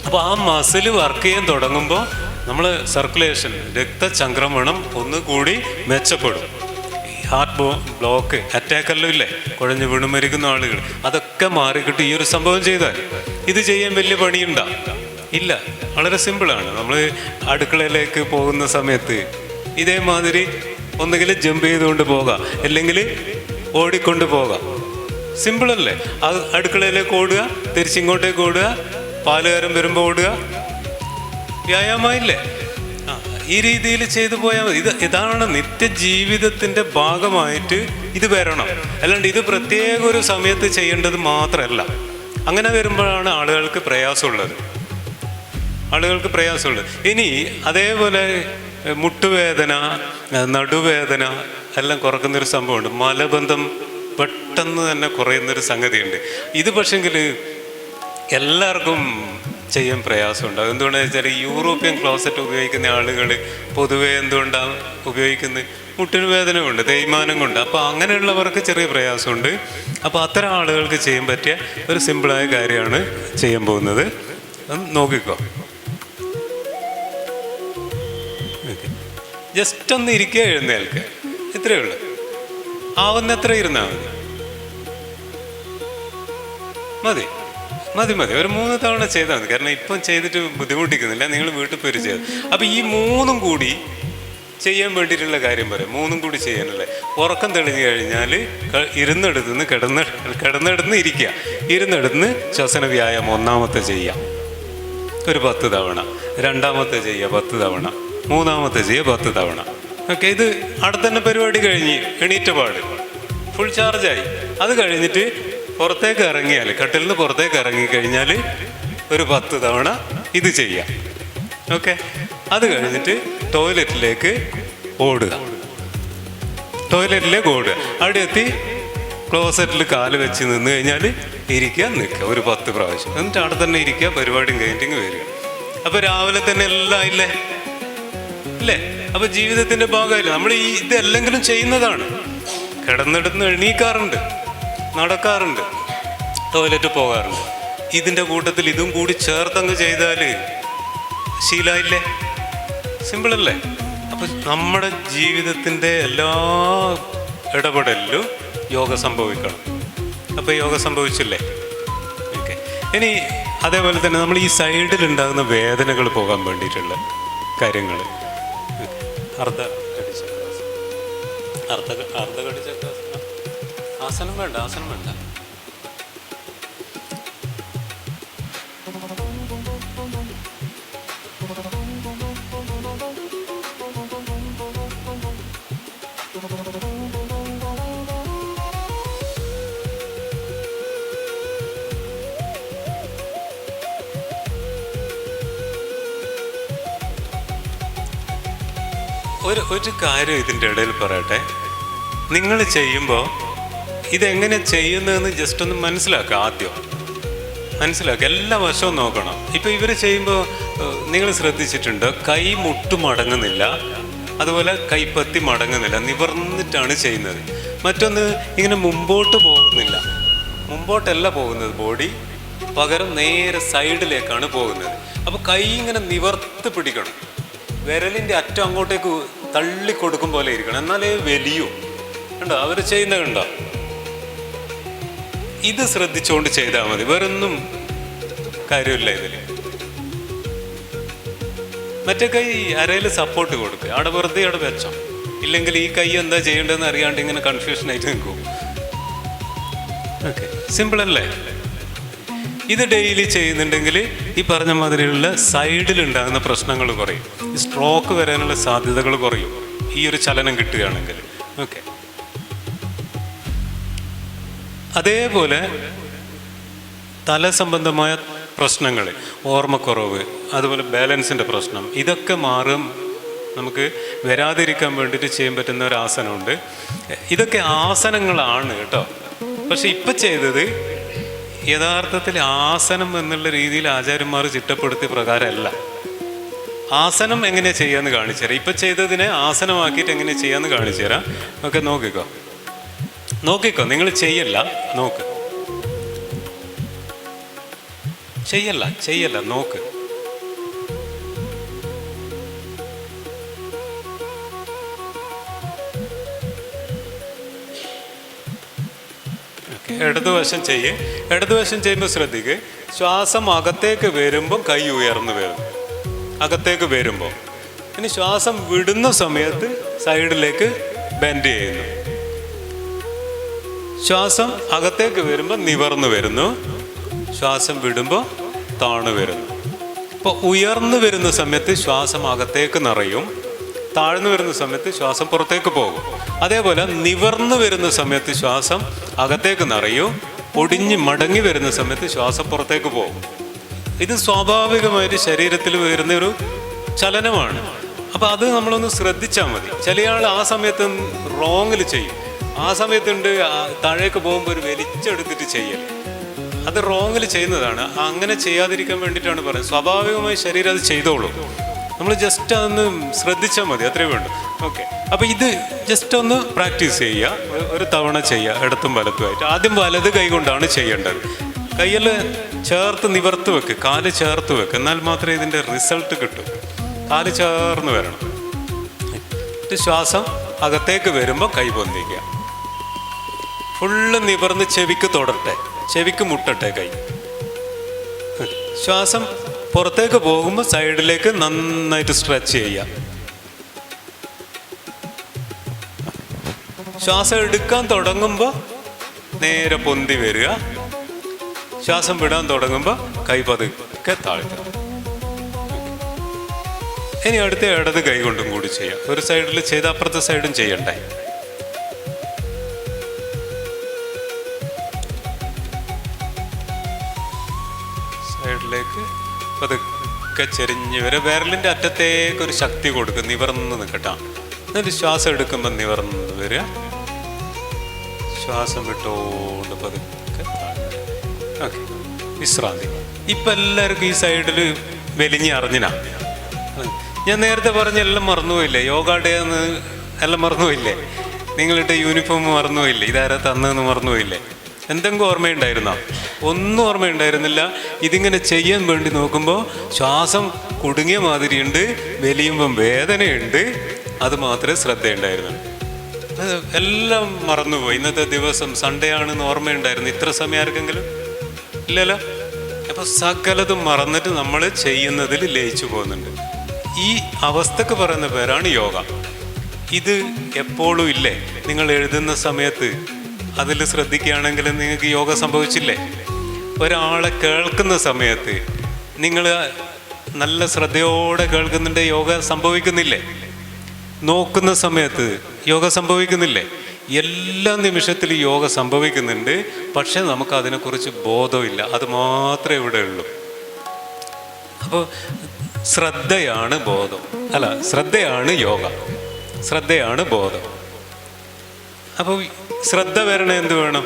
അപ്പോൾ ആ മസിൽ വർക്ക് ചെയ്യാൻ തുടങ്ങുമ്പോൾ നമ്മൾ സർക്കുലേഷൻ, രക്തചംക്രമണം ഒന്നുകൂടി മെച്ചപ്പെടും. ഹാർട്ട് ബ്ലോക്ക്, അറ്റാക്കെല്ലാം ഇല്ലേ, കുഴഞ്ഞു വീണ് മരിക്കുന്ന ആളുകൾ, അതൊക്കെ മാറിക്കിട്ട് ഈ ഒരു സംഭവം ചെയ്താൽ ഇത് ചെയ്യാൻ വലിയ പണിയുണ്ടോ? ഇല്ല, വളരെ സിമ്പിളാണ്. നമ്മൾ അടുക്കളയിലേക്ക് പോകുന്ന സമയത്ത് ഇതേമാതിരി ഒന്നുകിൽ ജമ്പ് ചെയ്തുകൊണ്ട് പോകാം, അല്ലെങ്കിൽ ഓടിക്കൊണ്ട് പോകാം. സിമ്പിളല്ലേ? അത് അടുക്കളയിലേക്ക് ഓടുക, തിരിച്ചിങ്ങോട്ടേക്ക് ഓടുക, പാലുകാരൻ വരുമ്പോൾ ഓടുക, വ്യായാമമില്ലേ? ഈ രീതിയിൽ ചെയ്തു പോയാൽ മതി. ഇതാണ് നിത്യജീവിതത്തിൻ്റെ ഭാഗമായിട്ട് ഇത് വരണം. അല്ലാണ്ട് ഇത് പ്രത്യേക ഒരു സമയത്ത് ചെയ്യേണ്ടത് മാത്രമല്ല. അങ്ങനെ വരുമ്പോഴാണ് ആളുകൾക്ക് പ്രയാസമുള്ളത്. ഇനി അതേപോലെ മുട്ടുവേദന, നടുവേദന എല്ലാം കുറക്കുന്നൊരു സംഭവമുണ്ട്. മലബന്ധം പെട്ടെന്ന് തന്നെ കുറയുന്നൊരു സംഗതിയുണ്ട്. ഇത് പക്ഷെങ്കിൽ എല്ലാവർക്കും ചെയ്യാൻ പ്രയാസമുണ്ട്. എന്തുകൊണ്ടാണെന്ന് വെച്ചാൽ യൂറോപ്യൻ ക്ലോസറ്റ് ഉപയോഗിക്കുന്ന ആളുകൾ പൊതുവെ എന്തുകൊണ്ടാണ് ഉപയോഗിക്കുന്നത്? മുട്ടിന് വേദന കൊണ്ട്, തേയ്മാനം കൊണ്ട്. അപ്പോൾ അങ്ങനെയുള്ളവർക്ക് ചെറിയ പ്രയാസമുണ്ട്. അപ്പോൾ അത്തരം ആളുകൾക്ക് ചെയ്യാൻ പറ്റിയ ഒരു സിമ്പിളായ കാര്യമാണ് ചെയ്യാൻ പോകുന്നത്. നോക്കിക്കോ. ജസ്റ്റ് ഒന്ന് ഇരിക്കുക, എഴുന്നേൽക്കുക, ഇത്രയേ ഉള്ളൂ. ആവുന്നത്ര ഇരുന്നാൽ മതി. ഒരു 3 തവണ ചെയ്താൽ മതി. കാരണം ഇപ്പം ചെയ്തിട്ട് ബുദ്ധിമുട്ടിക്കുന്നില്ല, നിങ്ങൾ വീട്ടിൽ പോയി ചെയ്ത്. അപ്പം ഈ 3ഉം കൂടി ചെയ്യാൻ വേണ്ടിയിട്ടുള്ള കാര്യം പറയാം. 3ഉം കൂടി ചെയ്യാനുള്ള ഉറക്കം തെളിഞ്ഞു കഴിഞ്ഞാൽ ഇരുന്നെടുത്തുനിന്ന് കിടന്നെടുത്ത് ഇരിക്കുക. ഇരുന്നെടുത്ത് ശ്വസന വ്യായാമം 1ാമത്തെ ചെയ്യാം ഒരു 10 തവണ, 2ാമത്തെ ചെയ്യുക 10 തവണ, 3ാമത്തെ ചെയ്യുക 10 തവണ. ഓക്കെ. ഇത് അടുത്ത തന്നെ പരിപാടി കഴിഞ്ഞ് എണീറ്റ പാട് ഫുൾ ചാർജായി. അത് കഴിഞ്ഞിട്ട് പുറത്തേക്ക് ഇറങ്ങിയാൽ, കട്ടിൽ നിന്ന് പുറത്തേക്ക് ഇറങ്ങിക്കഴിഞ്ഞാൽ ഒരു 10 തവണ ഇത് ചെയ്യാം. ഓക്കെ. അത് കഴിഞ്ഞിട്ട് ടോയ്ലറ്റിലേക്ക് ഓടുക. അവിടെ എത്തി ക്ലോസറ്റിൽ കാല് വെച്ച് നിന്ന് കഴിഞ്ഞാൽ ഇരിക്കുക, നിൽക്കുക ഒരു 10 പ്രാവശ്യം. എന്നിട്ട് അവിടെ തന്നെ ഇരിക്കുക, പരിപാടിയും കഴിഞ്ഞിട്ട് വരിക. അപ്പോൾ രാവിലെ തന്നെ എല്ലാം ഇല്ലേ? അപ്പോൾ ജീവിതത്തിൻ്റെ ഭാഗമായില്ല. നമ്മൾ ഇതെല്ലെങ്കിലും ചെയ്യുന്നതാണ്. കിടന്നിടന്ന് എണീക്കാറുണ്ട്, നടക്കാറുണ്ട്, ടോയ്ലറ്റ് പോകാറുണ്ട്. ഇതിൻ്റെ കൂട്ടത്തിൽ ഇതും കൂടി ചേർത്തങ്ങ് ചെയ്താൽ ശീലമായില്ലേ? സിമ്പിളല്ലേ? അപ്പം നമ്മുടെ ജീവിതത്തിൻ്റെ എല്ലാ ഇടപെടലിലും യോഗ സംഭവിക്കണം. അപ്പോൾ യോഗ സംഭവിച്ചില്ലേ? ഓക്കെ. ഇനി അതേപോലെ തന്നെ നമ്മൾ ഈ സൈഡിലുണ്ടാകുന്ന വേദനകൾ പോകാൻ വേണ്ടിയിട്ടുള്ള കാര്യങ്ങൾ, അർദ്ധഘടിചക്രാസനം, ആസനം വേണ്ട, ആസനം വേണ്ട. ഒരു കാര്യം ഇതിൻ്റെ ഇടയിൽ പറയട്ടെ. നിങ്ങൾ ചെയ്യുമ്പോൾ ഇതെങ്ങനെ ചെയ്യുന്നതെന്ന് ജസ്റ്റ് ഒന്ന് മനസ്സിലാക്കുക. ആദ്യം മനസ്സിലാക്കുക, എല്ലാ വശവും നോക്കണം. ഇപ്പോൾ ഇവർ ചെയ്യുമ്പോൾ നിങ്ങൾ ശ്രദ്ധിച്ചിട്ടുണ്ട്, കൈ മുട്ട് മടങ്ങുന്നില്ല, അതുപോലെ കൈപ്പത്തി മടങ്ങുന്നില്ല, നിവർന്നിട്ടാണ് ചെയ്യുന്നത്. മറ്റൊന്ന് ഇങ്ങനെ മുമ്പോട്ട് പോകുന്നില്ല, മുമ്പോട്ടല്ല പോകുന്നത് ബോഡി, പകരം നേരെ സൈഡിലേക്കാണ് പോകുന്നത്. അപ്പോൾ കൈ ഇങ്ങനെ നിവർത്ത് പിടിക്കണം, വിരലിൻ്റെ അറ്റം അങ്ങോട്ടേക്ക് തള്ളി കൊടുക്കും പോലെ ഇരിക്കണം, എന്നാലേ വലിയൂ. കണ്ടോ അവർ ചെയ്യുന്നത് കണ്ടോ? ഇത് ശ്രദ്ധിച്ചുകൊണ്ട് ചെയ്താൽ മതി, വേറൊന്നും കാര്യമില്ല ഇതിൽ. മറ്റേ കൈ അരയിൽ സപ്പോർട്ട് കൊടുക്കുക, അവിടെ വെറുതെ അവിടെ വെച്ചോ. ഇല്ലെങ്കിൽ ഈ കൈ എന്താ ചെയ്യേണ്ടതെന്ന് അറിയാണ്ട് ഇങ്ങനെ കൺഫ്യൂഷനായിട്ട് നിൽക്കും. ഓക്കെ, സിമ്പിൾ അല്ലേ? ഇത് ഡെയിലി ചെയ്യുന്നുണ്ടെങ്കിൽ ഈ പറഞ്ഞ മാതിരിയുള്ള സൈഡിലുണ്ടാകുന്ന പ്രശ്നങ്ങൾ കുറയും, സ്ട്രോക്ക് വരാനുള്ള സാധ്യതകൾ കുറയും ഈ ഒരു ചലനം കിട്ടുകയാണെങ്കിൽ. ഓക്കെ, അതേപോലെ തല സംബന്ധമായ പ്രശ്നങ്ങൾ, ഓർമ്മക്കുറവ്, അതുപോലെ ബാലൻസിൻ്റെ പ്രശ്നം, ഇതൊക്കെ മാറും. നമുക്ക് വരാതിരിക്കാൻ വേണ്ടിയിട്ട് ചെയ്യാൻ പറ്റുന്ന ഒരു ആസനമുണ്ട്. ഇതൊക്കെ ആസനങ്ങളാണ് കേട്ടോ. പക്ഷെ ഇപ്പം ചെയ്തത് യഥാർത്ഥത്തിൽ ആസനം എന്നുള്ള രീതിയിൽ ആചാര്യന്മാർ ചിട്ടപ്പെടുത്തിയ പ്രകാരമല്ല. ആസനം എങ്ങനെ ചെയ്യാമെന്ന് കാണിച്ചു തരാം. ഇപ്പം ചെയ്തതിനെ ആസനമാക്കിയിട്ട് എങ്ങനെ ചെയ്യാമെന്ന് കാണിച്ചു തരാം. ഓക്കെ, നോക്കിക്കോ നോക്കിക്കോ, നിങ്ങൾ ചെയ്യല്ല, നോക്ക്, ചെയ്യല്ല നോക്ക്. ഇടതുവശം ഇടതുവശം ചെയ്യുമ്പോൾ ശ്രദ്ധിക്കുക, ശ്വാസം അകത്തേക്ക് വരുമ്പോൾ കൈ ഉയർന്നു വരും, അകത്തേക്ക് വരുമ്പോൾ. ഇനി ശ്വാസം വിടുന്ന സമയത്ത് സൈഡിലേക്ക് ബെൻഡ് ചെയ്യുന്നു. ശ്വാസം അകത്തേക്ക് വരുമ്പോൾ നിവർന്നു വരുന്നു, ശ്വാസം വിടുമ്പോൾ താണു വരുന്നു. അപ്പോൾ ഉയർന്നു വരുന്ന സമയത്ത് ശ്വാസം അകത്തേക്ക് നിറയും, താഴ്ന്നു വരുന്ന സമയത്ത് ശ്വാസം പുറത്തേക്ക് പോകും. അതേപോലെ നിവർന്നു വരുന്ന സമയത്ത് ശ്വാസം അകത്തേക്ക് നിറയും, ഒടിഞ്ഞ് മടങ്ങി വരുന്ന സമയത്ത് ശ്വാസം പുറത്തേക്ക് പോകും. ഇത് സ്വാഭാവികമായിട്ട് ശരീരത്തിൽ വരുന്ന ഒരു ചലനമാണ്. അപ്പോൾ അത് നമ്മളൊന്ന് ശ്രദ്ധിച്ചാൽ മതി. ചില ആൾ ആ സമയത്ത് റോങ്ങിൽ ചെയ്യും, ആ സമയത്തുണ്ട് താഴേക്ക് പോകുമ്പോൾ ഒരു വലിച്ചെടുത്തിട്ട് ചെയ്യൽ, അത് റോങ്ങിൽ ചെയ്യുന്നതാണ്. അങ്ങനെ ചെയ്യാതിരിക്കാൻ വേണ്ടിയിട്ടാണ് പറയുന്നത്. സ്വാഭാവികമായി ശരീരം അത് ചെയ്തോളൂ, നമ്മൾ ജസ്റ്റ് അതൊന്ന് ശ്രദ്ധിച്ചാൽ മതി, അത്രേ വേണ്ടു. ഓക്കെ, അപ്പോൾ ഇത് ജസ്റ്റ് ഒന്ന് പ്രാക്ടീസ് ചെയ്യുക, ഒരു തവണ ചെയ്യുക, ഇടത്തും വലത്തുമായിട്ട്. ആദ്യം വലത് കൈ കൊണ്ടാണ് ചെയ്യേണ്ടത്. കയ്യിൽ ചേർത്ത് നിവർത്ത് വെക്ക്, കാല് ചേർത്ത് വെക്ക്, എന്നാൽ മാത്രമേ ഇതിൻ്റെ റിസൾട്ട് കിട്ടൂ. കാല് ചേർന്ന് വരണം. ശ്വാസം അകത്തേക്ക് വരുമ്പോൾ കൈ പൊന്തിക്കുക, ഫുള്ള് നിവർന്ന് ചെവിക്ക് തൊടട്ടെ, ചെവിക്ക് മുട്ടട്ടെ കൈ. ശ്വാസം പുറത്തേക്ക് പോകുമ്പോൾ സൈഡിലേക്ക് നന്നായിട്ട് സ്ട്രെച്ച് ചെയ്യുക. ശ്വാസം എടുക്കാൻ തുടങ്ങുമ്പോൾ നേരെ പൊന്തി വരിക, ശ്വാസം വിടാൻ തുടങ്ങുമ്പോൾ കൈ പതുക്കെ താഴ്ത്തുക. ഇനി അടുത്ത ഇടത് കൈ കൊണ്ടും കൂടി ചെയ്യാം. ഒരു സൈഡിൽ ചെയ്ത് അപ്പുറത്തെ സൈഡും ചെയ്യണ്ടേ. സൈഡിലേക്ക് പതുക്കെ ചെരിഞ്ഞ് വരെ വിരലിൻ്റെ അറ്റത്തേക്ക് ഒരു ശക്തി കൊടുക്കുക, നിവർന്ന് നിൽക്കട്ടാ. എന്നിട്ട് ശ്വാസം എടുക്കുമ്പോൾ നിവർന്ന് വരിക, ശ്വാസം വിട്ടോണ്ട് പതുക്കെ താഴ്ന്നു. ഓക്കെ, വിശ്രാന്തി. ഇപ്പം എല്ലാവർക്കും ഈ സൈഡിൽ വലിഞ്ഞ് അറിഞ്ഞിനാ. ഞാൻ നേരത്തെ പറഞ്ഞ എല്ലാം മറന്നുപോയില്ലേ? യോഗ ഡേ എന്ന് എല്ലാം മറന്നുപോയില്ലേ? നിങ്ങളിട്ട് യൂണിഫോം മറന്നുപോയില്ലേ? ഇതാരാ തന്നെന്ന് മറന്നുപോയില്ലേ? എന്തെങ്കിലും ഓർമ്മയുണ്ടായിരുന്നോ? ഒന്നും ഓർമ്മയുണ്ടായിരുന്നില്ല. ഇതിങ്ങനെ ചെയ്യാൻ വേണ്ടി നോക്കുമ്പോൾ ശ്വാസം കുടുങ്ങിയ മാതിരിയുണ്ട്, വലിയുമ്പം വേദനയുണ്ട്, അത് മാത്രമേ ശ്രദ്ധയുണ്ടായിരുന്നു. എല്ലാം മറന്നുപോയി. ഇന്നത്തെ ദിവസം സൺഡേ ആണെന്ന് ഓർമ്മയുണ്ടായിരുന്നു. ഇത്ര സമയം ആർക്കെങ്കിലും ഇല്ലല്ലോ. അപ്പോൾ സകലതും മറന്നിട്ട് നമ്മൾ ചെയ്യുന്നതിൽ ലയിച്ചു പോകുന്നുണ്ട്. ഈ അവസ്ഥക്ക് പറയുന്ന പേരാണ് യോഗ. ഇത് എപ്പോഴും ഇല്ലേ? നിങ്ങൾ എഴുതുന്ന സമയത്ത് അതിൽ ശ്രദ്ധിക്കുകയാണെങ്കിൽ നിങ്ങൾക്ക് യോഗ സംഭവിച്ചില്ലേ? ഒരാളെ കേൾക്കുന്ന സമയത്ത് നിങ്ങൾ നല്ല ശ്രദ്ധയോടെ കേൾക്കുന്നുണ്ട്, യോഗ സംഭവിക്കുന്നില്ലേ? നോക്കുന്ന സമയത്ത് യോഗ സംഭവിക്കുന്നില്ലേ? എല്ലാ നിമിഷത്തിലും യോഗ സംഭവിക്കുന്നുണ്ട്. പക്ഷെ നമുക്ക് അതിനെക്കുറിച്ച് ബോധമില്ല. അത് മാത്രമേ ഇവിടെ ഉള്ളൂ. അപ്പോൾ ശ്രദ്ധയാണ് ബോധം, അല്ല ശ്രദ്ധയാണ് യോഗ, ശ്രദ്ധയാണ് ബോധം. അപ്പോൾ ശ്രദ്ധ വരണ എന്ത് വേണം?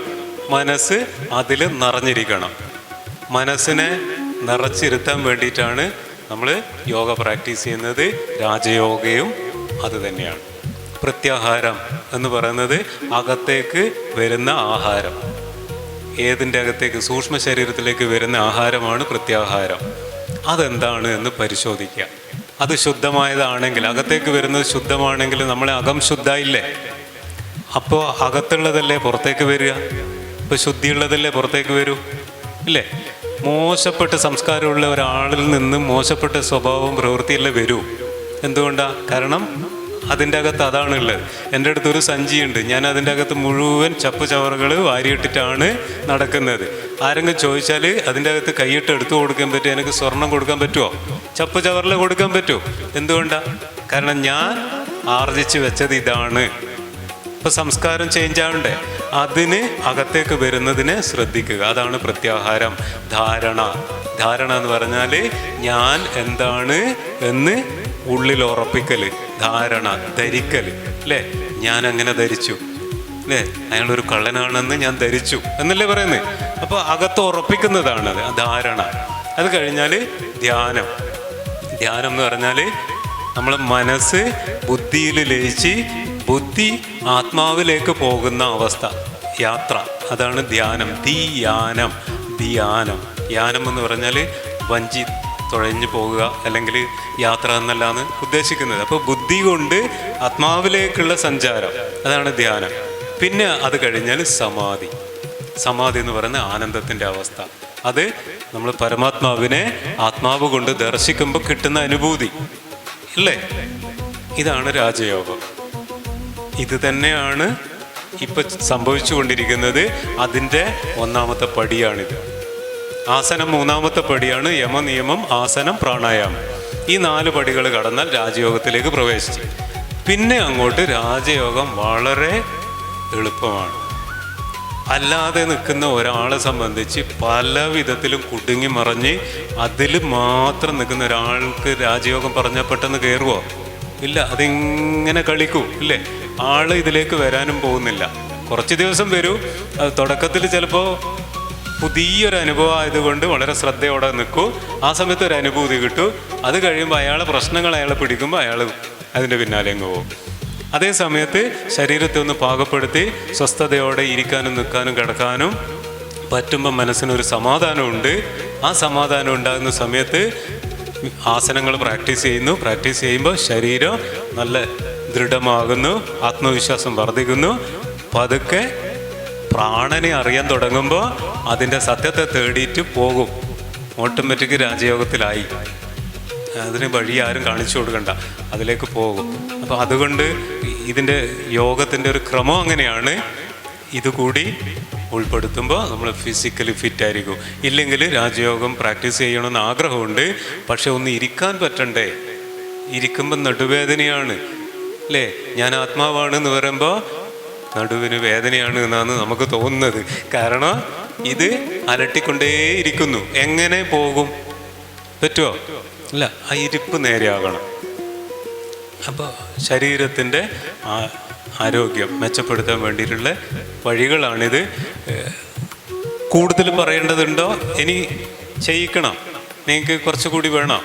മനസ്സ് അതിൽ നിറഞ്ഞിരിക്കണം. മനസ്സിനെ നിറച്ചിരുത്താൻ വേണ്ടിയിട്ടാണ് നമ്മൾ യോഗ പ്രാക്ടീസ് ചെയ്യുന്നത്. രാജയോഗയും അത് തന്നെയാണ്. പ്രത്യാഹാരം എന്ന് പറയുന്നത് അകത്തേക്ക് വരുന്ന ആഹാരം. ഏതിൻ്റെ അകത്തേക്ക്? സൂക്ഷ്മ ശരീരത്തിലേക്ക് വരുന്ന ആഹാരമാണ് പ്രത്യാഹാരം. അതെന്താണ് എന്ന് പരിശോധിക്കുക. അത് ശുദ്ധമായതാണെങ്കിൽ, അകത്തേക്ക് വരുന്നത് ശുദ്ധമാണെങ്കിൽ നമ്മളെ അകം ശുദ്ധമായില്ലേ? അപ്പോൾ അകത്തുള്ളതല്ലേ പുറത്തേക്ക് വരിക? ഇപ്പോൾ ശുദ്ധിയുള്ളതല്ലേ പുറത്തേക്ക് വരൂ, ഇല്ലേ? മോശപ്പെട്ട സംസ്കാരമുള്ള ഒരാളിൽ നിന്ന് മോശപ്പെട്ട സ്വഭാവവും പ്രവൃത്തിയല്ലേ വരൂ. എന്തുകൊണ്ടാണ്? കാരണം അതിൻ്റെ അകത്ത് അതാണുള്ളത്. എൻ്റെ അടുത്തൊരു സഞ്ചിയുണ്ട്, ഞാൻ അതിൻ്റെ അകത്ത് മുഴുവൻ ചപ്പ് ചവറുകൾ വാരിയിട്ടിട്ടാണ് നടക്കുന്നത്. ആരെങ്കിലും ചോദിച്ചാൽ അതിൻ്റെ അകത്ത് കൈയിട്ട് എടുത്തു കൊടുക്കാൻ പറ്റുമോ? എനിക്ക് സ്വർണം കൊടുക്കാൻ പറ്റുമോ? ചപ്പ് ചവറിൽ കൊടുക്കാൻ പറ്റുമോ? എന്തുകൊണ്ടാണ്? കാരണം ഞാൻ ആർജിച്ച് വെച്ചത് ഇതാണ്. ഇപ്പം സംസ്കാരം ചേഞ്ച് ആവണ്ടേ? അതിന് അകത്തേക്ക് വരുന്നതിനെ ശ്രദ്ധിക്കുക. അതാണ് പ്രത്യാഹാരം. ധാരണ. ധാരണ എന്ന് പറഞ്ഞാൽ ഞാൻ എന്താണ് എന്ന് ഉള്ളിൽ ഉറപ്പിക്കൽ. ധാരണ, ധരിക്കൽ, അല്ലേ? ഞാൻ അങ്ങനെ ധരിച്ചു, അല്ലേ? അയാളൊരു കള്ളനാണെന്ന് ഞാൻ ധരിച്ചു എന്നല്ലേ പറയുന്നത്. അപ്പോൾ അകത്ത് ഉറപ്പിക്കുന്നതാണത് ധാരണ. അത് കഴിഞ്ഞാൽ ധ്യാനം. ധ്യാനം എന്ന് പറഞ്ഞാൽ നമ്മളെ മനസ്സ് ബുദ്ധിയിൽ ലയിച്ച് ബുദ്ധി ആത്മാവിലേക്ക് പോകുന്ന അവസ്ഥ, യാത്ര. അതാണ് ധ്യാനം. ധ്യാനം, ധ്യാനം. ധ്യാനം എന്ന് പറഞ്ഞാൽ വഞ്ചി തുഴഞ്ഞു പോകുക, അല്ലെങ്കിൽ യാത്ര എന്നല്ലാണ് ഉദ്ദേശിക്കുന്നത്. അപ്പോൾ ബുദ്ധി കൊണ്ട് ആത്മാവിലേക്കുള്ള സഞ്ചാരം, അതാണ് ധ്യാനം. പിന്നെ അത് കഴിഞ്ഞാൽ സമാധി. സമാധി എന്ന് പറയുന്ന ആനന്ദത്തിൻ്റെ അവസ്ഥ. അത് നമ്മൾ പരമാത്മാവിനെ ആത്മാവ് കൊണ്ട് ദർശിക്കുമ്പോൾ കിട്ടുന്ന അനുഭൂതി, അല്ലേ? ഇതാണ് രാജയോഗം. ഇത് തന്നെയാണ് ഇപ്പം സംഭവിച്ചു കൊണ്ടിരിക്കുന്നത്. അതിൻ്റെ ഒന്നാമത്തെ പടിയാണിത്. ആസനം മൂന്നാമത്തെ പടിയാണ്. യമനിയമം, ആസനം, പ്രാണായാമം. ഈ 4 പടികൾ കടന്നാൽ രാജയോഗത്തിലേക്ക് പ്രവേശിച്ചു. പിന്നെ അങ്ങോട്ട് രാജയോഗം വളരെ എളുപ്പമാണ്. അല്ലാതെ നിൽക്കുന്ന ഒരാളെ സംബന്ധിച്ച് പല വിധത്തിലും കുടുങ്ങി മറിഞ്ഞ് അതിൽ മാത്രം നിൽക്കുന്ന ഒരാൾക്ക് രാജയോഗം പറഞ്ഞാൽ പെട്ടെന്ന് കയറുമോ? ഇല്ല. അതിങ്ങനെ കളിക്കൂ, ഇല്ലേ? ആള് ഇതിലേക്ക് വരാനും പോകുന്നില്ല. കുറച്ച് ദിവസം വരൂ. അത് തുടക്കത്തിൽ ചിലപ്പോൾ പുതിയൊരു അനുഭവം ആയതുകൊണ്ട് വളരെ ശ്രദ്ധയോടെ നിൽക്കൂ. ആ സമയത്ത് ഒരു അനുഭൂതി കിട്ടൂ. അത് കഴിയുമ്പോൾ അയാളെ പ്രശ്നങ്ങൾ അയാളെ പിടിക്കുമ്പോൾ അയാൾ അതിൻ്റെ പിന്നാലെ അങ്ങ് പോകും. അതേ സമയത്ത് ശരീരത്തെ ഒന്ന് പാകപ്പെടുത്തി സ്വസ്ഥതയോടെ ഇരിക്കാനും നിൽക്കാനും കിടക്കാനും പറ്റുമ്പോൾ മനസ്സിനൊരു സമാധാനമുണ്ട്. ആ സമാധാനം ഉണ്ടാകുന്ന സമയത്ത് ആസനങ്ങൾ പ്രാക്ടീസ് ചെയ്യുന്നു. പ്രാക്ടീസ് ചെയ്യുമ്പോൾ ശരീരം നല്ല ദൃഢമാകുന്നു, ആത്മവിശ്വാസം വർദ്ധിക്കുന്നു. പതുക്കെ പ്രാണനെ അറിയാൻ തുടങ്ങുമ്പോൾ അതിൻ്റെ സത്യത്തെ തേടിയിട്ട് പോകും. ഓട്ടോമാറ്റിക് രാജയോഗത്തിലായി. അതിന് വഴി ആരും കാണിച്ചു കൊടുക്കണ്ട, അതിലേക്ക് പോകും. അപ്പോൾ അതുകൊണ്ട് ഇതിൻ്റെ യോഗത്തിൻ്റെ ഒരു ക്രമം അങ്ങനെയാണ്. ഇതുകൂടി ഉൾപ്പെടുത്തുമ്പോൾ നമ്മൾ ഫിസിക്കലി ഫിറ്റായിരിക്കും. ഇല്ലെങ്കിൽ രാജയോഗം പ്രാക്ടീസ് ചെയ്യണമെന്ന് ആഗ്രഹമുണ്ട്, പക്ഷെ ഒന്ന് ഇരിക്കാൻ പറ്റണ്ടേ? ഇരിക്കുമ്പോൾ നടുവേദനയാണ്, അല്ലേ? ഞാൻ ആത്മാവാണെന്ന് പറയുമ്പോൾ നടുവിന് വേദനയാണ് എന്നാണ് നമുക്ക് തോന്നുന്നത്. കാരണം ഇത് അലട്ടിക്കൊണ്ടേയിരിക്കുന്നു. എങ്ങനെ പോകും? പറ്റുമോ? ഇല്ല. ആ ഇരിപ്പ് നേരെയാകണം. അപ്പോൾ ശരീരത്തിൻ്റെ ആരോഗ്യം മെച്ചപ്പെടുത്താൻ വേണ്ടിയിട്ടുള്ള വഴികളാണിത്. കൂടുതൽ പറയേണ്ടതുണ്ടോ? ഇനി ചെയ്യിക്കണം? നിങ്ങൾക്ക് കുറച്ചുകൂടി വേണം?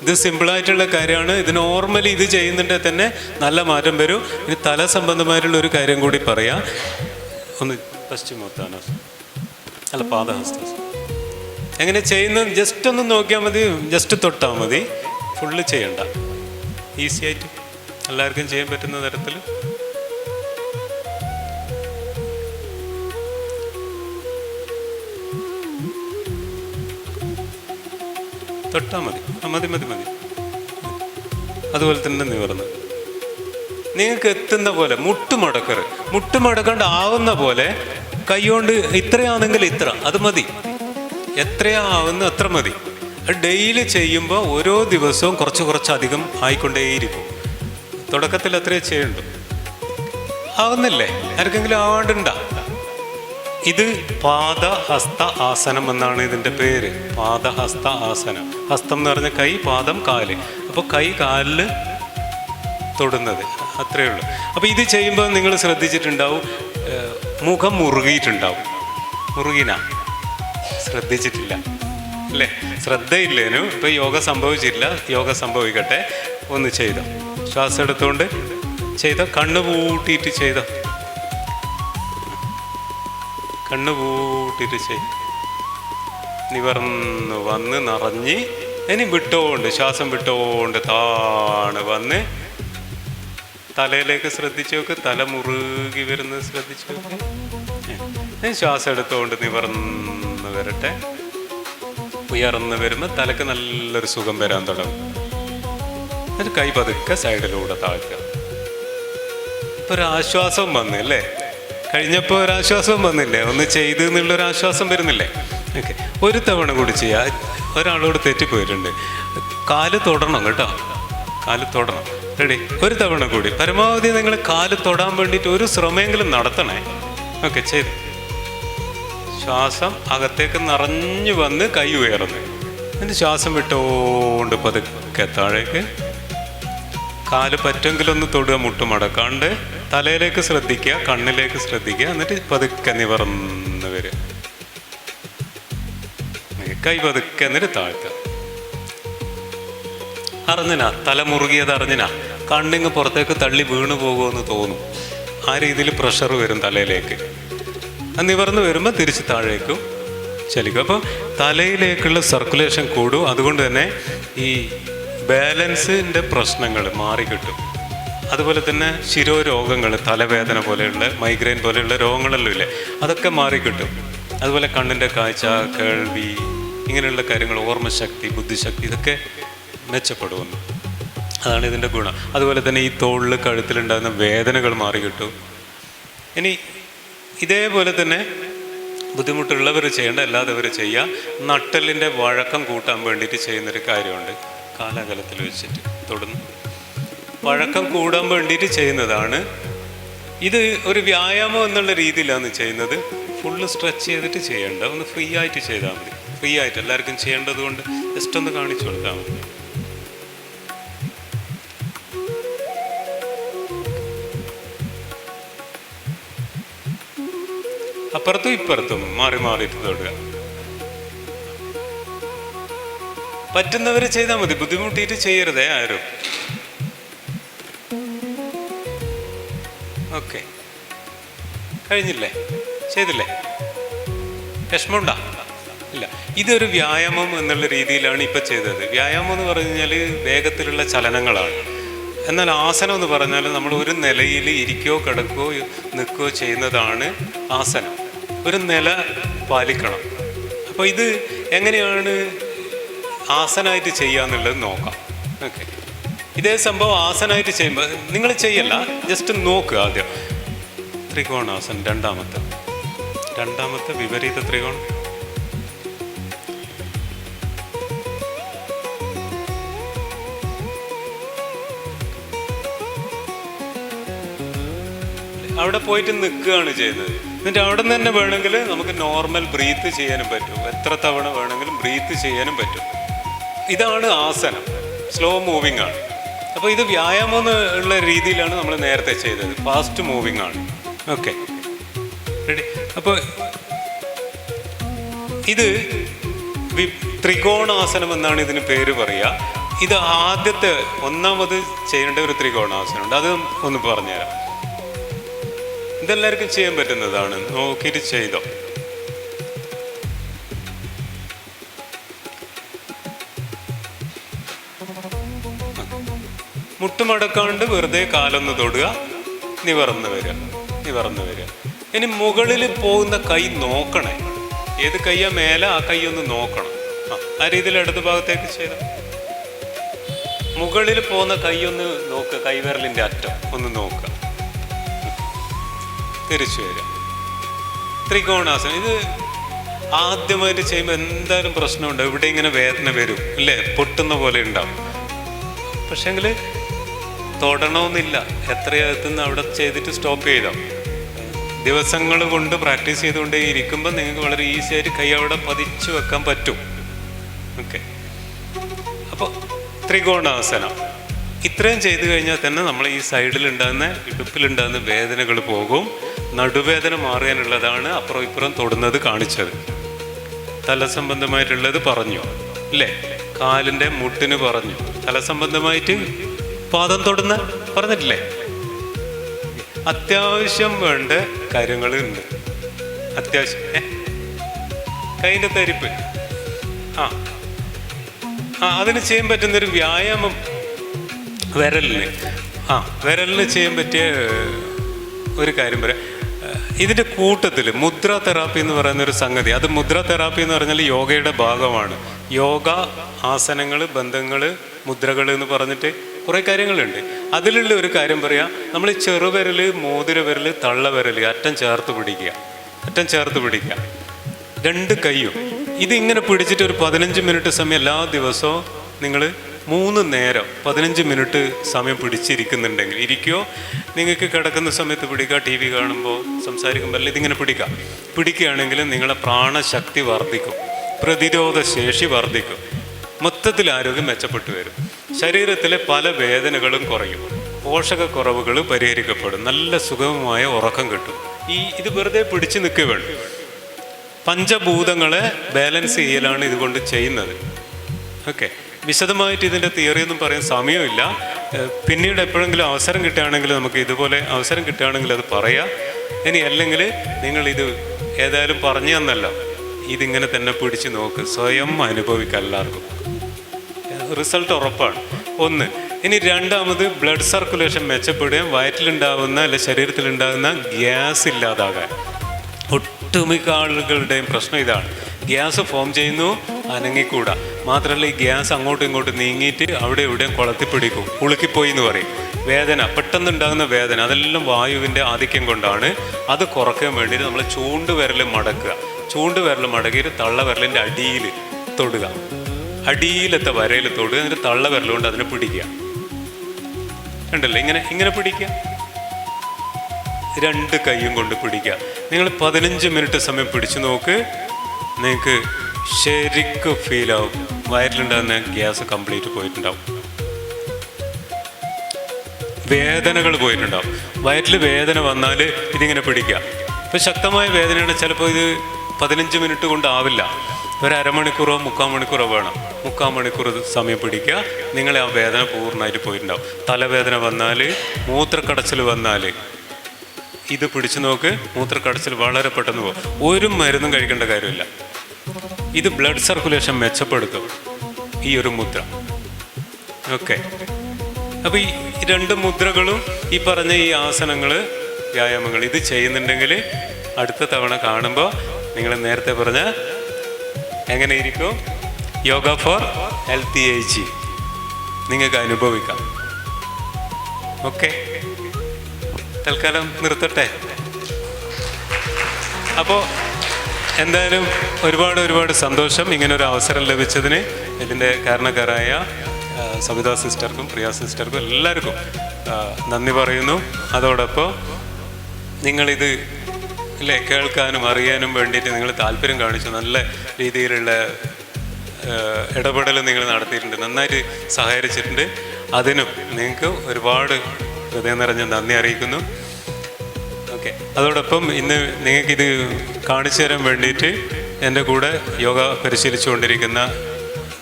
ഇത് സിമ്പിളായിട്ടുള്ള കാര്യമാണ്. ഇത് നോർമലി ഇത് ചെയ്യുന്നുണ്ടെങ്കിൽ തന്നെ നല്ല മാറ്റം വരും. ഇനി തല സംബന്ധമായിട്ടുള്ള ഒരു കാര്യം കൂടി പറയാം. ഒന്ന് പശ്ചിമോത്താനാസനം, അല്ല പാദഹസ്താസനം. എങ്ങനെ ചെയ്യുന്നത് ജസ്റ്റ് ഒന്ന് നോക്കിയാൽ മതി, ജസ്റ്റ് തൊട്ടാൽ മതി. ഫുള്ള് ചെയ്യണ്ട. ഈസി ആയിട്ട് എല്ലാവർക്കും ചെയ്യാൻ പറ്റുന്ന തരത്തിൽ തൊട്ടാൽ മതി. മതി മതി മതി. അതുപോലെ തന്നെ നിവർന്ന് നിങ്ങൾക്ക് എത്തുന്ന പോലെ മുട്ടുമടക്കരുത്. മുട്ടുമടക്കാണ്ട് ആവുന്ന പോലെ കൈകൊണ്ട് ഇത്രയാണെങ്കിൽ ഇത്ര, അത് മതി. എത്രയാവുന്ന അത്ര മതി. ഡെയിലി ചെയ്യുമ്പോൾ ഓരോ ദിവസവും കുറച്ച് കുറച്ചധികം ആയിക്കൊണ്ടേയിരിക്കും. തുടക്കത്തിൽ അത്രേ ചെയ്യണ്ടു. ആവുന്നില്ലേ? ആർക്കെങ്കിലും ആവാണ്ടുണ്ടാ? ഇത് പാദഹസ്ത ആസനം എന്നാണ് ഇതിൻ്റെ പേര്. പാദഹസ്ത ആസനം. ഹസ്തം എന്ന് പറഞ്ഞ കൈ, പാദം കാല്. അപ്പോൾ കൈ കാലിൽ തൊടുന്നത് അത്രയേ ഉള്ളൂ. അപ്പോൾ ഇത് ചെയ്യുമ്പോൾ നിങ്ങൾ ശ്രദ്ധിച്ചിട്ടുണ്ടാവും, മുഖം മുറുകിയിട്ടുണ്ടാവും. മുറുകിന ശ്രദ്ധിച്ചിട്ടില്ല അല്ലേ? ശ്രദ്ധയില്ലേനു. ഇപ്പോൾ യോഗ സംഭവിച്ചില്ല, യോഗ സംഭവിക്കട്ടെ. ഒന്ന് ചെയ്തോ, ശ്വാസം എടുത്തുകൊണ്ട് ചെയ്തോ, കണ്ണ് പൂട്ടിയിട്ട് ചെയ്തോ, കണ്ണ് പൂട്ടിയിട്ട് ചെയ്. നിവർന്ന് വന്ന് നിറഞ്ഞ് ഇനി വിട്ടോണ്ട്, ശ്വാസം വിട്ടോണ്ട് താണ് വന്ന് തലയിലേക്ക് ശ്രദ്ധിച്ചു നോക്ക്. തല മുറുകി വരുന്നത് ശ്രദ്ധിച്ചു നോക്ക്. ശ്വാസം എടുത്തുകൊണ്ട് നിവർന്ന് വരട്ടെ. ഉയർന്ന് വരുമ്പോൾ തലക്ക് നല്ലൊരു സുഖം വരാൻ തുടങ്ങും. എന്നിട്ട് കൈ പതുക്കെ സൈഡിലൂടെ താഴ്ത്തുക. ഇപ്പൊ ഒരു ആശ്വാസം വന്നില്ലേ? കഴിഞ്ഞപ്പോൾ ഒരാശ്വാസം വന്നില്ലേ? ഒന്ന് ചെയ്ത് എന്നുള്ളൊരാശ്വാസം വരുന്നില്ലേ? ഓക്കെ, ഒരു തവണ കൂടി ചെയ്യാം. ഒരാളോട് തെറ്റിപ്പോയിട്ടുണ്ട്. കാല് തൊടണം കേട്ടോ, കാല് തൊടണം. റെഡി? ഒരു തവണ കൂടി. പരമാവധി നിങ്ങൾ കാല് തൊടാൻ വേണ്ടിയിട്ട് ഒരു ശ്രമമെങ്കിലും നടത്തണേ. ഓക്കെ, ചെയ്ത് ശ്വാസം അകത്തേക്ക് നിറഞ്ഞു വന്ന് കൈ ഉയർന്ന്, എന്നിട്ട് ശ്വാസം വിട്ടോണ്ട് പതുക്കെ താഴേക്ക്. കാല് പറ്റെങ്കിലൊന്ന് തൊടുക, മുട്ടുമടക്കാണ്ട്. തലയിലേക്ക് ശ്രദ്ധിക്കുക, കണ്ണിലേക്ക് ശ്രദ്ധിക്കുക. എന്നിട്ട് പതുക്കെ നിവർന്ന് വരിക. കൈ പതുക്കെ എന്നിട്ട് താഴ്ത്തുക. അറിഞ്ഞിനാ തല മുറുകിയത്? അറിഞ്ഞിനാ? കണ്ണിങ് പുറത്തേക്ക് തള്ളി വീണു പോകുമെന്ന് തോന്നും. ആ രീതിയിൽ പ്രഷർ വരും തലയിലേക്ക്. നിവർന്ന് വരുമ്പോൾ തിരിച്ച് താഴേക്കും ചലിക്കും. അപ്പോൾ തലയിലേക്കുള്ള സർക്കുലേഷൻ കൂടും. അതുകൊണ്ട് തന്നെ ഈ ബാലൻസിൻ്റെ പ്രശ്നങ്ങൾ മാറിക്കിട്ടും. അതുപോലെ തന്നെ ശിരോരോഗങ്ങൾ, തലവേദന പോലെയുള്ള, മൈഗ്രെയിൻ പോലെയുള്ള രോഗങ്ങളെല്ലാം ഇല്ലേ, അതൊക്കെ മാറിക്കിട്ടും. അതുപോലെ കണ്ണിൻ്റെ കാഴ്ച, കേൾവി, ഇങ്ങനെയുള്ള കാര്യങ്ങൾ, ഓർമ്മശക്തി, ബുദ്ധിശക്തി, ഇതൊക്കെ മെച്ചപ്പെടുമെന്ന്. അതാണ് ഇതിൻ്റെ ഗുണം. അതുപോലെ തന്നെ ഈ തോളിൽ, കഴുത്തിലുണ്ടാകുന്ന വേദനകൾ മാറിക്കിട്ടും. ഇനി ഇതേപോലെ തന്നെ ബുദ്ധിമുട്ടുള്ളവർ ചെയ്യേണ്ട, അല്ലാത്തവർ ചെയ്യുക. നട്ടെല്ലിൻ്റെ വഴക്കം കൂട്ടാൻ വേണ്ടിയിട്ട് ചെയ്യുന്നൊരു കാര്യമുണ്ട്. കാലകലത്തിൽ വെച്ചിട്ട് തൊടുന്നു വഴക്കം കൂടാൻ വേണ്ടിയിട്ട് ചെയ്യുന്നതാണ്. ഇത് ഒരു വ്യായാമം എന്നുള്ള രീതിയിലാണ് ചെയ്യുന്നത്. ഫുള്ള് സ്ട്രെച്ച് ചെയ്തിട്ട് ചെയ്യേണ്ട, ഒന്ന് ഫ്രീ ആയിട്ട് ചെയ്താൽ മതി. ഫ്രീ ആയിട്ട് എല്ലാവർക്കും ചെയ്യേണ്ടത് കൊണ്ട് ജസ്റ്റ് ഒന്ന് കാണിച്ചു കൊടുത്താൽ മതി. അപ്പുറത്തും ഇപ്പുറത്തും മാറി മാറിയിട്ട് തൊടുക. പറ്റുന്നവർ ചെയ്താൽ മതി, ബുദ്ധിമുട്ടിയിട്ട് ചെയ്യരുതേ ആരും. ഓക്കെ, കഴിഞ്ഞില്ലേ? ചെയ്തില്ലേ? വിഷമമുണ്ടാ? ഇല്ല. ഇതൊരു വ്യായാമം എന്നുള്ള രീതിയിലാണ് ഇപ്പം ചെയ്തത്. വ്യായാമം എന്ന് പറഞ്ഞു കഴിഞ്ഞാൽ വേഗത്തിലുള്ള ചലനങ്ങളാണ്. എന്നാൽ ആസനം എന്ന് പറഞ്ഞാൽ നമ്മൾ ഒരു നിലയിൽ ഇരിക്കുകയോ കിടക്കുകയോ നിൽക്കുകയോ ചെയ്യുന്നതാണ് ആസനം. ഒരു നില പാലിക്കണം. അപ്പോൾ ഇത് എങ്ങനെയാണ് ആസനമായിട്ട് ചെയ്യുക എന്നുള്ളത് നോക്കാം. ഓക്കെ, ഇതേ സംഭവം ആസനമായിട്ട് ചെയ്യുമ്പോൾ നിങ്ങൾ ചെയ്യല്ല, ജസ്റ്റ് നോക്കുക ആദ്യം. ത്രികോണാസനം, രണ്ടാമത്തെ വിപരീത ത്രികോണം. അവിടെ പോയിട്ട് നിൽക്കുകയാണ് ചെയ്യുന്നത്. എന്നിട്ട് അവിടെ നിന്ന് തന്നെ വേണമെങ്കിൽ നമുക്ക് നോർമൽ ബ്രീത്ത് ചെയ്യാനും പറ്റും. എത്ര തവണ വേണമെങ്കിലും ബ്രീത്ത് ചെയ്യാനും പറ്റും. ഇതാണ് ആസനം. സ്ലോ മൂവിങ് ആണ്. അപ്പോൾ ഇത് വ്യായാമം എന്നുള്ള രീതിയിലാണ് നമ്മൾ നേരത്തെ ചെയ്തത്. ഫാസ്റ്റ് മൂവിങ് ആണ്. Okay, ready? അപ്പോൾ ഇത് ത്രികോണാസനം എന്നാണ് ഇതിന് പേര് പറയുക. ഇത് ആദ്യത്തെ ഒന്നാമത് ചെയ്യേണ്ട ഒരു ത്രികോണാസനമുണ്ട്. അത് ഒന്ന് പറഞ്ഞുതരാം. ഇതെല്ലാവർക്കും ചെയ്യാൻ പറ്റുന്നതാണ്. നോക്കിയിട്ട് ചെയ്തോ. മുട്ടുമടക്കാണ്ട് വെറുതെ കാലൊന്ന് തൊടുക, നിവർന്ന് വരിക. ഇനി മുകളിൽ പോകുന്ന കൈ നോക്കണേ. ഏത് കൈയാ മേലെ, ആ കൈ ഒന്ന് നോക്കണം. ആ രീതിയിൽ ഇടത് ഭാഗത്തേക്ക് ചെയ്ത മുകളിൽ പോകുന്ന കൈ ഒന്ന് നോക്കുക, കൈവിരലിൻ്റെ അറ്റം ഒന്ന് നോക്കുക. തിരിച്ചു വരിക. ത്രികോണാസനം ഇത് ആദ്യമായിട്ട് ചെയ്യുമ്പോൾ എന്തായാലും പ്രശ്നമുണ്ട്. ഇവിടെ ഇങ്ങനെ വേദന വരും അല്ലേ, പൊട്ടുന്ന പോലെ ഉണ്ടാവും. പക്ഷേങ്കിൽ തൊടണമെന്നില്ല. എത്രയെത്തുന്ന അവിടെ ചെയ്തിട്ട് സ്റ്റോപ്പ് ചെയ്തോ. ദിവസങ്ങൾ കൊണ്ട് പ്രാക്ടീസ് ചെയ്തുകൊണ്ടേ ഇരിക്കുമ്പോൾ നിങ്ങൾക്ക് വളരെ ഈസി ആയിട്ട് കൈ അവിടെ പതിച്ചു വെക്കാൻ പറ്റും. ഓക്കെ, അപ്പോൾ ത്രികോണാസനം ഇത്രയും ചെയ്തു കഴിഞ്ഞാൽ തന്നെ നമ്മൾ ഈ സൈഡിലുണ്ടാകുന്ന ഇടുപ്പിലുണ്ടാകുന്ന വേദനകൾ പോകും. നടുവേദന മാറാനുള്ളതാണ് അപ്പുറം ഇപ്പുറം തൊടുന്നത് കാണിച്ചത്. തലസംബന്ധമായിട്ടുള്ളത് പറഞ്ഞു അല്ലേ, കാലിൻ്റെ മുട്ടിന് പറഞ്ഞു. തലസംബന്ധമായിട്ട് പാദം തൊടുന്ന പറഞ്ഞിട്ടില്ലേ. അത്യാവശ്യം വേണ്ട കാര്യങ്ങളുണ്ട്. അത്യാവശ്യം കൈൻ്റെ തരിപ്പ് അതിന് ചെയ്യാൻ പറ്റുന്നൊരു വ്യായാമം വിരലിന് ചെയ്യാൻ പറ്റിയ ഒരു കാര്യം പറയാം. ഇതിൻ്റെ കൂട്ടത്തിൽ മുദ്ര തെറാപ്പി എന്ന് പറയുന്നൊരു സംഗതി, അത് മുദ്ര തെറാപ്പി എന്ന് പറഞ്ഞാൽ യോഗയുടെ ഭാഗമാണ്. യോഗ ആസനങ്ങൾ, ബന്ധങ്ങൾ, മുദ്രകൾ എന്ന് പറഞ്ഞിട്ട് കുറേ കാര്യങ്ങളുണ്ട്. അതിലുള്ള ഒരു കാര്യം പറയാം. നമ്മൾ ചെറുവിരൽ, മോതിരവിരൽ, തള്ളവിരൽ അറ്റം ചേർത്ത് പിടിക്കുക. രണ്ട് കൈയും ഇതിങ്ങനെ പിടിച്ചിട്ട് ഒരു 15 മിനിറ്റ് സമയം എല്ലാ ദിവസവും നിങ്ങൾ 3 നേരം 15 മിനിറ്റ് സമയം പിടിച്ചിരിക്കുന്നുണ്ടെങ്കിൽ ഇരിക്കുകയോ, നിങ്ങൾക്ക് കിടക്കുന്ന സമയത്ത് പിടിക്കുക, TV കാണുമ്പോൾ സംസാരിക്കുമ്പോൾ എല്ലാം ഇതിങ്ങനെ പിടിക്കുകയാണെങ്കിൽ നിങ്ങളെ പ്രാണശക്തി വർദ്ധിക്കും, പ്രതിരോധ ശേഷി വർദ്ധിക്കും, മൊത്തത്തിൽ ആരോഗ്യം മെച്ചപ്പെട്ടു വരും. ശരീരത്തിലെ പല വേദനകളും കുറയും, പോഷകക്കുറവുകൾ പരിഹരിക്കപ്പെടും, നല്ല സുഗമമായ ഉറക്കം കിട്ടും. ഇത് വെറുതെ പിടിച്ചു നിൽക്കുക വേണം. പഞ്ചഭൂതങ്ങളെ ബാലൻസ് ചെയ്യലാണ് ഇതുകൊണ്ട് ചെയ്യുന്നത്. ഓക്കെ, വിശദമായിട്ട് ഇതിൻ്റെ തിയറിയൊന്നും പറയാൻ സമയമില്ല. പിന്നീട് എപ്പോഴെങ്കിലും അവസരം കിട്ടുകയാണെങ്കിൽ നമുക്ക് ഇതുപോലെ അവസരം കിട്ടുകയാണെങ്കിൽ അത് പറയാം. ഇനി അല്ലെങ്കിൽ നിങ്ങളിത് ഏതായാലും പറഞ്ഞു തന്നല്ലോ, ഇതിങ്ങനെ തന്നെ പിടിച്ച് നോക്ക്, സ്വയം അനുഭവിക്കുക. എല്ലാവർക്കും റിസൾട്ട് ഉറപ്പാണ്. ഒന്ന്. ഇനി രണ്ടാമത് ബ്ലഡ് സർക്കുലേഷൻ മെച്ചപ്പെടുകയും വയറ്റിലുണ്ടാകുന്ന അല്ലെ ശരീരത്തിലുണ്ടാകുന്ന ഗ്യാസ് ഇല്ലാതാകാൻ. ഒട്ടുമിക്ക ആളുകളുടെയും പ്രശ്നം ഇതാണ്, ഗ്യാസ് ഫോം ചെയ്യുന്നു, അനങ്ങിക്കൂടാ. മാത്രമല്ല ഈ ഗ്യാസ് അങ്ങോട്ടും ഇങ്ങോട്ടും നീങ്ങിയിട്ട് അവിടെ എവിടെയും കുളത്തിപ്പിടിക്കും, ഉളുക്കിപ്പോയി എന്ന് പറയും. വേദന, പെട്ടെന്നുണ്ടാകുന്ന വേദന, അതെല്ലാം വായുവിൻ്റെ ആധിക്യം കൊണ്ടാണ്. അത് കുറയ്ക്കാൻ വേണ്ടിയിട്ട് നമ്മൾ ചൂണ്ടുവിരൽ മടക്കിയിട്ട് തള്ളവിരലിൻ്റെ അടിയിൽ തൊടുക, അടിയിലത്തെ വരയിൽ തൊടുക, എന്നിട്ട് തള്ളവിരൽ കൊണ്ട് അതിനെ പിടിക്കുക. ഉണ്ടല്ലോ, ഇങ്ങനെ പിടിക്കുക. 2 കൈയും കൊണ്ട് പിടിക്കുക. നിങ്ങൾ 15 മിനിറ്റ് സമയം പിടിച്ചു നോക്ക്, നിങ്ങൾക്ക് ശരിക്കും ഫീലാവും. വയറ്റിലുണ്ടാകുന്ന ഗ്യാസ് കംപ്ലീറ്റ് പോയിട്ടുണ്ടാവും, വേദനകൾ പോയിട്ടുണ്ടാവും. വയറ്റിൽ വേദന വന്നാൽ ഇതിങ്ങനെ പിടിക്കുക. ഇപ്പം ശക്തമായ വേദനയാണ്, ചിലപ്പോൾ ഇത് 15 മിനിറ്റ് കൊണ്ടാവില്ല, ഒരു അരമണിക്കൂറോ 3/4 മണിക്കൂറോ വേണം. 3/4 മണിക്കൂർ സമയം പിടിക്കുക, നിങ്ങളെ ആ വേദന പൂർണ്ണമായിട്ട് പോയിട്ടുണ്ടാവും. തലവേദന വന്നാൽ, മൂത്രക്കടച്ചിൽ വന്നാൽ ഇത് പിടിച്ചു നോക്ക്, മൂത്രക്കടച്ചിൽ വളരെ പെട്ടെന്ന് പോകും. ഒരു മരുന്നും കഴിക്കേണ്ട കാര്യമില്ല. ഇത് ബ്ലഡ് സർക്കുലേഷൻ മെച്ചപ്പെടുത്തും ഈ ഒരു മുദ്ര. ഓക്കെ, അപ്പോൾ ഈ 2 മുദ്രകളും ഈ പറഞ്ഞ ഈ ആസനങ്ങൾ, വ്യായാമങ്ങൾ ഇത് ചെയ്യുന്നുണ്ടെങ്കിൽ അടുത്ത തവണ കാണുമ്പോൾ നിങ്ങൾ നേരത്തെ പറഞ്ഞ എങ്ങനെ ഇരിക്കും, യോഗ ഫോർ ഹെൽത്തി ഏജിങ് നിങ്ങൾക്ക് അനുഭവിക്കാം. ഓക്കെ, തൽക്കാലം നിർത്തട്ടെ. അപ്പോൾ എന്തായാലും ഒരുപാട് സന്തോഷം ഇങ്ങനൊരു അവസരം ലഭിച്ചതിന്. ഇതിൻ്റെ കാരണക്കാരായ സവിത സിസ്റ്റർക്കും പ്രിയ സിസ്റ്റർക്കും എല്ലാവർക്കും നന്ദി പറയുന്നു. അതോടൊപ്പം നിങ്ങളിത് അല്ലേ കേൾക്കാനും അറിയാനും വേണ്ടിയിട്ട് നിങ്ങൾ താല്പര്യം കാണിച്ചു, നല്ല രീതിയിലുള്ള ഇടപെടൽ നിങ്ങൾ നടത്തിയിട്ടുണ്ട്, നന്നായിട്ട് സഹകരിച്ചിട്ടുണ്ട്. അതിനും നിങ്ങൾക്ക് ഒരുപാട് ഹൃദയം നിറഞ്ഞ നന്ദി അറിയിക്കുന്നു. ഓക്കെ, അതോടൊപ്പം ഇന്ന് നിങ്ങൾക്കിത് കാണിച്ചു തരാൻ വേണ്ടിയിട്ട് എൻ്റെ കൂടെ യോഗ പരിശീലിച്ചുകൊണ്ടിരിക്കുന്ന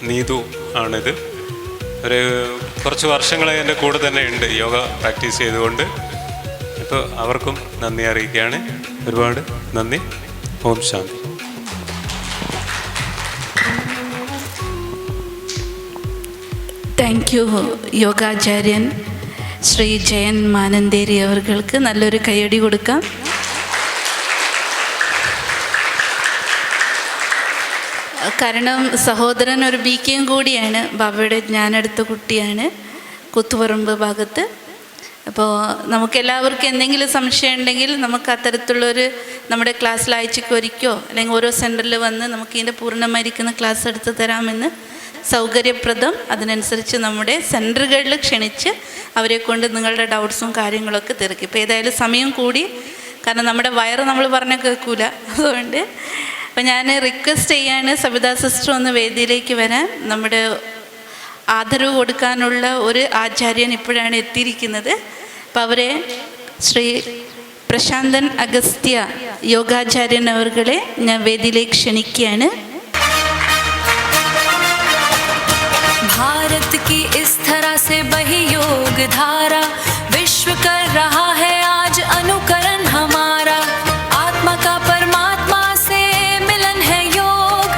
നീതു ആണിത്. കുറച്ച് വർഷങ്ങളായി എൻ്റെ കൂടെ തന്നെ ഉണ്ട് യോഗ പ്രാക്ടീസ് ചെയ്തുകൊണ്ട്. ഇപ്പോൾ അവർക്കും നന്ദി അറിയിക്കുകയാണ്. ഒരുപാട് നന്ദി. ഓം ശാന്തി. താങ്ക് യു യോഗാചാര്യൻ ശ്രീ ജയൻ മാനന്തേരി അവർക്ക് നല്ലൊരു കയ്യടി കൊടുക്കാം. കാരണം സഹോദരൻ ഒരു BKയും കൂടിയാണ്, ബാബയുടെ ജ്ഞാനെടുത്ത കുട്ടിയാണ്. കൂത്തുപറമ്പ് ഭാഗത്ത്. അപ്പോൾ നമുക്കെല്ലാവർക്കും എന്തെങ്കിലും സംശയം ഉണ്ടെങ്കിൽ നമുക്ക് അത്തരത്തിലുള്ളൊരു നമ്മുടെ ക്ലാസ്സിൽ ആഴ്ചയ്ക്ക് ഒരിക്കോ അല്ലെങ്കിൽ ഓരോ സെൻറ്ററിൽ വന്ന് നമുക്ക് ഇതിൻ്റെ പൂർണ്ണമായിരിക്കുന്ന ക്ലാസ് എടുത്ത് തരാമെന്ന് സൗകര്യപ്രദം അതിനനുസരിച്ച് നമ്മുടെ സെൻറ്ററുകളിൽ ക്ഷണിച്ച് അവരെ കൊണ്ട് നിങ്ങളുടെ ഡൗട്ട്സും കാര്യങ്ങളൊക്കെ തീർക്കും. ഇപ്പോൾ ഏതായാലും സമയം കൂടി, കാരണം നമ്മുടെ വയറ് നമ്മൾ പറഞ്ഞാൽ കേൾക്കൂല. അതുകൊണ്ട് അപ്പോൾ ഞാൻ റിക്വസ്റ്റ് ചെയ്യാണ് സബിത സിസ്റ്റർ ഒന്ന് വേദിയിലേക്ക് വരാൻ. നമ്മുടെ ആദരവ് കൊടുക്കാനുള്ള ഒരു ആചാര്യൻ ഇപ്പോഴാണ് എത്തിയിരിക്കുന്നത്. അപ്പോൾ അവരെ ശ്രീ പ്രശാന്തൻ അഗസ്ത്യ യോഗാചാര്യൻ അവർകളെ ഞാൻ വേദിയിലേക്ക് ക്ഷണിക്കുകയാണ്. भारत की इस तरह से बही योग धारा, विश्व कर रहा है आज अनुकरण हमारा। आत्मा का परमात्मा से मिलन है योग,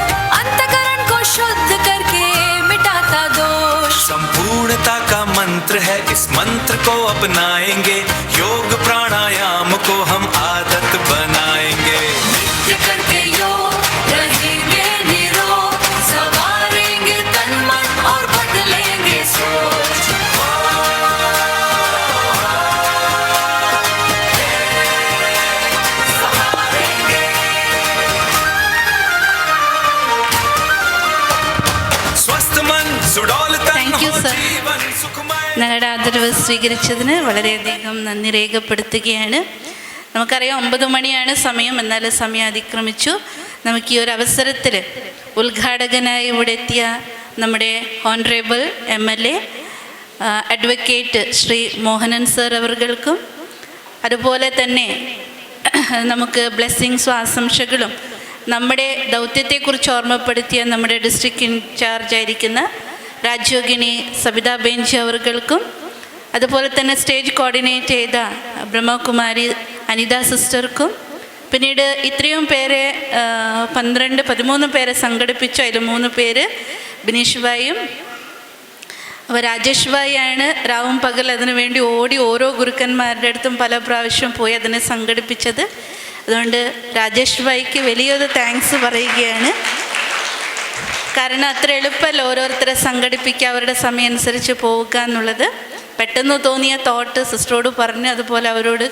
अंतकरण को शुद्ध करके मिटाता दोष। संपूर्णता का मंत्र है, इस मंत्र को अपनाएंगे, योग प्राणायाम को हम आदत बनाएंगे। नित्य करके योग रहेंगे निरोग, संवारेंगे तन मन और बदलेंगे सोच। स्वस्थ मन सुडौल तन Thank you, हो sir. जीवन सुखमय। ഞങ്ങളുടെ ആദരവ് സ്വീകരിച്ചതിന് വളരെയധികം നന്ദി രേഖപ്പെടുത്തുകയാണ്. നമുക്കറിയാം 9 മണിയാണ് സമയം, എന്നാലും സമയം അതിക്രമിച്ചു. നമുക്ക് ഈ ഒരു അവസരത്തിൽ ഉദ്ഘാടകനായി ഇവിടെ എത്തിയ നമ്മുടെ honourable MLA advocate Shri Mohanan sir അവർകൾക്കും, അതുപോലെ തന്നെ നമുക്ക് ബ്ലെസ്സിങ്സും ആശംസകളും നമ്മുടെ ദൗത്യത്തെക്കുറിച്ച് ഓർമ്മപ്പെടുത്തിയ നമ്മുടെ ഡിസ്ട്രിക്ട് ഇൻചാർജ് ആയിരിക്കുന്ന രാജ്യോഗിനി സബിത ബെഞ്ച് അവർകൾക്കും, അതുപോലെ തന്നെ സ്റ്റേജ് കോർഡിനേറ്റ് ചെയ്ത ബ്രഹ്മകുമാരി അനിത സിസ്റ്റർക്കും, പിന്നീട് ഇത്രയും പേരെ 13 പേരെ സംഘടിപ്പിച്ചു. അതിൽ 3 പേര് ബിനീഷ് ഭായിയും അപ്പോൾ രാജേഷ് ഭായിയാണ് രാവും പകൽ അതിനു വേണ്ടി ഓടി ഓരോ ഗുരുക്കന്മാരുടെ അടുത്തും പല പ്രാവശ്യം പോയി അതിനെ സംഘടിപ്പിച്ചത്. അതുകൊണ്ട് രാജേഷ് ഭായിക്ക് വലിയൊരു താങ്ക്സ് പറയുകയാണ്. കാരണം അത്ര എളുപ്പമല്ല ഓരോരുത്തരെ സംഘടിപ്പിക്കുക, അവരുടെ സമയം അനുസരിച്ച് പോവുക എന്നുള്ളത്. പെട്ടെന്ന് തോന്നിയ തോട്ട് സിസ്റ്ററോട് പറഞ്ഞ് അതുപോലെ അവരോട്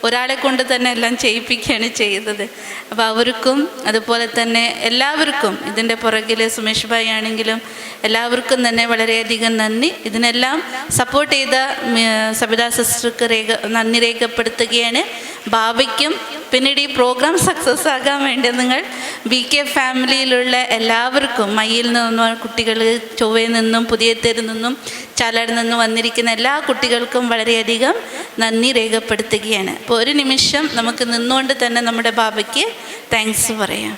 ഒരാളെ കൊണ്ട് തന്നെ എല്ലാം ചെയ്യിപ്പിക്കുകയാണ് ചെയ്തത്. അപ്പോൾ അവർക്കും അതുപോലെ തന്നെ എല്ലാവർക്കും ഇതിൻ്റെ പുറകിൽ സുമേഷ് ഭായി ആണെങ്കിലും എല്ലാവർക്കും തന്നെ വളരെയധികം നന്ദി. ഇതിനെല്ലാം സപ്പോർട്ട് ചെയ്ത സബിത സിസ്റ്റർക്ക് നന്ദി രേഖപ്പെടുത്തുകയാണ്. ഭാവിക്കും പിന്നീട് ഈ പ്രോഗ്രാം സക്സസ് ആകാൻ വേണ്ടി നിങ്ങൾ BK ഫാമിലിയിലുള്ള എല്ലാവർക്കും, മയ്യിൽ നിന്നും കുട്ടികൾ, ചൊവ്വയിൽ നിന്നും പുതിയത്തേരിൽ നിന്നും ചാലാട് നിന്നും വന്നിരിക്കുന്ന എല്ലാ കുട്ടികൾക്കും വളരെയധികം നന്ദി രേഖപ്പെടുത്തുകയാണ്. അപ്പോൾ ഒരു നിമിഷം നമുക്ക് നിന്നുകൊണ്ട് തന്നെ നമ്മുടെ ബാബയ്ക്ക് താങ്ക്സ് പറയാം.